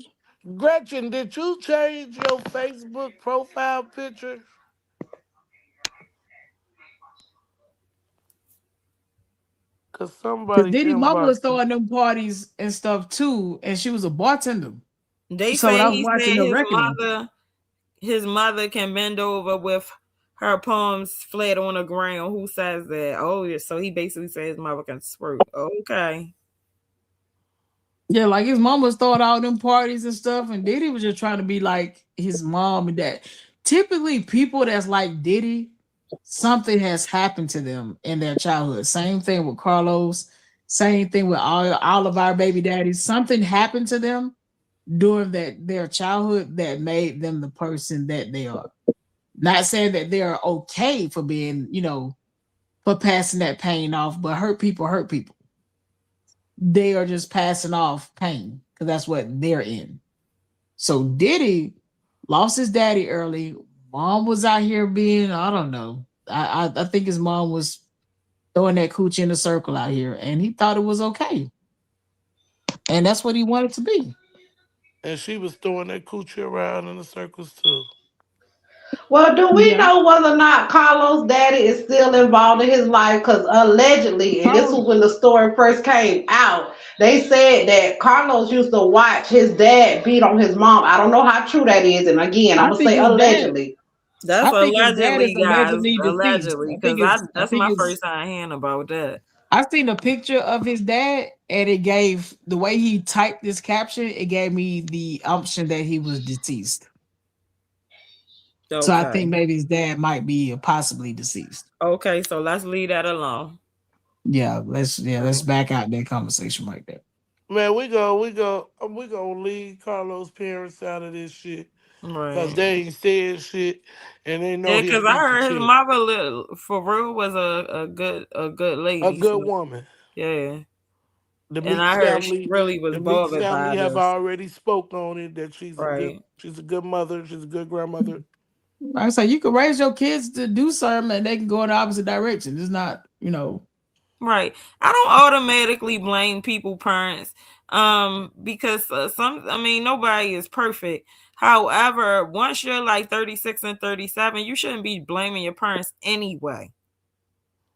Gretchen, did you change your Facebook profile picture? Cause Because somebody Diddy mama was inboxed me. throwing them parties and stuff too, and she was a bartender. They So when say I was he watching said The Reckoning, his mother can bend over with her palms flat on the ground. Who says that? Oh, yeah. So he basically says his mother can squirt. Okay. Yeah, like his mom was throwing all them parties and stuff, and Diddy was just trying to be like his mom and dad. Typically, people that's like Diddy, something has happened to them in their childhood. Same thing with Carlos. Same thing with all of our baby daddies. Something happened to them during their childhood that made them the person that they are. Not saying that they're okay for being, for passing that pain off, but hurt people hurt people. They are just passing off pain because that's what they're in. So Diddy lost his daddy early. Mom was out here being, I don't know. I think his mom was throwing that coochie in a circle out here, and he thought it was okay. And that's what he wanted to be. And she was throwing that coochie around in the circles too. Well, do we Yeah. know whether or not Carlos' daddy is still involved in his life? Because allegedly, and this Carlos, was when the story first came out, they said that Carlos used to watch his dad beat on his mom. I don't know how true that is. And again, I'm I going to think say his dad, allegedly. That's I think his dad is allegedly, guys. allegedly deceased. Allegedly, because I that's think my it's first time hearing about that. I seen a picture of his dad, and it gave the way he typed this caption. It gave me the option that he was deceased. So I Okay. think maybe his dad might be possibly deceased. Okay, so let's leave that alone. Let's back out that conversation right there. Man, we gonna leave Carlos' parents out of this shit because Right. they ain't said shit and they know Yeah, he a because I piece of heard his shit, mother for real was a good a lady. good So woman. yeah. The And Meeks I heard she family, really was the Meeks bothered family by have this. already spoke on it that Right. she's a good mother, she's a good grandmother. I say you can raise your kids to do something, and they can go in the opposite direction. It's not. Right. I don't automatically blame people parents because nobody is perfect. However, once you're like 36 and 37, you shouldn't be blaming your parents anyway.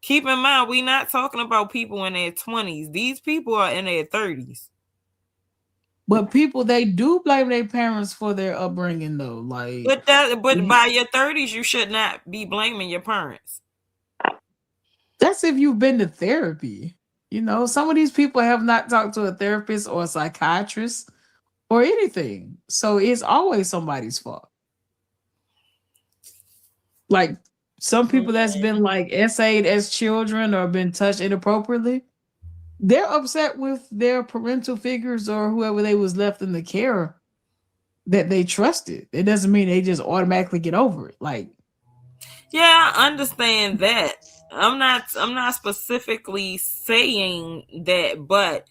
Keep in mind, we're not talking about people in their 20s. These people are in their 30s. But people they do blame their parents for their upbringing, though. Like, But by your 30s, you should not be blaming your parents. that's if you've been to therapy. Some of these people have not talked to a therapist or a psychiatrist or anything. So it's always somebody's fault. Like some people that's been like essayed as children or been touched inappropriately, they're upset with their parental figures or whoever they was left in the care that they trusted. It doesn't mean they just automatically get over it. Like, yeah, I understand that. I'm not specifically saying that, but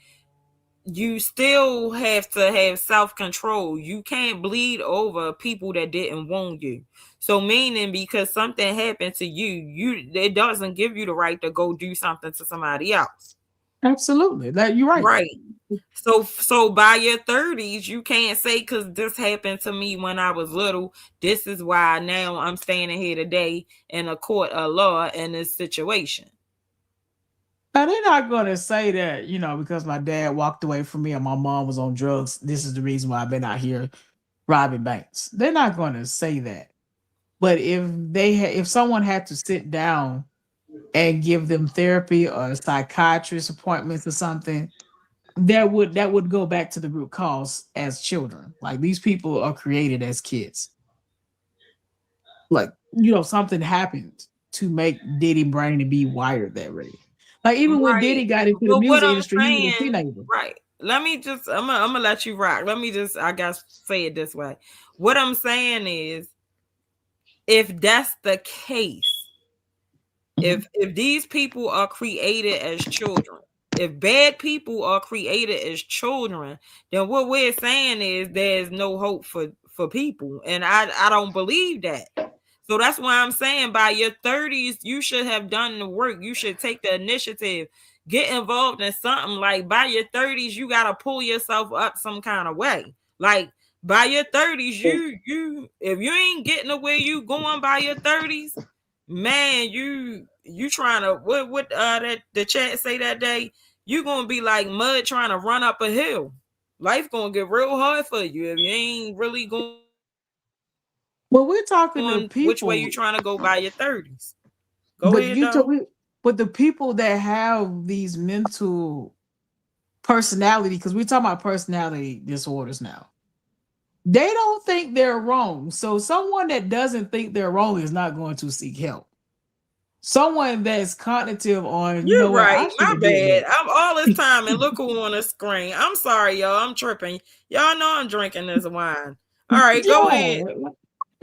you still have to have self-control. You can't bleed over people that didn't want you. So meaning because something happened to you, it doesn't give you the right to go do something to somebody else. absolutely. That you're right. Right. So by your 30s, you can't say because this happened to me when I was little. This is why now I'm standing here today in a court of law in this situation. Now they're not gonna say that, because my dad walked away from me and my mom was on drugs. This is the reason why I've been out here robbing banks. They're not gonna say that. But if someone had to sit down and give them therapy or psychiatrist appointments or something, that would go back to the root cause as children. Like these people are created as kids. Like, something happened to make Diddy brain to be wired that way. Like even when Right. Diddy got into the But what music I'm industry, he was a saying, teenager. right. I'm gonna let you rock. Let me just, I guess, say it this way. What I'm saying is, if that's the case, if these people are created as children, if bad people are created as children, then what we're saying is there's no hope for people. And I don't believe that. So that's why I'm saying by your 30s, you should have done the work. You should take the initiative, get involved in something. Like by your 30s, you got to pull yourself up some kind of way. Like by your 30s, you if you ain't getting the way you going by your 30s, man, you trying to what that the chat say that day, you gonna be like mud trying to run up a hill. Life gonna get real hard for you if you ain't really going Well, we're talking to On which way you people, trying to go by your 30s. Go but ahead, though. but the people that have these mental personality, because we're talking about personality disorders now, they don't think they're wrong. So someone that doesn't think they're wrong is not going to seek help. Someone that's cognitive on, you You're know what, right. I should My have did bad. that. I'm all this time and look who on the screen. I'm sorry, y'all. I'm tripping. Y'all know I'm drinking this wine. All right, go ahead. Yeah.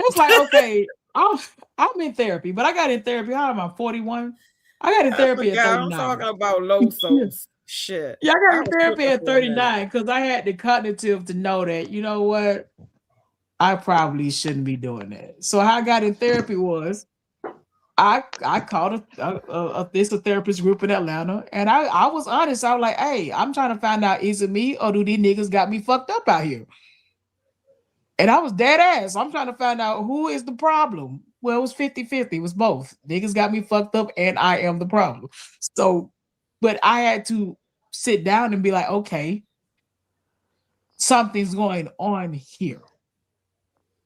It's like, okay, I'm in therapy, but I got in therapy. How am I 41? I got in I therapy at forgot. I'm 39. talking about low Yeah. souls. Shit. Yeah, I I got in was therapy tripping at for a minute. 39 because I had the cognitive to know that, you know what, I probably shouldn't be doing that. So how I got in therapy was I called this a therapist group in Atlanta, and I was honest. I was like, hey, I'm trying to find out, is it me or do these niggas got me fucked up out here? And I was dead ass. I'm trying to find out who is the problem. Well, it was 50-50. It was both. Niggas got me fucked up and I am the problem. So, but I had to sit down and be like, okay, something's going on here.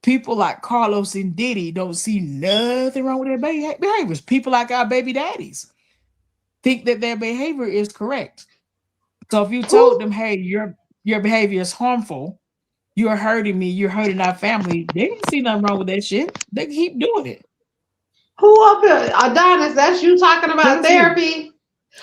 People like Carlos and Diddy don't see nothing wrong with their behaviors. People like our baby daddies think that their behavior is correct. So if you told them, hey, your behavior is harmful, you're hurting me, you're hurting our family, they didn't see nothing wrong with that shit. They keep doing it. Who up here? Adonis, that's you talking about That's me. therapy?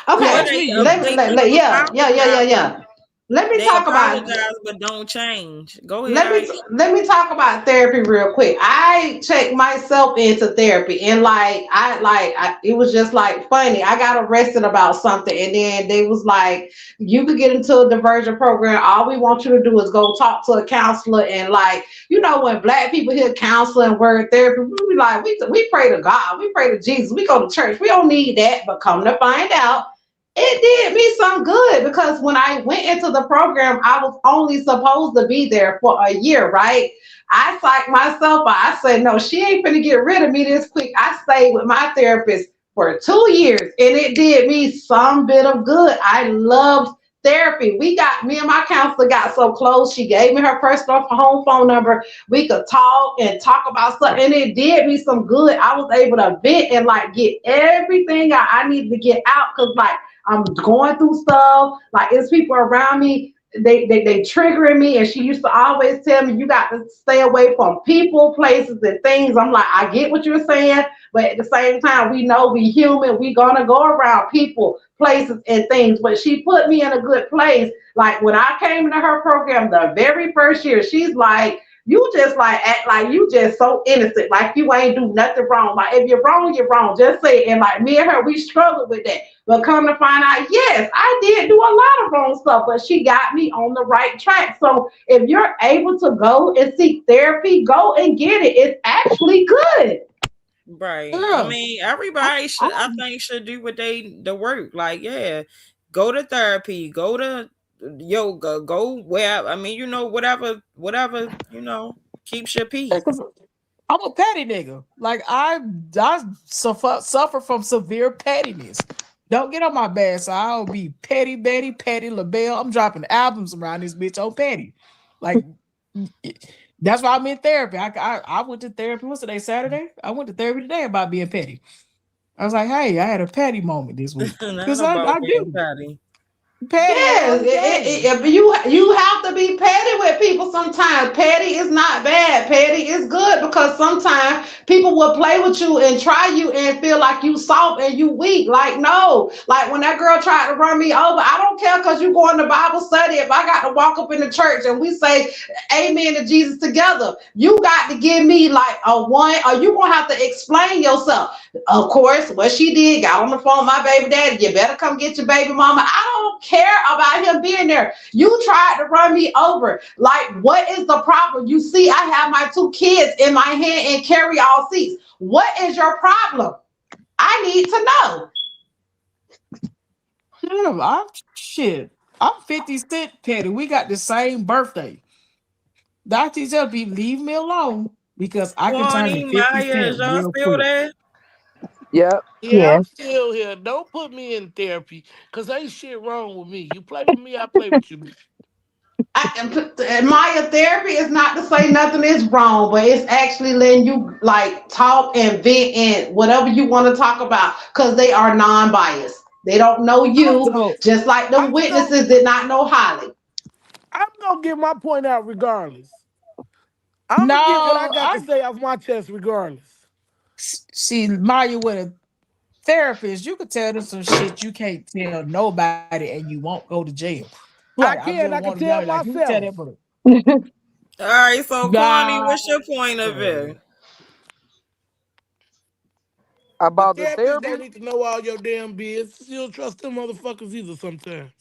Yeah, Or Okay, that's they me. they keep apologizing. yeah. Let me They talk about apologize but don't change. Go ahead, let me Ice. let me talk about therapy real quick. I checked myself into therapy, and it was just like funny. I got arrested about something, and then they was like, you could get into a diversion program. All we want you to do is go talk to a counselor. And like, when black people hear counselor and word therapy, we be like, we pray to God, we pray to Jesus, we go to church, we don't need that. But come to find out, it did me some good, because when I went into the program, I was only supposed to be there for a year, right? I psyched myself out. I said, no, she ain't finna get rid of me this quick. I stayed with my therapist for 2 years, and it did me some bit of good. I loved therapy. Me and my counselor got so close. She gave me her personal home phone number. We could talk and talk about stuff, and it did me some good. I was able to vent and like get everything I needed to get out, because like I'm going through stuff. Like, it's people around me. They triggering me, and she used to always tell me, you got to stay away from people, places, and things. I'm like, I get what you're saying, but at the same time, we know we human. We gonna go around people, places, and things. But she put me in a good place. Like, when I came into her program the very first year, she's like, you just like act like you just so innocent, like you ain't do nothing wrong. Like, if you're wrong, you're wrong. Just say it. And like, me and her, we struggled with that. But come to find out, yes, I did do a lot of wrong stuff, but she got me on the right track. So if you're able to go and seek therapy, go and get it. It's actually good. Right. I Yeah. mean, I, everybody I, should, I think, should do what the work. Like, yeah, go to therapy, go to yoga, go where, I mean, whatever, keeps your peace. 'cause I'm a petty nigga. Like I suffer from severe pettiness. Don't get on my bad side. I'll be petty Betty, petty LaBelle. I'm dropping albums around this bitch on petty. Like, that's why I'm in therapy. I went to therapy. What's today? Saturday? I went to therapy today about being petty. I was like, hey, I had a petty moment this week. Not Because about I being do. petty. Petty, Yes, yo. Yeah. but you have to be petty with people sometimes. Petty is not bad. Petty is good, because sometimes people will play with you and try you and feel like you soft and you weak. Like, no, like when that girl tried to run me over, I don't care, because you going to Bible study. If I got to walk up in the church and we say amen to Jesus together, you got to give me like a one, or you gonna have to explain yourself. Of course, what she did, got on the phone with my baby daddy. You better come get your baby mama. I don't care about him being there. You tried to run me over. Like, what is the problem? You see, I have my 2 kids in my hand and carry all seats. What is your problem? I need to know. Yeah, shit. I'm 50 Cent petty. We got the same birthday. Dr. tell people, leave me alone, because I can turn to Kwani, 50 Maya, is Cent y'all real still quick. there? Yep. Yeah, Yeah. I'm still here. Don't put me in therapy, because ain't shit wrong with me. You play with me, I play with you. Maya, therapy is not to say nothing is wrong, but it's actually letting you like talk and vent and whatever you want to talk about because they are non-biased. They don't know you, So just like them I'm gonna witnesses did not know Holly. I'm gonna get my point out regardless. I'm gonna get what I no, got to say off my chest regardless. see Maya with a therapist. You could tell them some shit you can't tell nobody, and you won't go to jail. Like I just want I to be can honest. tell Like you can tell that, myself. but All right, so Kwani, nah. what's your point of view? The About the therapist don't therapy, need to know all your damn business. You don't trust them motherfuckers either sometimes.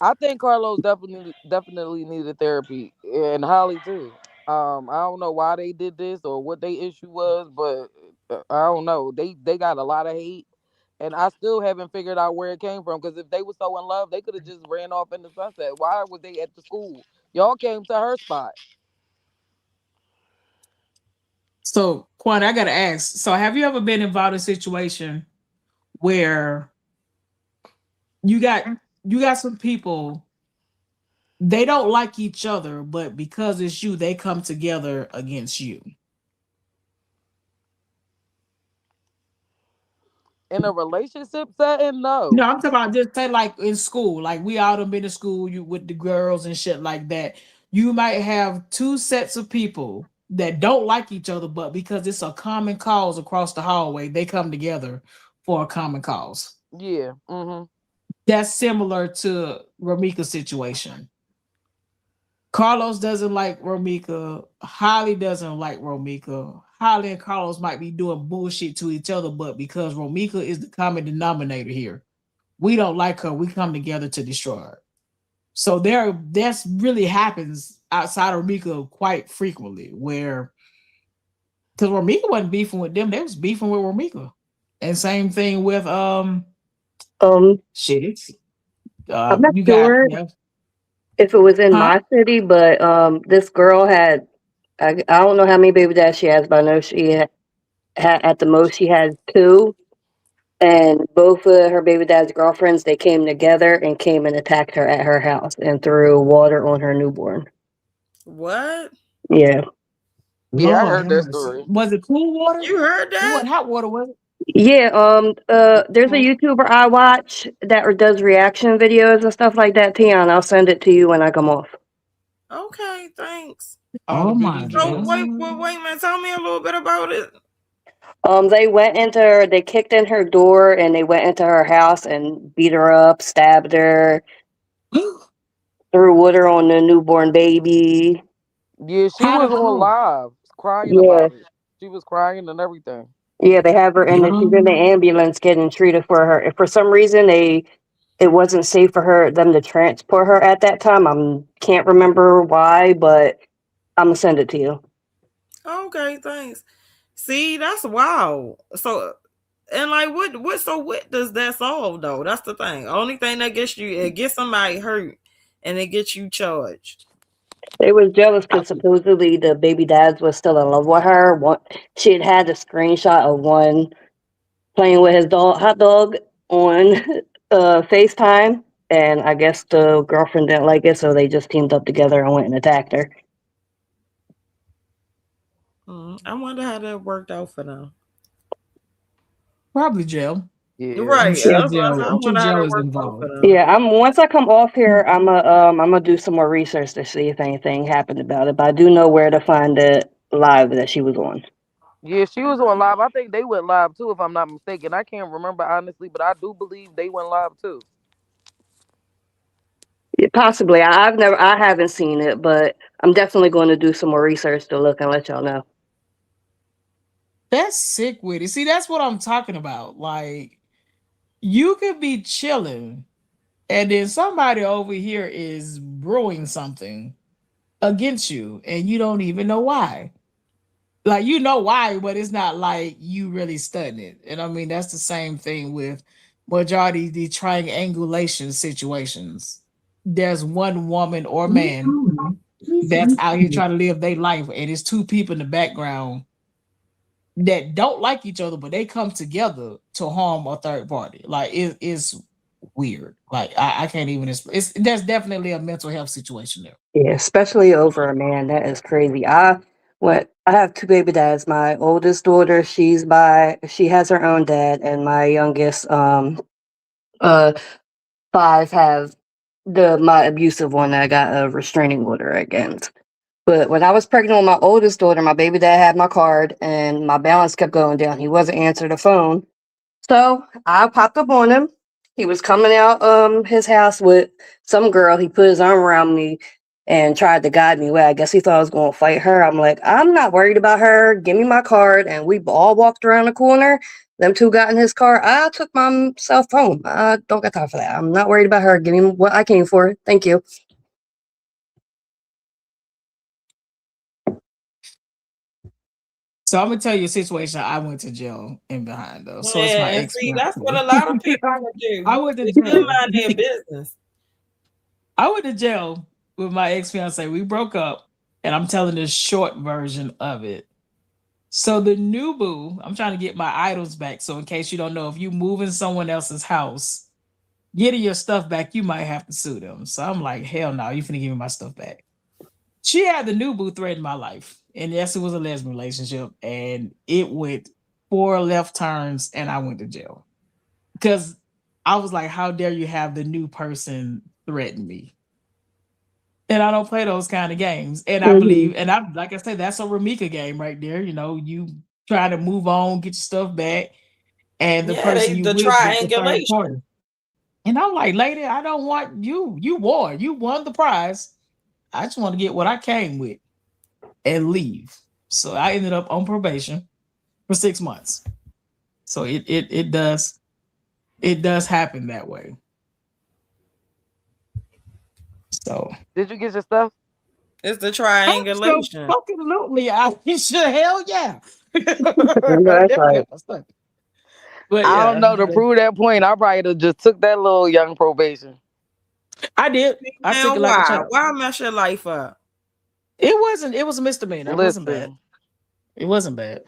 I think Carlos definitely needed therapy, and Holly too. I don't know why they did this or what their issue was, but I don't know. They got a lot of hate, and I still haven't figured out where it came from. Because if they were so in love, they could have just ran off in the sunset. Why was they at the school? Y'all came to her spot. So Quan, I gotta ask. So have you ever been involved in a situation where you got you got some people they don't like each other, but because it's you, they come together against you. In a relationship setting, No, no. I'm talking about just say like in school, like we all done been to school, you with the girls and shit like that. You might have two sets of people that don't like each other, but because it's a common cause across the hallway, they come together for a common cause. Yeah. Mm-hmm. That's similar to Ramika's situation. Carlos doesn't like Romika. Holly doesn't like Romika. Holly and Carlos might be doing bullshit to each other, but because Romika is the common denominator here, we don't like her. We come together to destroy her. So that's really happens outside of Romika quite frequently, where because Romika wasn't beefing with them, they was beefing with Romika. And same thing with Um, shit. I'm not You got sure yeah, if it was in huh? my city, but this girl had I don't know how many baby dads she has, but I know she had at the most she had two, and both of her baby dad's girlfriends they came together and came and attacked her at her house and threw water on her newborn. What? Yeah, Yeah, I Lord heard have that mercy. story. Was it cool water? You heard It that? wasn't hot water, was it? yeah. There's a Oh, YouTuber I watch that does reaction videos and stuff like that. Tion, I'll send it to you when I come off. Okay, thanks. All the oh business my So jokes. wait, man. Tell me a little bit about it. They went into her, they kicked in her door and they went into her house and beat her up, stabbed her, God. threw water on the newborn baby. Yeah, she How was to on prove? live crying Yeah, about it. She was crying and everything. yeah, they have her in the, she's in the Young. ambulance getting treated for her. If for some reason it wasn't safe for them to transport her at that time. Can't remember why, but I'm gonna send it to you. Okay, thanks. See, that's wow. So and like what does that solve though? That's the thing. Only thing that gets you it gets somebody hurt and it gets you charged. They was jealous because supposedly the baby dads was still in love with her. She had a screenshot of one playing with his hot dog on FaceTime, and I guess the girlfriend didn't like it, so they just teamed up together and went and attacked her. I wonder how that worked out for them. Probably jail. Yeah. I'm Right. sure That's what I jail. said. I I'm sure wonder how jail that is worked out for involved. them. Yeah, I'm once I come off here, I'm gonna do some more research to see if anything happened about it. But I do know where to find it live that she was on. Yeah, she was on live. I think they went live too, if I'm not mistaken. I can't remember honestly, but I do believe they went live too. Yeah, possibly, I haven't seen it, but I'm definitely going to do some more research to look and let y'all know. That's sick with it. See, that's what I'm talking about. Like, you could be chilling, and then somebody over here is brewing something against you, and you don't even know why. Like, you know why, but it's not like you really studying it. And I mean, that's the same thing with majority of the triangulation situations. There's one woman or man that's out here trying to live their life, and it's two people in the background that don't like each other, but they come together to harm a third party. Like it is weird. Like I can't even explain. There's definitely a mental health situation there. Yeah, especially over a man. That is crazy. I have two baby dads. My oldest daughter, she has her own dad, and my youngest, uh, five have my abusive one that I got a restraining order against. But when I was pregnant with my oldest daughter, my baby dad had my card, and my balance kept going down. He wasn't answering the phone. So I popped up on him. He was coming out his house with some girl. He put his arm around me and tried to guide me away. I guess he thought I was going to fight her. I'm like, I'm not worried about her. Give me my card. And we all walked around the corner. Them two got in his car. I took myself home. I don't got time for that. I'm not worried about her. Give me what I came for. Thank you. So I'm gonna tell you a situation I went to jail and behind though. So it's Yeah, my and ex. see, that's what a lot of people would do. I went to They still jail. mind their business. I went to jail with my ex fiance. We broke up, and I'm telling the short version of it. So the new boo, I'm trying to get my items back. So in case you don't know, if you move in someone else's house, getting your stuff back, you might have to sue them. So I'm like, hell no, you finna give me my stuff back. She had the new boo threaten my life. And yes, it was a lesbian relationship. And it went 4 left turns and I went to jail. Because I was like, how dare you have the new person threaten me? And I don't play those kind of games. And I believe, and I like I said, that's a Ramika game right there. You know, you try to move on, get your stuff back, and the person you the with the third triangulation. party. And I'm like, lady, I don't want you. You won the prize. I just want to get what I came with and leave. So I ended up on probation for 6 months. So it does happen that way. So Did you get your stuff? It's the triangulation. absolutely, I should. Hell yeah. That's right. But I yeah, don't know. To prove that point, I probably just took that little young probation. I did. I took it like a child. Why mess your life up? It wasn't. It was a misdemeanor. It wasn't bad. Listen, It wasn't bad.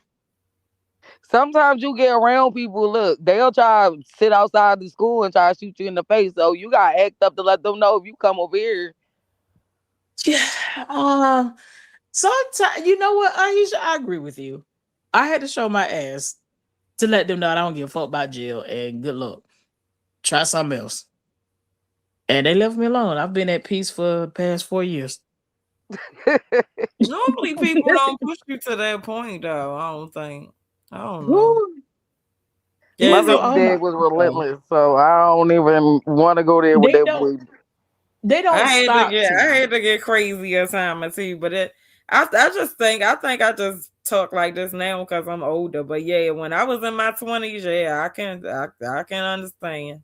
sometimes you get around people. Look, they'll try to sit outside the school and try to shoot you in the face. So you got to act up to let them know if you come over here. Yeah. Sometimes you know what, Aisha, I agree with you. I had to show my ass to let them know I don't give a fuck about jail and good luck. Try something else. And they left me alone. I've been at peace for the past 4 years. Normally people don't push you to that point though. I don't know. My baby dad was relentless, so I don't even want to go there with that boy. They don't stop. I hate to get crazy at times too, but I think I just talk like this now because I'm older. But yeah, when I was in my 20s, yeah, I can understand.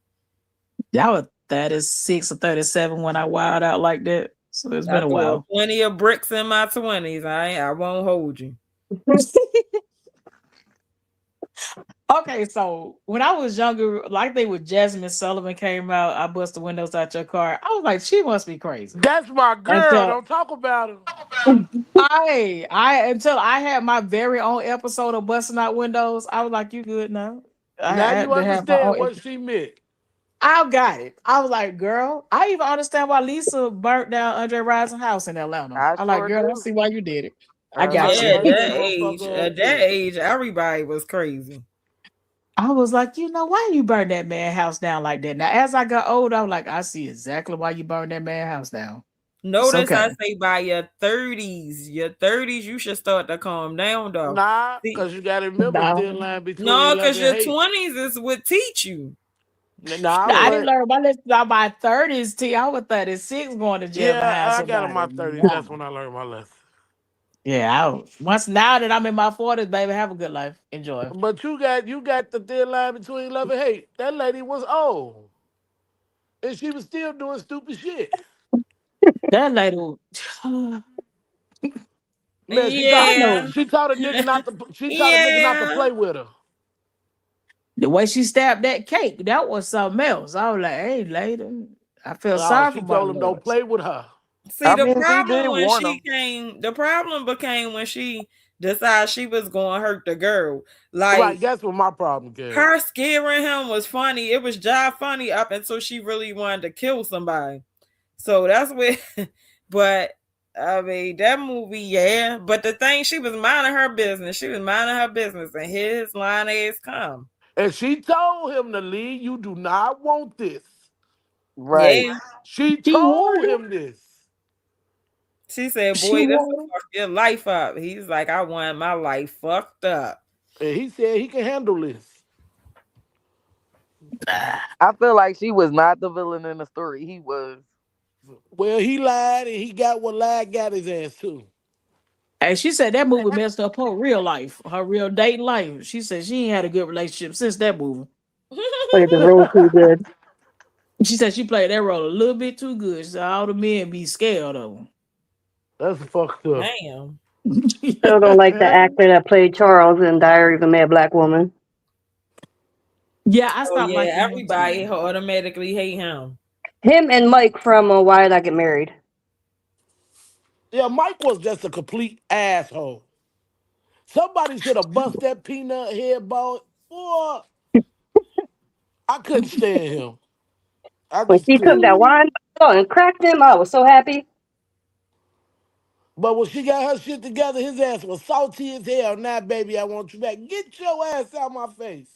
Y'all were 36 or 37 when I wild out like that. So it's been a while. Plenty of bricks in my 20s. I won't hold you. Okay, so when I was younger, like they with Jasmine Sullivan came out, I bust the windows out your car. I was like, she must be crazy. That's my girl. Don't talk about her. Until I had my very own episode of busting out windows, I was like, you good now? Now you understand what she meant. I got it. I was like, girl, I even understand why Lisa burnt down Andre Rising house in Atlanta. I'm like, girl, I see why you did it. I got you. At that age, everybody was crazy. I was like, you know, why you burn that man house down like that? Now, as I got older, I'm like, I see exactly why you burned that man house down. Notice I say by your 30s, you should start to calm down, though. Nah, because you got to remember the line between. No, because your 20s is what teach you. Nah, I didn't learn my lesson about my 30s. I was 36 going to jail. Yeah, I got in my 30s. That's when I learned my lesson. Yeah, now that I'm in my 40s, baby, have a good life. Enjoy. But you got the thin line between love and hate. That lady was old. And she was still doing stupid shit. That lady she taught a nigga not to play with her. The way she stabbed that cake, that was something else. I was like, hey, lady, I feel sorry for her. She told him don't play with her. See, the problem became when she decide she was going to hurt the girl. Right, Like, that's what my problem is. her scaring him was funny. It was jive funny up until she really wanted to kill somebody. So that's where, but I mean, that movie, yeah. But the thing, she was minding her business. She was minding her business, and here his line ass come. And she told him to leave. You do not want this. Right. Yeah. She She told warned him. him this. She said, She boy, this will warned him. fuck your life up. He's like, I want my life fucked up. And he said he can handle this. I feel like she was not the villain in the story. He was. Well, he lied and he got what lied got his ass too. And she said that movie messed up her real life, her real dating life. She said she ain't had a good relationship since that movie. Played the role too good. She said she played that role a little bit too good. She said all the men be scared of That's fucked up. Damn. Still don't like the her. actor that played Charles in Diary of a Mad Black Woman. Yeah, I Oh stopped yeah, liking him everybody too. automatically hate him. Him and Mike from Why Did I Get Married? Yeah, Mike was just a complete asshole. Somebody should have bust that peanut head ball. Boy, I couldn't stand him. I When just she took that couldn't. wine bottle and cracked him, I was so happy. But when she got her shit together, his ass was salty as hell. Now, baby, I want you back. Get your ass out my face.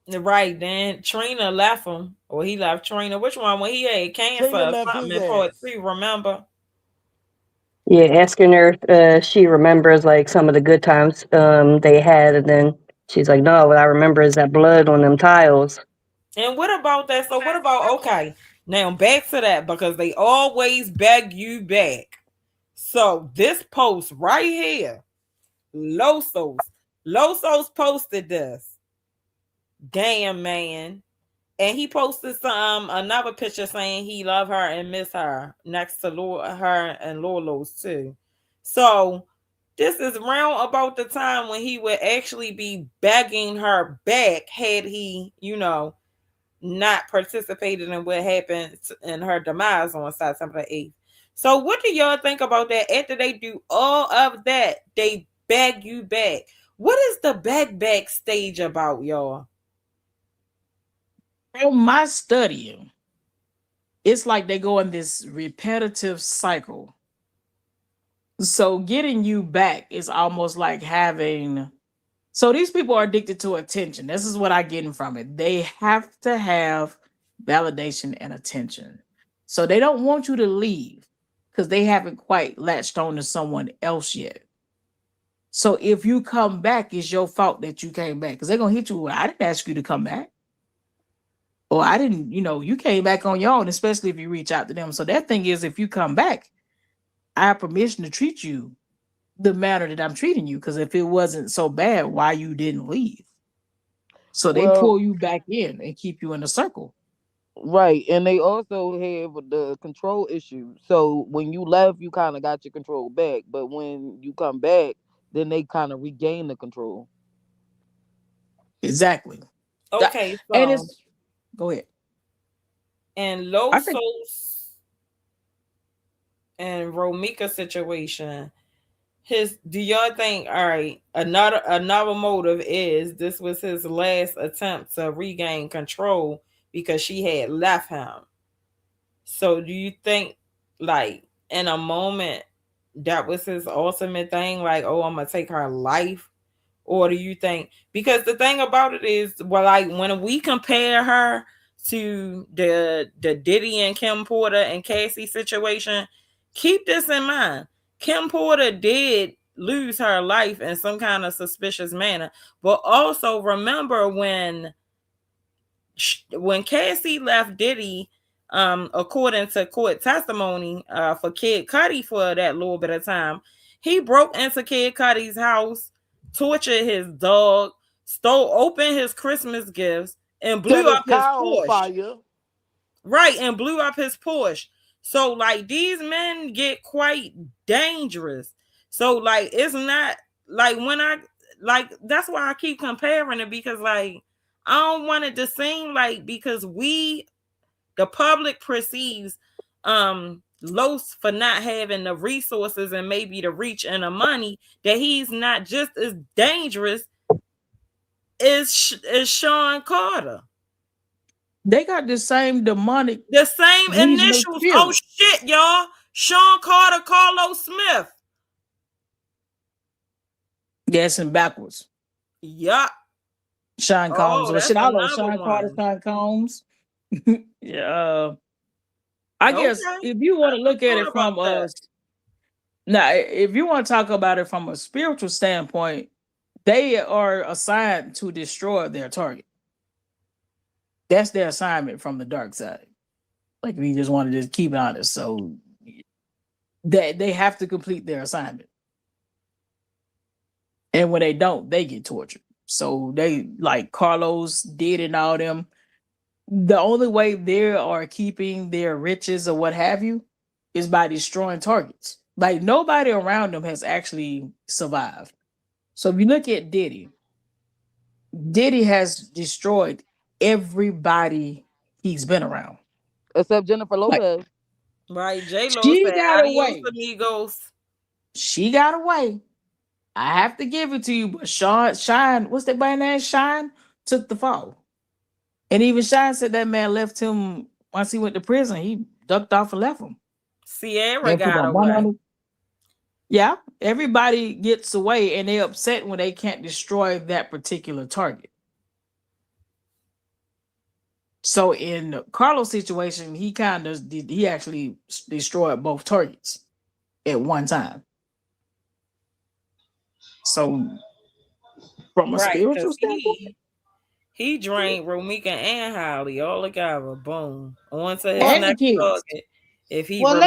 Right then, Trina left him, or he left Trina. Which one? When he had cancer Trina or left something his in part ass. 2, remember? Yeah, asking her if she remembers like some of the good times they had, and then she's like, "No, what I remember is that blood on them tiles." And what about that? So what about, okay, now back to that, because they always beg you back. So this post right here, Losos, Losos posted this. Damn, man. And he posted some another picture saying he love her and miss her next to her and Lolo's too. So this is round about the time when he would actually be begging her back had he, not participated in what happened in her demise on September 8th. So what do y'all think about that? After they do all of that, they beg you back. What is the back stage about, y'all? From my studying, it's like they go in this repetitive cycle. So getting you back is almost like having. So these people are addicted to attention. This is what I get from it. They have to have validation and attention. So they don't want you to leave because they haven't quite latched on to someone else yet. So if you come back, it's your fault that you came back because they're gonna hit you. Well, I didn't ask you to come back. Or I didn't, you came back on your own, especially if you reach out to them. So that thing is, if you come back, I have permission to treat you the manner that I'm treating you. Because if it wasn't so bad, why you didn't leave? So they Well, pull you back in and keep you in a circle. right. And they also have the control issue. So when you left, you kind of got your control back. But when you come back, then they kind of regain the control. Exactly. Okay, And so it's go ahead. in I think Losos and Romika situation, do y'all think, all right, another motive is this was his last attempt to regain control because she had left him? So do you think, like, in a moment that was his ultimate thing, like, oh, I'm gonna take her life? Or do you think, because the thing about it is, well, like when we compare her to the Diddy and Kim Porter and Cassie situation, keep this in mind. Kim Porter did lose her life in some kind of suspicious manner, but also remember when Cassie left Diddy, according to court testimony, for Kid Cudi for that little bit of time, he broke into Kid Cudi's house, tortured his dog, opened his Christmas gifts, and Set blew his up his car on Porsche. fire. Right, and blew up his Porsche. So, like, these men get quite dangerous. So, like, it's not like that's why I keep comparing it, because, like, I don't want it to seem like, because the public perceives Los for not having the resources and maybe the reach and the money, that he's not just as dangerous as Sean Carter. They got the same demonic, the same regional initials. spirit. Oh shit, y'all! Sean Carter, Carlos Smith. Guessing backwards. Yup. Sean Combs. Well, that's shit, I love another Sean Carter, one. Sean Combs. Yeah. I guess Okay. if you want to look at it thought from about that. now, if you want to talk about it from a spiritual standpoint, they are assigned to destroy their target. That's their assignment from the dark side. Like, we just want to just keep it honest. So that they have to complete their assignment. And when they don't, they get tortured. So they, like Carlos did and all them, the only way they are keeping their riches or what have you is by destroying targets. Like, nobody around them has actually survived. So if you look at Diddy has destroyed everybody he's been around. Except Jennifer Lopez. Right. J-Lo She said, got adios, away. amigos. She got away. I have to give it to you, but Shine, what's that boy name? Shine took the fall. And even Shine said that man left him once he went to prison. He ducked off and left him. Sierra got away. Yeah, everybody gets away and they're upset when they can't destroy that particular target. So in Carlos' situation, he actually destroyed both targets at one time. So from a spiritual standpoint, he drained Romika and Holly all together. Boom. On to his and next the kids. target. If he Well,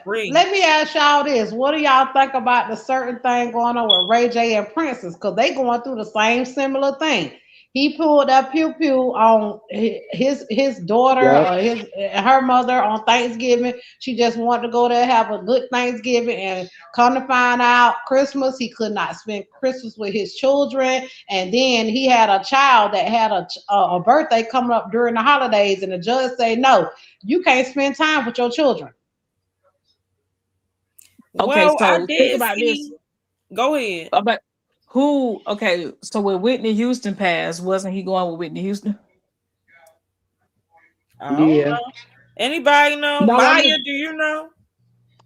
free. let me ask y'all this: what do y'all think about the certain thing going on with Ray J and Princess? Because they going through the same similar thing. He pulled that pew pew on his daughter or her mother on Thanksgiving. She just wanted to go there, have a good Thanksgiving, and come to find out Christmas he could not spend Christmas with his children. And then he had a child that had a birthday coming up during the holidays, and the judge said, "No, you can't spend time with your children." Okay, Well, so I think did about see. this. Go ahead. But okay, so when Whitney Houston passed, wasn't he going with Whitney Houston? I don't know. Anybody know? No, Maya, do you know?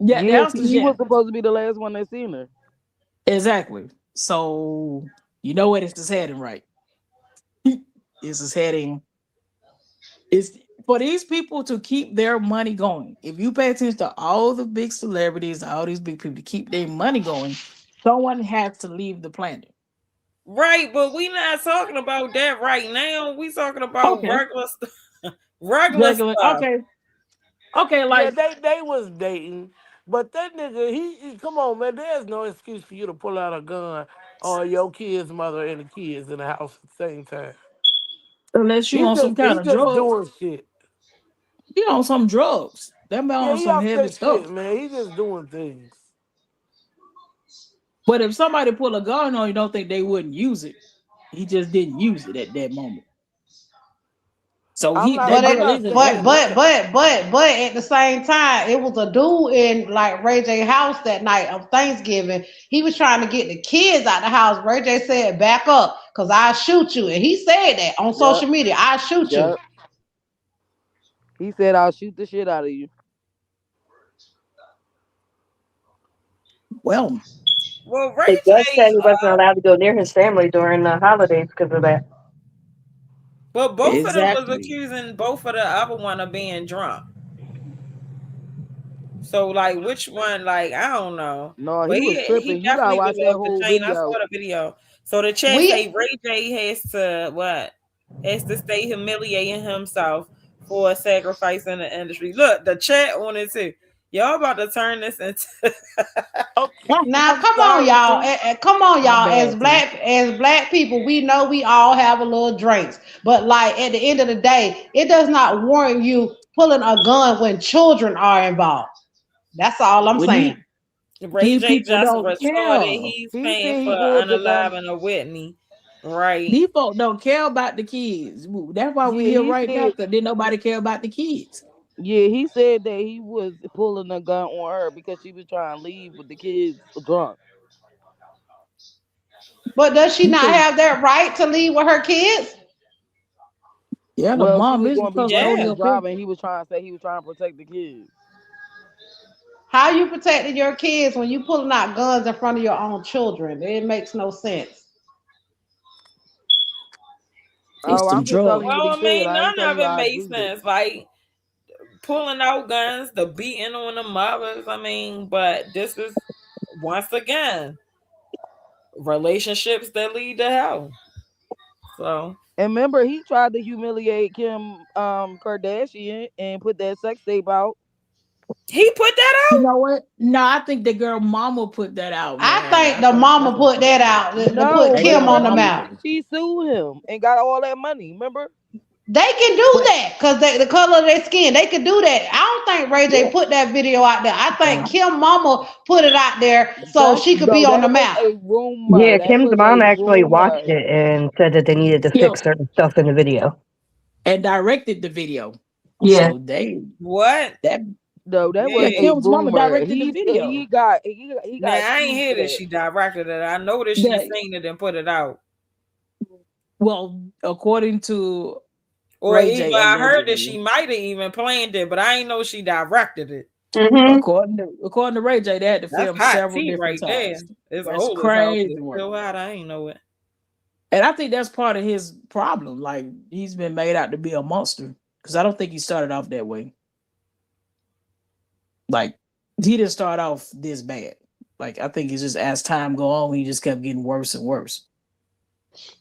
Yeah, the answer is he yes. was supposed to be the last one that seen her. Exactly. So you know what it's heading, right? It's heading. It's for these people to keep their money going. If you pay attention to all the big celebrities, all these big people to keep their money going, someone has to leave the planet. Right, but we not talking about that right now. We talking about regular stuff. Regular stuff. Okay, like yeah, they was dating, but that nigga, he come on, man. There's no excuse for you to pull out a gun or your kid's mother and the kids in the house at the same time. unless you on some kind He of just drug, doing shit. he on some drugs. That man Yeah, on he some off heavy that stuff. shit, man. He just doing things. But if somebody pull a gun on you, don't think they wouldn't use it. He just didn't use it at that moment. So I'm not But is a saying danger. but at the same time, it was a dude in like Ray J house that night of Thanksgiving. He was trying to get the kids out the house. Ray J said, "Back up, cause I shoot you," and he said that on social media. "I shoot you." He said, "I'll shoot the shit out of you." Well, Ray Judge J. said he wasn't allowed to go near his family during the holidays because of that. But both of them was exactly. accusing both of the other one of being drunk. So like, which one? Like, I don't know. No, But he was he tripping. You gotta definitely watch was that off the whole chain. I video. saw the video. So the chat say Ray J has to what? Has to stay humiliating himself for sacrificing the industry. Look, the chat on it too. Y'all about to turn this into Now, come on, y'all. Come on, My y'all. bad, T. As black people, we know we all have a little drinks, but like at the end of the day, it does not warrant you pulling a gun when children are involved. That's all I'm saying. Ray These J people just don't restored it. care. He's He paying said for he pulled the gun. unaliving a Whitney. Right. These folks don't care about the kids. That's why we here He right now, said because didn't nobody care about the kids. Yeah, he said that he was pulling a gun on her because she was trying to leave with the kids drunk. But does she You not think, have that right to leave with her kids? yeah, the Well, she mom was is going to be custodial Yeah. reckless parent. driving. He was trying to say he was trying to protect the kids. How you protecting your kids when you pulling out guns in front of your own children? It makes no sense. It's Oh, them I'm just telling you drugs. what Well, he I said. mean, I ain't none telling of you it I made agreed it. sense. Like pulling out guns, the beating on the mothers. I mean, but this is once again relationships that lead to hell. So And remember, he tried to humiliate Kim Kardashian and put that sex tape out. he put that You out. know what? No, I think the girl mama put that out, I man. think I the think mama that's what put put it that out. out to put No, Ain't Kim no on remember the mama mouth. put it. she sued him and got all that money. Remember? They can do But that because the color of their skin. They can do that. I don't think Ray J yeah, put that video out there. I think uh, Kim Mama put it out there so That's she could be no, on the that was map. a rumor. Yeah, That Kim's was mom a actually watched rumor. it and said that they needed to Kim fix certain stuff in the video. and directed the video. Yeah. So they What? that No, that yeah, was a Yeah. Kim's mama rumor. directed the video. He got Now I ain't accused hear of that that. she directed it. I know that she That seen it and put it out. well, according to Or Ray either J, I heard that she allegedly, might have even planned it, but I ain't know she directed it. Mm-hmm. according to Ray J, they had to That's film hot several tea different right there. times. It's That's old as hell, but crazy it's work. still hot. I ain't know it. And I think that's part of his problem. Like he's been made out to be a monster. Because I don't think he started off that way. Like he didn't start off this bad. Like I think it's just as time go on, he just kept getting worse and worse.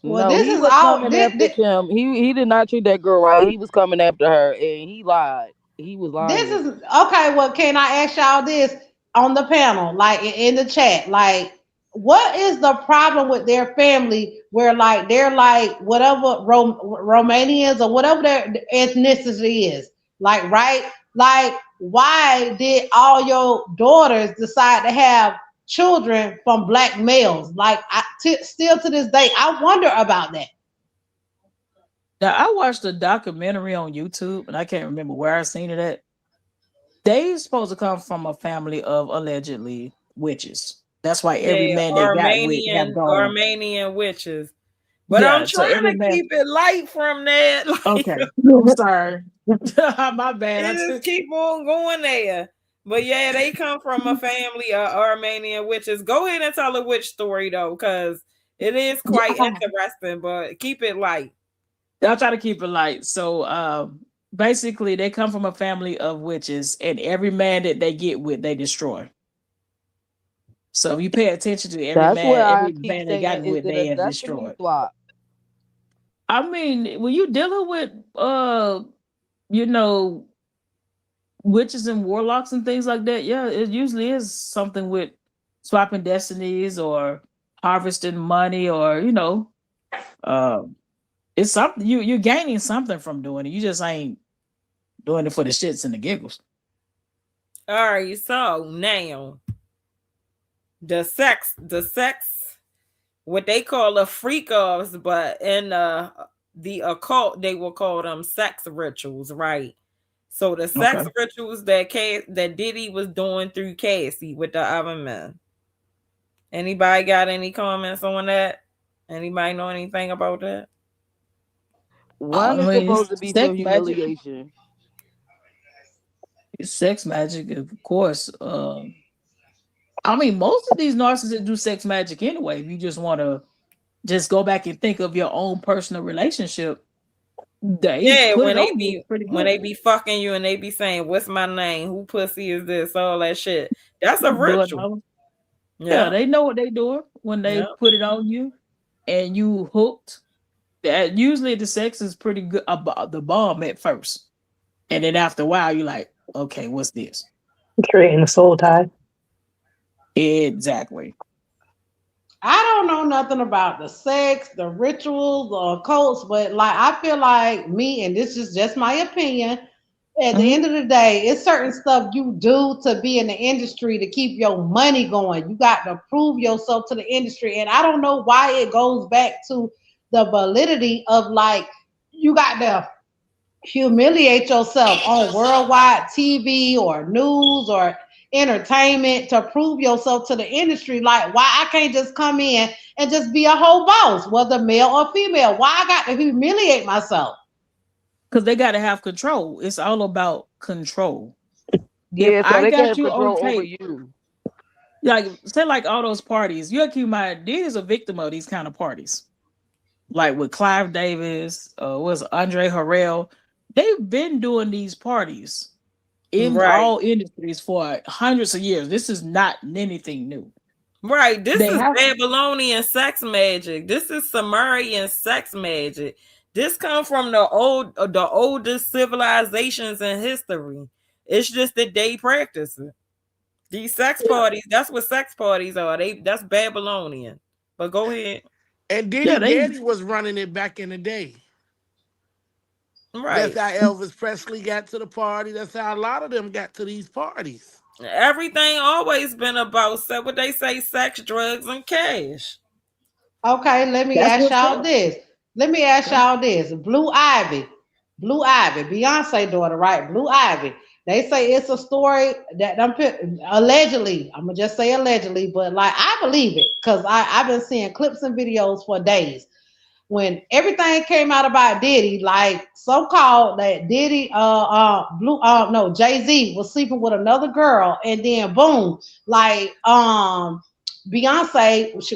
Well, No, this he is was all. coming after Kim. He did not treat that girl right. He was coming after her and he lied. He was This lying. is okay. Well, can I ask y'all this on the panel, like in the chat, like what is the problem with their family where like they're like whatever Romanians or whatever their ethnicity is, like right, like why did all your daughters decide to have children from black males? Like still to this day, I wonder about that. Now I watched a documentary on YouTube and I can't remember where I seen it at. They supposed to come from a family of allegedly witches. That's why every Yeah, man they got with have gone. Armenian witches. But I'm Yeah, so trying every to man. keep it light from that. Like Okay, I'm sorry. My bad. it just keep on going there. But yeah, they come from a family of Armenian witches. Go ahead and tell a witch story though, because it is quite Yeah, interesting, but keep it light. I'll try to keep it light. So basically they come from a family of witches, and every man that they get with, they destroy. So if you pay attention to That's where I every keep man they got saying, is with, it a they have destiny destroyed. swap? I mean, when you dealing with you know, witches and warlocks and things like that, yeah, it usually is something with swapping destinies or harvesting money, or uh, it's something you're gaining something from doing it. You just ain't doing it for the shits and the giggles. All right, so now the sex, what they call a freak offs, but in the occult they will call them sex rituals, right? So the sex Okay. rituals that Diddy was doing through Cassie with the other men. Anybody got any comments on that? Anybody know anything about that? I One is mean, supposed it's to be for sex magic. humiliation. It's sex magic, of course. I mean, most of these narcissists do sex magic anyway. If you just want to just go back and think of your own personal relationship, they Yeah, put when it they on you be pretty when good. they be fucking you and they be saying, "What's my name? Who pussy is this?" All that shit. That's a Doing ritual. all, yeah, Yeah, they know what they doing when they yeah. put it on you, and you hooked. That usually the sex is pretty good about the bomb at first, and then after a while you're like, okay, what's this? Creating a soul tie. Exactly. I don't know nothing about the sex, the rituals, or cults, but like I feel like me, and this is just my opinion. At the Mhm. end of the day, it's certain stuff you do to be in the industry to keep your money going. You got to prove yourself to the industry, and I don't know why it goes back to the validity of like you got to humiliate yourself on worldwide TV or news or entertainment to prove yourself to the industry. Like, why I can't just come in and just be a whole boss, whether male or female? Why I got to humiliate myself? Because they got to have control. It's all about control. If Yeah, so I they can got have you on control over tape, you. like say like all those parties, you accuse my did is a victim of these kind of parties. Like with Clive Davis, was Andre Harrell. They've been doing these parties in Right. all industries for hundreds of years. This is not anything new. Right. This They is have Babylonian sex magic. This is Sumerian sex magic. This comes from the oldest civilizations in history. It's just that they practice it. These sex parties, that's what sex parties are. That's Babylonian. But go ahead. And yeah, Diddy they Daddy was running it back in the day. That's Right. how Elvis Presley got to the party. That's how a lot of them got to these parties. Everything always been about what they say, sex, drugs, and cash. Okay, let me that's ask what's y'all up. this. Let me ask Okay. y'all this. Blue Ivy, Beyonce daughter, right? Blue Ivy. They say it's a story that allegedly. I'm gonna just say allegedly, but like I believe it because I've been seeing clips and videos for days when everything came out about Diddy, like so called that Diddy blue no Jay-Z was sleeping with another girl and then boom, like Beyonce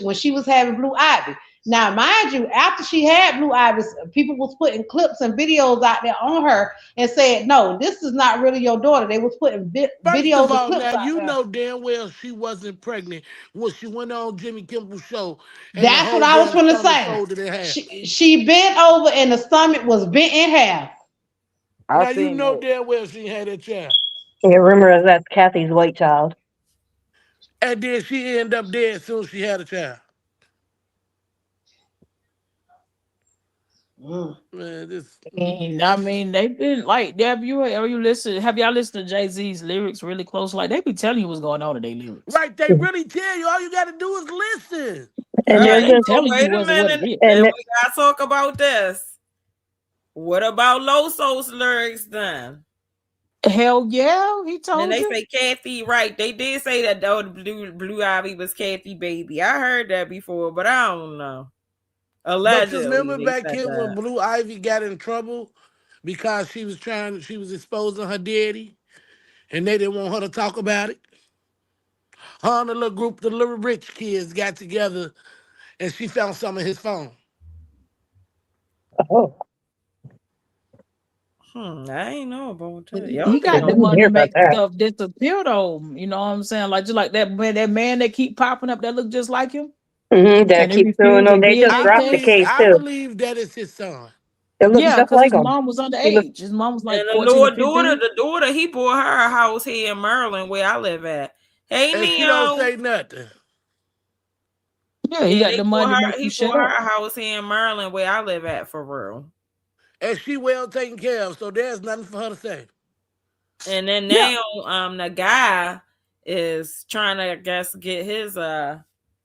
when she was having Blue Ivy. Now, mind you, after she had Blue Ivy, people was putting clips and videos out there on her and said, "No, this is not really your daughter." They was putting First of videos and all, clips now out you there. know damn well she wasn't pregnant when she went on Jimmy Kimmel's show and the That's what whole I was damn going to stomach say. folded in half. She bent over and the stomach was bent in half. I Now you seen know that. damn well she had that child. Yeah, rumor is that's Kathy's white child. And then she ended up dead as soon as she had a child. Mm. Man, this And I mean, they've been like, have y'all listened to Jay-Z's lyrics really close? Like they be telling you what's going on in their lyrics. right, they really tell you all you gotta do is listen. And Yeah, they're they Right. just So telling you wait a what it minute. is. And and we gotta talk about this. What about Loso's lyrics then? Hell yeah, he And told they you. say Kathy, right? They did say that though the Blue Ivy was Kathy baby. I heard that before, but I don't know. But you Allegedly, remember they back said here when that. Blue Ivy got in trouble because she was exposing her daddy and they didn't want her to talk about it? Her and the little group, the little rich kids got together and she found some of his phone. oh, I ain't know about But that. he Y'all be I got the knowing. didn't money hear to about make that. stuff disappear though. You know what I'm saying? Like just like that man that keep popping up that look just like him That and they keeps doing refuse a them. They just I dropped the DNA. believe case I too. believe that is his son. It looks Yeah, just because like his him. mom was He look. underage. His mom was And like the 14 or Lord daughter, 15. the daughter, he bought her a house here in Maryland where I live at. Hey And she don't Neo. say nothing. Yeah, he Yeah, got the money to make you he shut bought up. her a house here in Maryland where I live at for real. And she well taken care of, so there's nothing for her to say. And then Yeah. now the guy is trying to I guess get his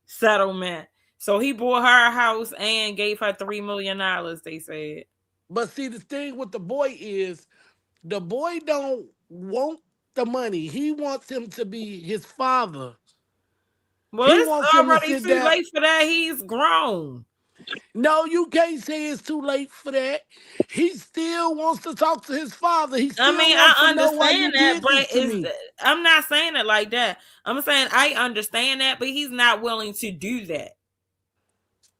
settlement. So he bought her a house and gave her $3 million, they said. But see, the thing with the boy is the boy don't want the money. He wants him to be his father. Well, He it's wants him to already sit too down. late for that. He's grown. No, you can't say it's too late for that. He still wants to talk to his father. He I still mean, wants to I know why you understand that, did but this to me. I'm not saying it like that. I'm saying I understand that, but he's not willing to do that.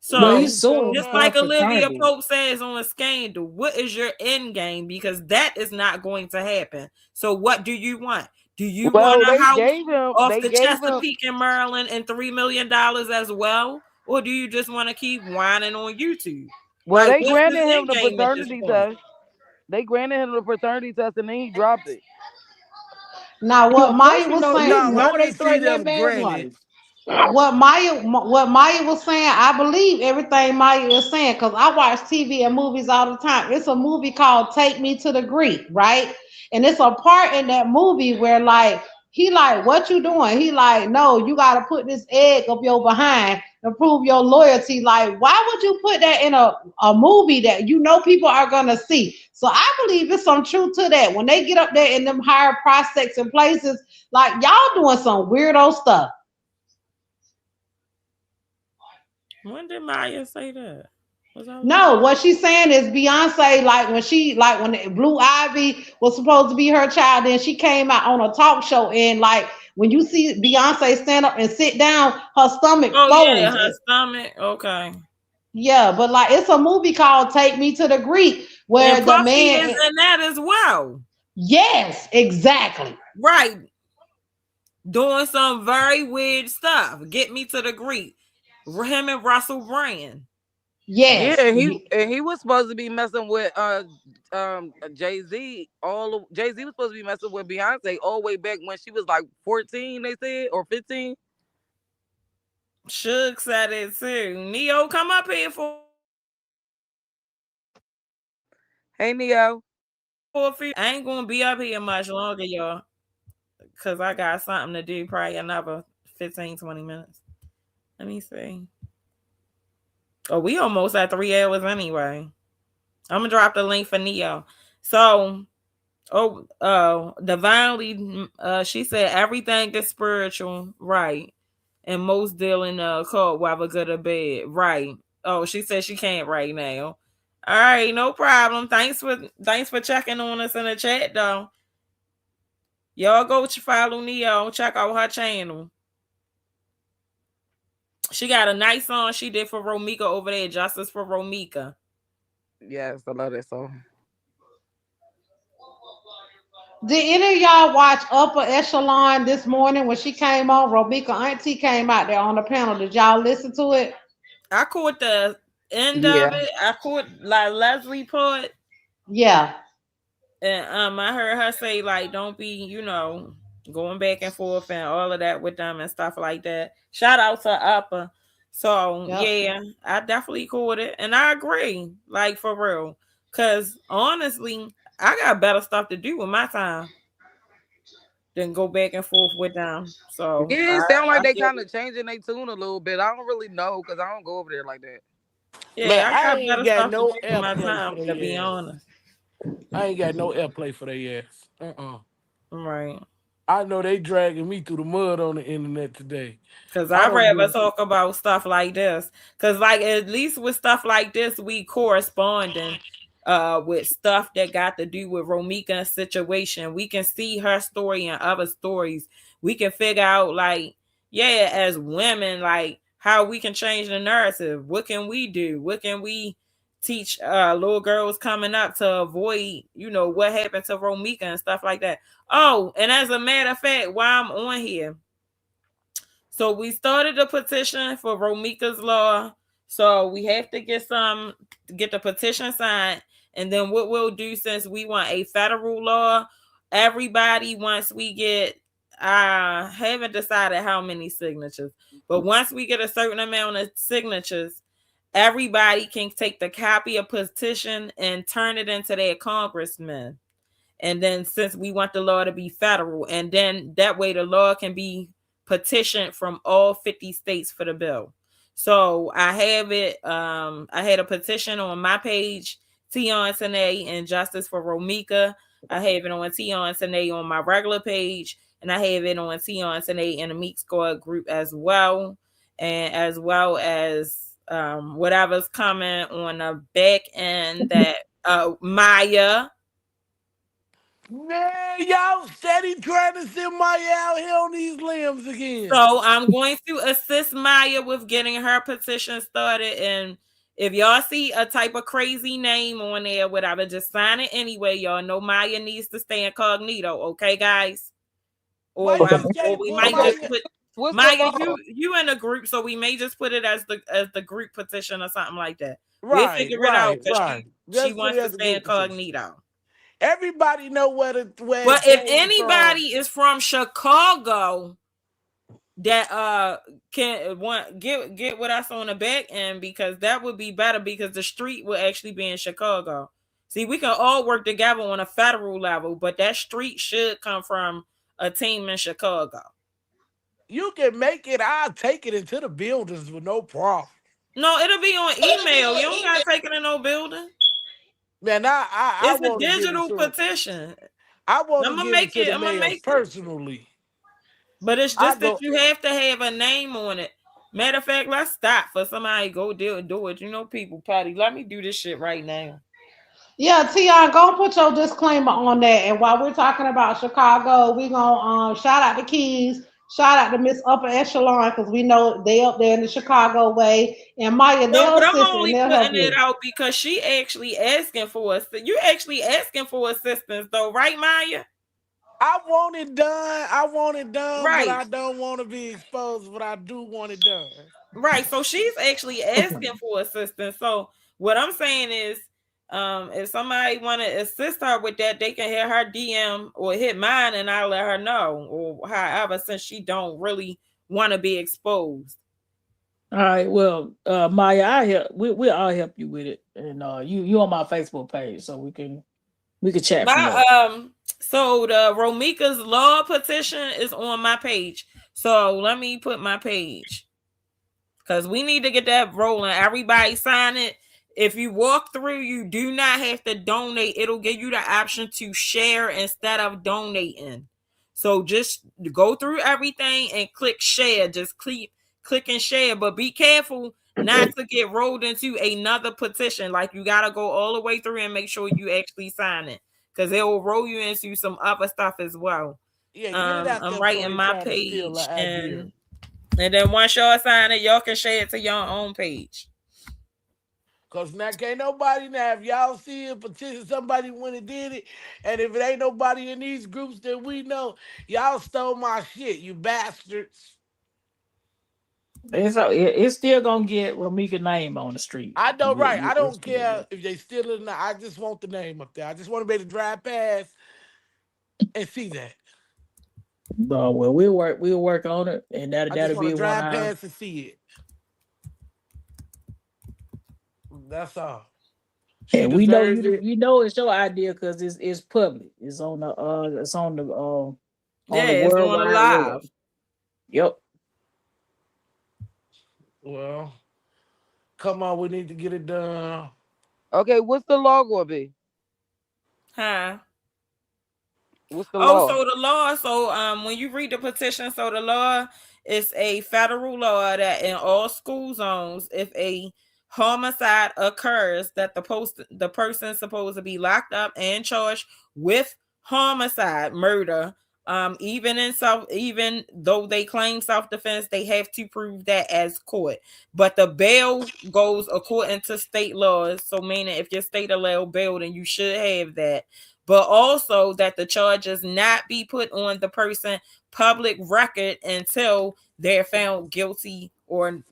Well, No, So he's he sure suing just for not. a like Olivia fraternity. Pope says on a scandal, what is your end game? Because that is not going to happen. So what do you want? Do you want Well, a house off they the gave him. Chesapeake in Maryland and $3 million as well? Or do you just want to keep whining on YouTube? Well, Like, they what's the granted him end the game at this paternity point? test. They granted him the paternity test, and then he dropped it. Now, Yeah, what of course Maya you was know saying, you No, I know they didn't see threatened that them man's granted. life. what Maya was saying, I believe everything Maya is saying because I watch TV and movies all the time. It's a movie called Take Me to the Greek, right? And it's a part in that movie where like he like, what you doing? He like, no, you gotta put this egg up your behind to prove your loyalty. Like, why would you put that in a movie that you know people are gonna see? So I believe it's some truth to that. When they get up there in them higher prospects and places, like y'all doing some weirdo stuff. When did Maya say that? Was I No, lying? what she's saying is Beyonce, like when Blue Ivy was supposed to be her child, then she came out on a talk show and like when you see Beyonce stand up and sit down, her stomach Oh yeah, folds. her stomach. Okay. Yeah, but like it's a movie called Take Me to the Greek And where the Puffy is man, in that as well. yes, exactly. Right. Doing some very weird stuff. Get me to the Greek. Him and Russell Brand. Yeah, Yes. and he was supposed to be messing with Jay-Z. Jay-Z was supposed to be messing with Beyonce all the way back when she was like 14, they said, or 15. Suge said it too. Neo, come up here for Hey Neo. a few. I ain't gonna be up here much longer, y'all. Cause I got something to do, probably another 15, 20 minutes. Let me see. Oh, we almost at 3 hours anyway. I'm gonna drop the link for Neo. So divinely, she said everything is spiritual, right? And most deal in the occult, whether good or bad, right? Oh, she said she can't right now. All right, no problem. Thanks for checking on us in the chat, though. Y'all go follow Neo, check out her channel. She got a nice song she did for Romika over there, Justice for Romika. Yes, I love that song. Did any of y'all watch Upper Echelon this morning when she came on? Robika Auntie came out there on the panel. Did y'all listen to it? I caught the end of Yeah. it. I caught like Leslie put, Yeah. and I heard her say like, don't be, going back and forth and all of that with them and stuff like that. Shout out to Upper. So Yep. yeah, I definitely caught it, and I agree, like for real, because honestly, I got better stuff to do with my time than go back and forth with them. So Yeah, it sound like I they feel, kind of changing their tune a little bit. I don't really know because I don't go over there like that. Man, yeah, I I got ain't better got stuff to no do with my airplay time, for to be their ass. honest. I ain't got no airplay for their ass. Right. I know they dragging me through the mud on the internet today. Cause I I'd don't rather give. talk about stuff like this. Cause like at least with stuff like this, we corresponding with stuff that got to do with Romika's situation. We can see her story and other stories. We can figure out like, yeah, as women, like how we can change the narrative. What can we do? What can we teach little girls coming up to avoid, what happened to Romika and stuff like that. Oh, and as a matter of fact, while I'm on here, so we started a petition for Romika's law. So we have to get the petition signed. And then what we'll do, since we want a federal law, everybody, once we get, I haven't decided how many signatures, but once we get a certain amount of signatures, everybody can take the copy of petition and turn it into their congressman. And then since we want the law to be federal, and then that way the law can be petitioned from all 50 states for the bill. So I have it. I had a petition on my page, Tion Tene and Justice for Romika. I have it on Tion Tene on my regular page, and I have it on Tion Tene in the Meek Squad group as well, and as well as whatever's coming on the back end that Maya. Man, y'all steady trying to send my out here on these limbs again. So I'm going to assist Maya with getting her petition started. And if y'all see a type of crazy name on there, whatever, just sign it anyway. Y'all know Maya needs to stay incognito, okay, guys? Why Or y'all or can't we put might Okay. just my put What's the Maya, law? you in a group, so we may just put it as the group petition or something like that. We'll right, figure it out right, because right. she Just put it wants to as a stay group petition. incognito. Everybody know where But it if came from. anybody is from Chicago that can want get with us on the back end, because that would be better, because the street will actually be in Chicago. See, we can all work together on a federal level, but that street should come from a team in Chicago. You can make it. I'll take it into the buildings with no problem. No, it'll be on email. You don't gotta take it in no building. Man, I It's a want to give it digital to. petition. I want to I'm gonna give it make to it. the I'm gonna mayor make it. personally. But it's I just that go. you have to have a name on it. Matter of fact, let's stop for somebody to go do it. You know, people, Patty. Let me do this shit right now. Yeah, Tion, go put your disclaimer on that. And while we're talking about Chicago, we gonna shout out the Keys, shout out to Miss Upper Echelon because we know they up there in the Chicago way. And Maya, No, they'll but I'm assist and only they'll help putting it you. out because she actually asking for us. You actually asking for assistance, though, right, Maya? I want it done. I want it done, but Right. I don't want to be exposed. But I do want it done. Right. So she's actually asking for assistance. So what I'm saying is, if somebody want to assist her with that, they can hit her DM or hit mine, and I'll let her know. Or however, since she don't really want to be exposed. All right, well, Maya, I help. We all help you with it, and you on my Facebook page, so we can chat from there. So the Romika's law petition is on my page. So let me put my page. Because we need to get that rolling. Everybody sign it. If you walk through, you do not have to donate. It'll give you the option to share instead of donating. So just go through everything and click share. Just click and share. But be careful not to get rolled into another petition. Like you gotta go all the way through and make sure you actually sign it. Because it will roll you into some other stuff as well. Yeah, get it out I'm there before writing they my try to steal page the idea. and then once y'all sign it, y'all can share it to your own page. Cause now can't nobody now if y'all see a petition somebody when it did it, and if it ain't nobody in these groups that we know, y'all stole my shit, you bastards. It's still gonna get Ramika name on the street. I know right. I It's don't still care there. if they steal it or not. I just want the name up there. I just want to be able to drive past and see that. Well, we'll work on it, and I just that'll want to be one drive of past and see it. That's all. She and we know deserves you it. you know it's your idea because it's public. It's on Yeah, the it's World on the Wide Web. live. Yep. Well, come on, we need to get it done. Okay, what's the law gonna be? Huh? What's the Oh, law? so the law, so when you read the petition, so the law is a federal law that in all school zones, if a homicide occurs, that the person supposed to be locked up and charged with homicide, murder. Even though they claim self-defense, they have to prove that as court. But the bail goes according to state laws. So meaning if your state allow bail, then you should have that, but also that the charges not be put on the person public record until they're found guilty, or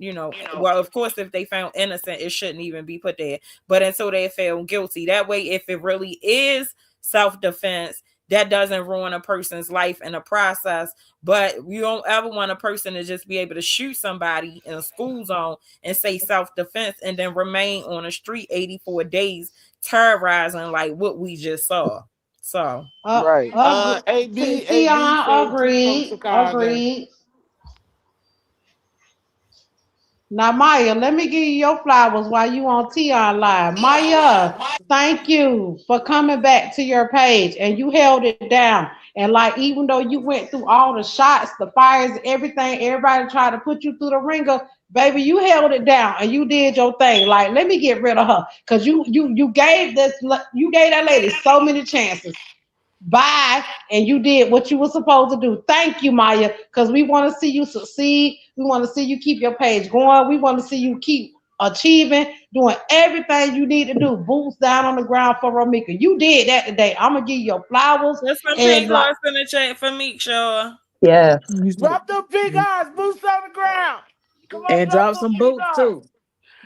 well, of course, if they found innocent, it shouldn't even be put there, but until they're found guilty. That way, if it really is self-defense, that doesn't ruin a person's life in the process. But you don't ever want a person to just be able to shoot somebody in a school zone and say self-defense and then remain on the street 84 days terrorizing like what we just saw. So Right. AB Tion, said she from agreed, Chicago. agreed. Now, Maya, let me give you your flowers while you on Tion Live. Maya, thank you for coming back to your page and you held it down. And like, even though you went through all the shots, the fires, everything, everybody tried to put you through the ringer, baby, you held it down and you did your thing. Like, let me get rid of her because you gave that lady so many chances. Bye. And you did what you were supposed to do. Thank you, Maya, because we want to see you succeed. We want to see you keep your page going. We want to see you keep achieving, doing everything you need to do. Boots down on the ground for Romika. You did that today. I'm gonna give you your flowers there's some and pink like, hearts in the chat for me, sure. Yes. Drop them big eyes, boots on the ground. Come on, And drop drop them some big boots eyes. too.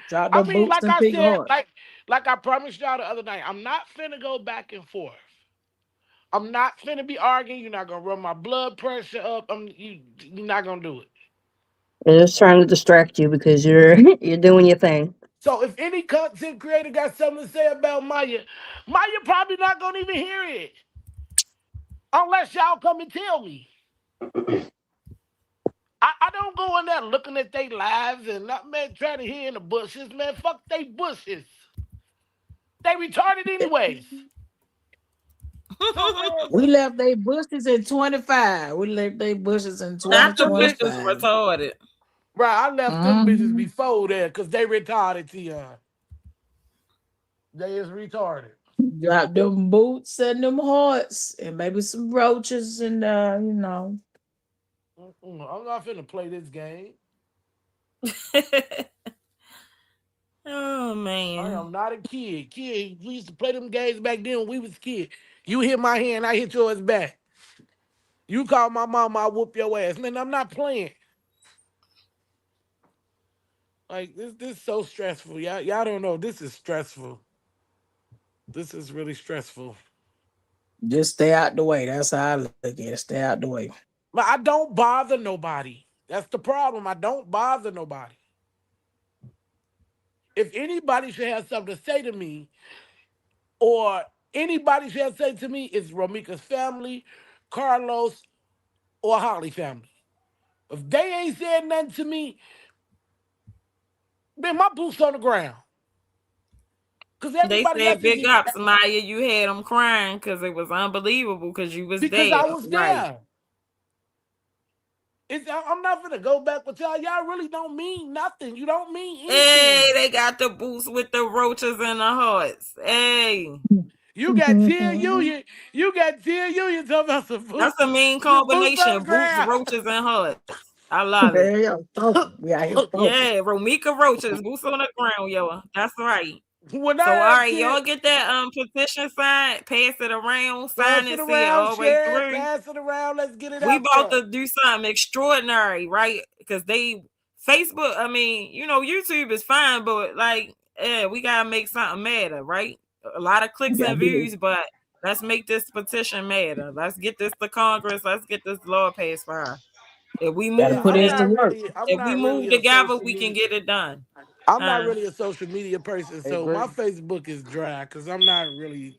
Drop I them mean, boots like and I pink said, heart. like I promised y'all the other night, I'm not finna go back and forth. I'm not finna be arguing. You're not gonna run my blood pressure up. You're not gonna do it. They're just trying to distract you because you're you're doing your thing. So if any content creator got something to say about Maya, Maya probably not gonna even hear it unless y'all come and tell me. there looking at their lives and not man trying to hear in the bushes, man. Fuck they bushes. They retarded anyways. So man, We left they bushes in 25. We left they bushes in Not the bitches 2025. retarded. right, I left them bitches Mm-hmm. before that because they retarded, Tion. They is retarded. Drop them boots and them hearts and maybe some roaches and I'm not finna play this game. Oh I man. am not a kid. Kid, we used to play them games back then when we was kids. You hit my hand, I hit yours back. You call my mama, I whoop your ass. Man, I'm not playing. Like this is so stressful. Y'all don't know. This is stressful. This is really stressful. just stay out the way. That's how I look at it. Stay out the way. But I don't bother nobody. That's the problem. I don't bother nobody. If anybody should have something to say to me, or anybody should have said to me, it's Romika's family, Carlos, or Holly family. If they ain't said nothing to me, then my boots on the ground. Because They everybody said else is big ups, Maya. You had them crying because it was unbelievable because you was because there. I was Right. there. I'm not gonna go back with y'all. Y'all really don't mean nothing. You don't mean Hey, anything. they got the boots with the roaches and the hearts. Hey. You got Tia Union. You got Tia Union talking about some That's boots. a mean Some boots on the combination. Boots, ground. roaches, and hearts. I love it. There you go. We out here talking. Yeah, Romika roaches, boots on the ground, yo. That's right. When So I all had right, Tia, y'all get that petition signed, pass it around, sign pass it it, see it around, all the way share, through. pass it around. Let's get it We out about there. to do something extraordinary, right? Because they Facebook, I mean, YouTube is fine, but like, yeah, we gotta make something matter, right? A lot of clicks Yeah, and views, but let's make this petition matter. Let's get this to Congress. Let's get this law passed for her. If we gotta Yeah, move put I'm in and some not work. really. I'm if we not really move a together, social we can media. get it done. I'm not really a social media person, I so agree. my Facebook is dry because I'm not really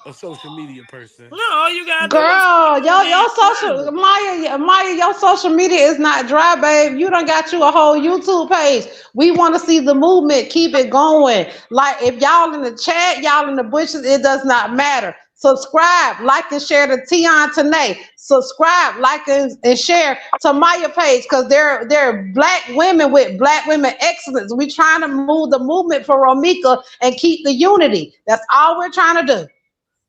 a social media person. No, all you gotta do is Girl, click on your that, social Maya, your social media is not dry, babe. You done got you a whole YouTube page. We want to see the movement. Keep it going. Like if y'all in the chat, y'all in the bushes, it does not matter. Subscribe, like, and share to Tion Tanae. Subscribe, like, and share to Maya page because they're black women with black women excellence. We trying to move the movement for Romika and keep the unity. That's all we're trying to do.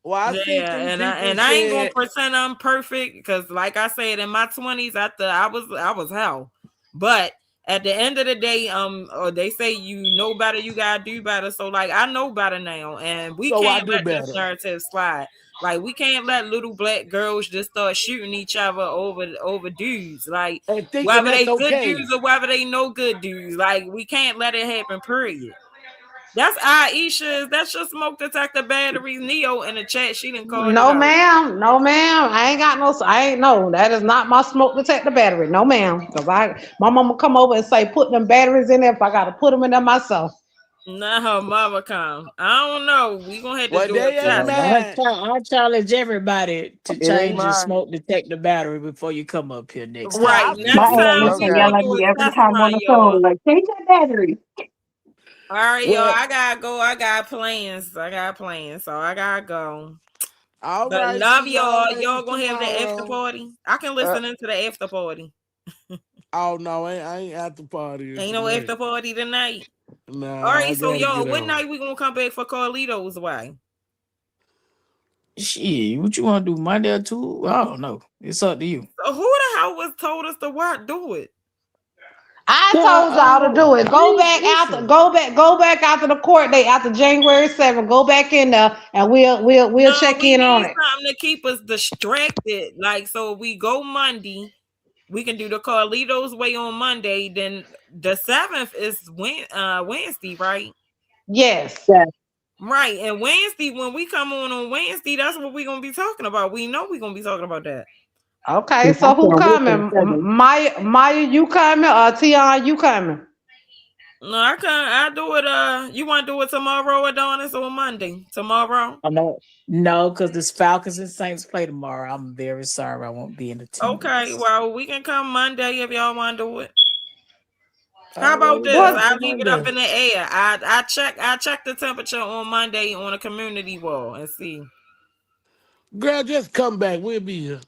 Well, I see Yeah, three and I people and I ain't gonna said, pretend I'm perfect because, like I said, in my 20s, I was hell. But at the end of the day, or they say you know better, you gotta do better. So like I know better now, and we so I can't do let this better. narrative slide. Like we can't let little black girls just start shooting each other over dudes. Like And thinking whether that's they good okay. dudes or whether they no good dudes. Like we can't let it happen. Period. That's Aisha. That's your smoke detector batteries. Neo in the chat. She didn't call it No, out. ma'am. No, ma'am. I ain't got no. I ain't no. That is not my smoke detector battery. No, ma'am. Cause my mama come over and say put them batteries in there if I got to put them in there myself. Nah, her mother come. I don't know. We gonna have to Well, do a they ain't test. mad. I challenge everybody to It ain't change your mine. smoke detector battery before you come up here next Well, time. Right. I see My Next aunt time people used to we yell gonna Okay. at do me a every test time on run, the y'all. phone, like, change that battery. All right, y'all. well, I gotta go. I got plans. So I gotta go. all But right, love see y'all y'all. ladies Y'all gonna have the after tomorrow. party. I can Uh, listen into the after party. Oh no, I ain't at the party Ain't no tonight. after party tonight. All Nah, I right, so gotta y'all, get what on. night we gonna come back for Carlito's way? Shit, what you want to do Monday or two? I don't know. It's up to you. So who the hell was told us to what do it? I Yeah, told y'all to do it. listen. Go back after the court date after January 7th. Go back in there and we'll No, check we in on need it. something to keep us distracted. Like, so if we go Monday, we can do the Carlito's way on Monday. Then the 7th is Wednesday, right? Yes. Yeah. Right. And Wednesday, when we come on Wednesday, that's what we're gonna be talking about. We know we're gonna be talking about that. Okay, I so who can't wait for the coming? 7th. Maya, you coming or Tion, you coming? No, I can't. I do it. You want to do it tomorrow, Adonis, or Monday? Tomorrow. I know. No, because this Falcons and Saints play tomorrow. I'm very sorry I won't be in Okay. attendance. Well, we can come Monday if y'all want to do it. How about this? What? I leave it up in the air. I check the temperature on Monday on a community wall and see. Girl, just come back. We'll be here.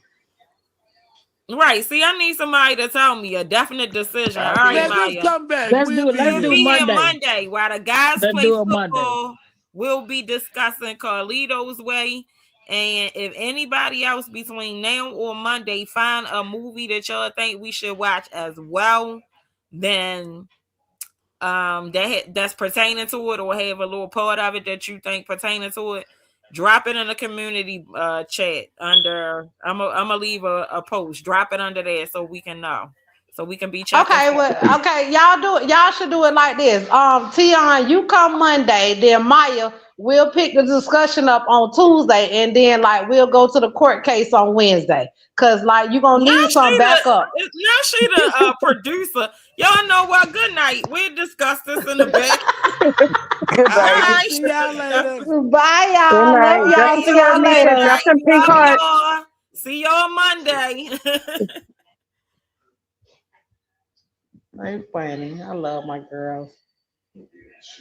Right. See, I need somebody to tell me a definite decision. All right, Man, just Maya. come back. Let's We'll be We'll here. be here Monday while the guys Let's play do it Monday. football. We'll be discussing Carlito's Way. And if anybody else between now or Monday find a movie that y'all think we should watch as well, then that's pertaining to it, or have a little part of it that you think pertaining to it, drop it in the community chat under. I'm gonna leave a post. Drop it under there so we can know, so we can be checking. Okay, well, okay, y'all do it. Y'all should do it like this. Tion, you come Monday, then Maya, we'll pick the discussion up on Tuesday, and then like we'll go to the court case on Wednesday. Cause like you're gonna need some backup. Now she the producer. Y'all know what? Good night. We'll discuss this in the back. Good All night. right. See y'all later. Bye, Good y'all. night. Love y'all. Justin See for y'all me to later. Justin Pink Love Heart. y'all. See y'all Monday. They funny. I love my girls.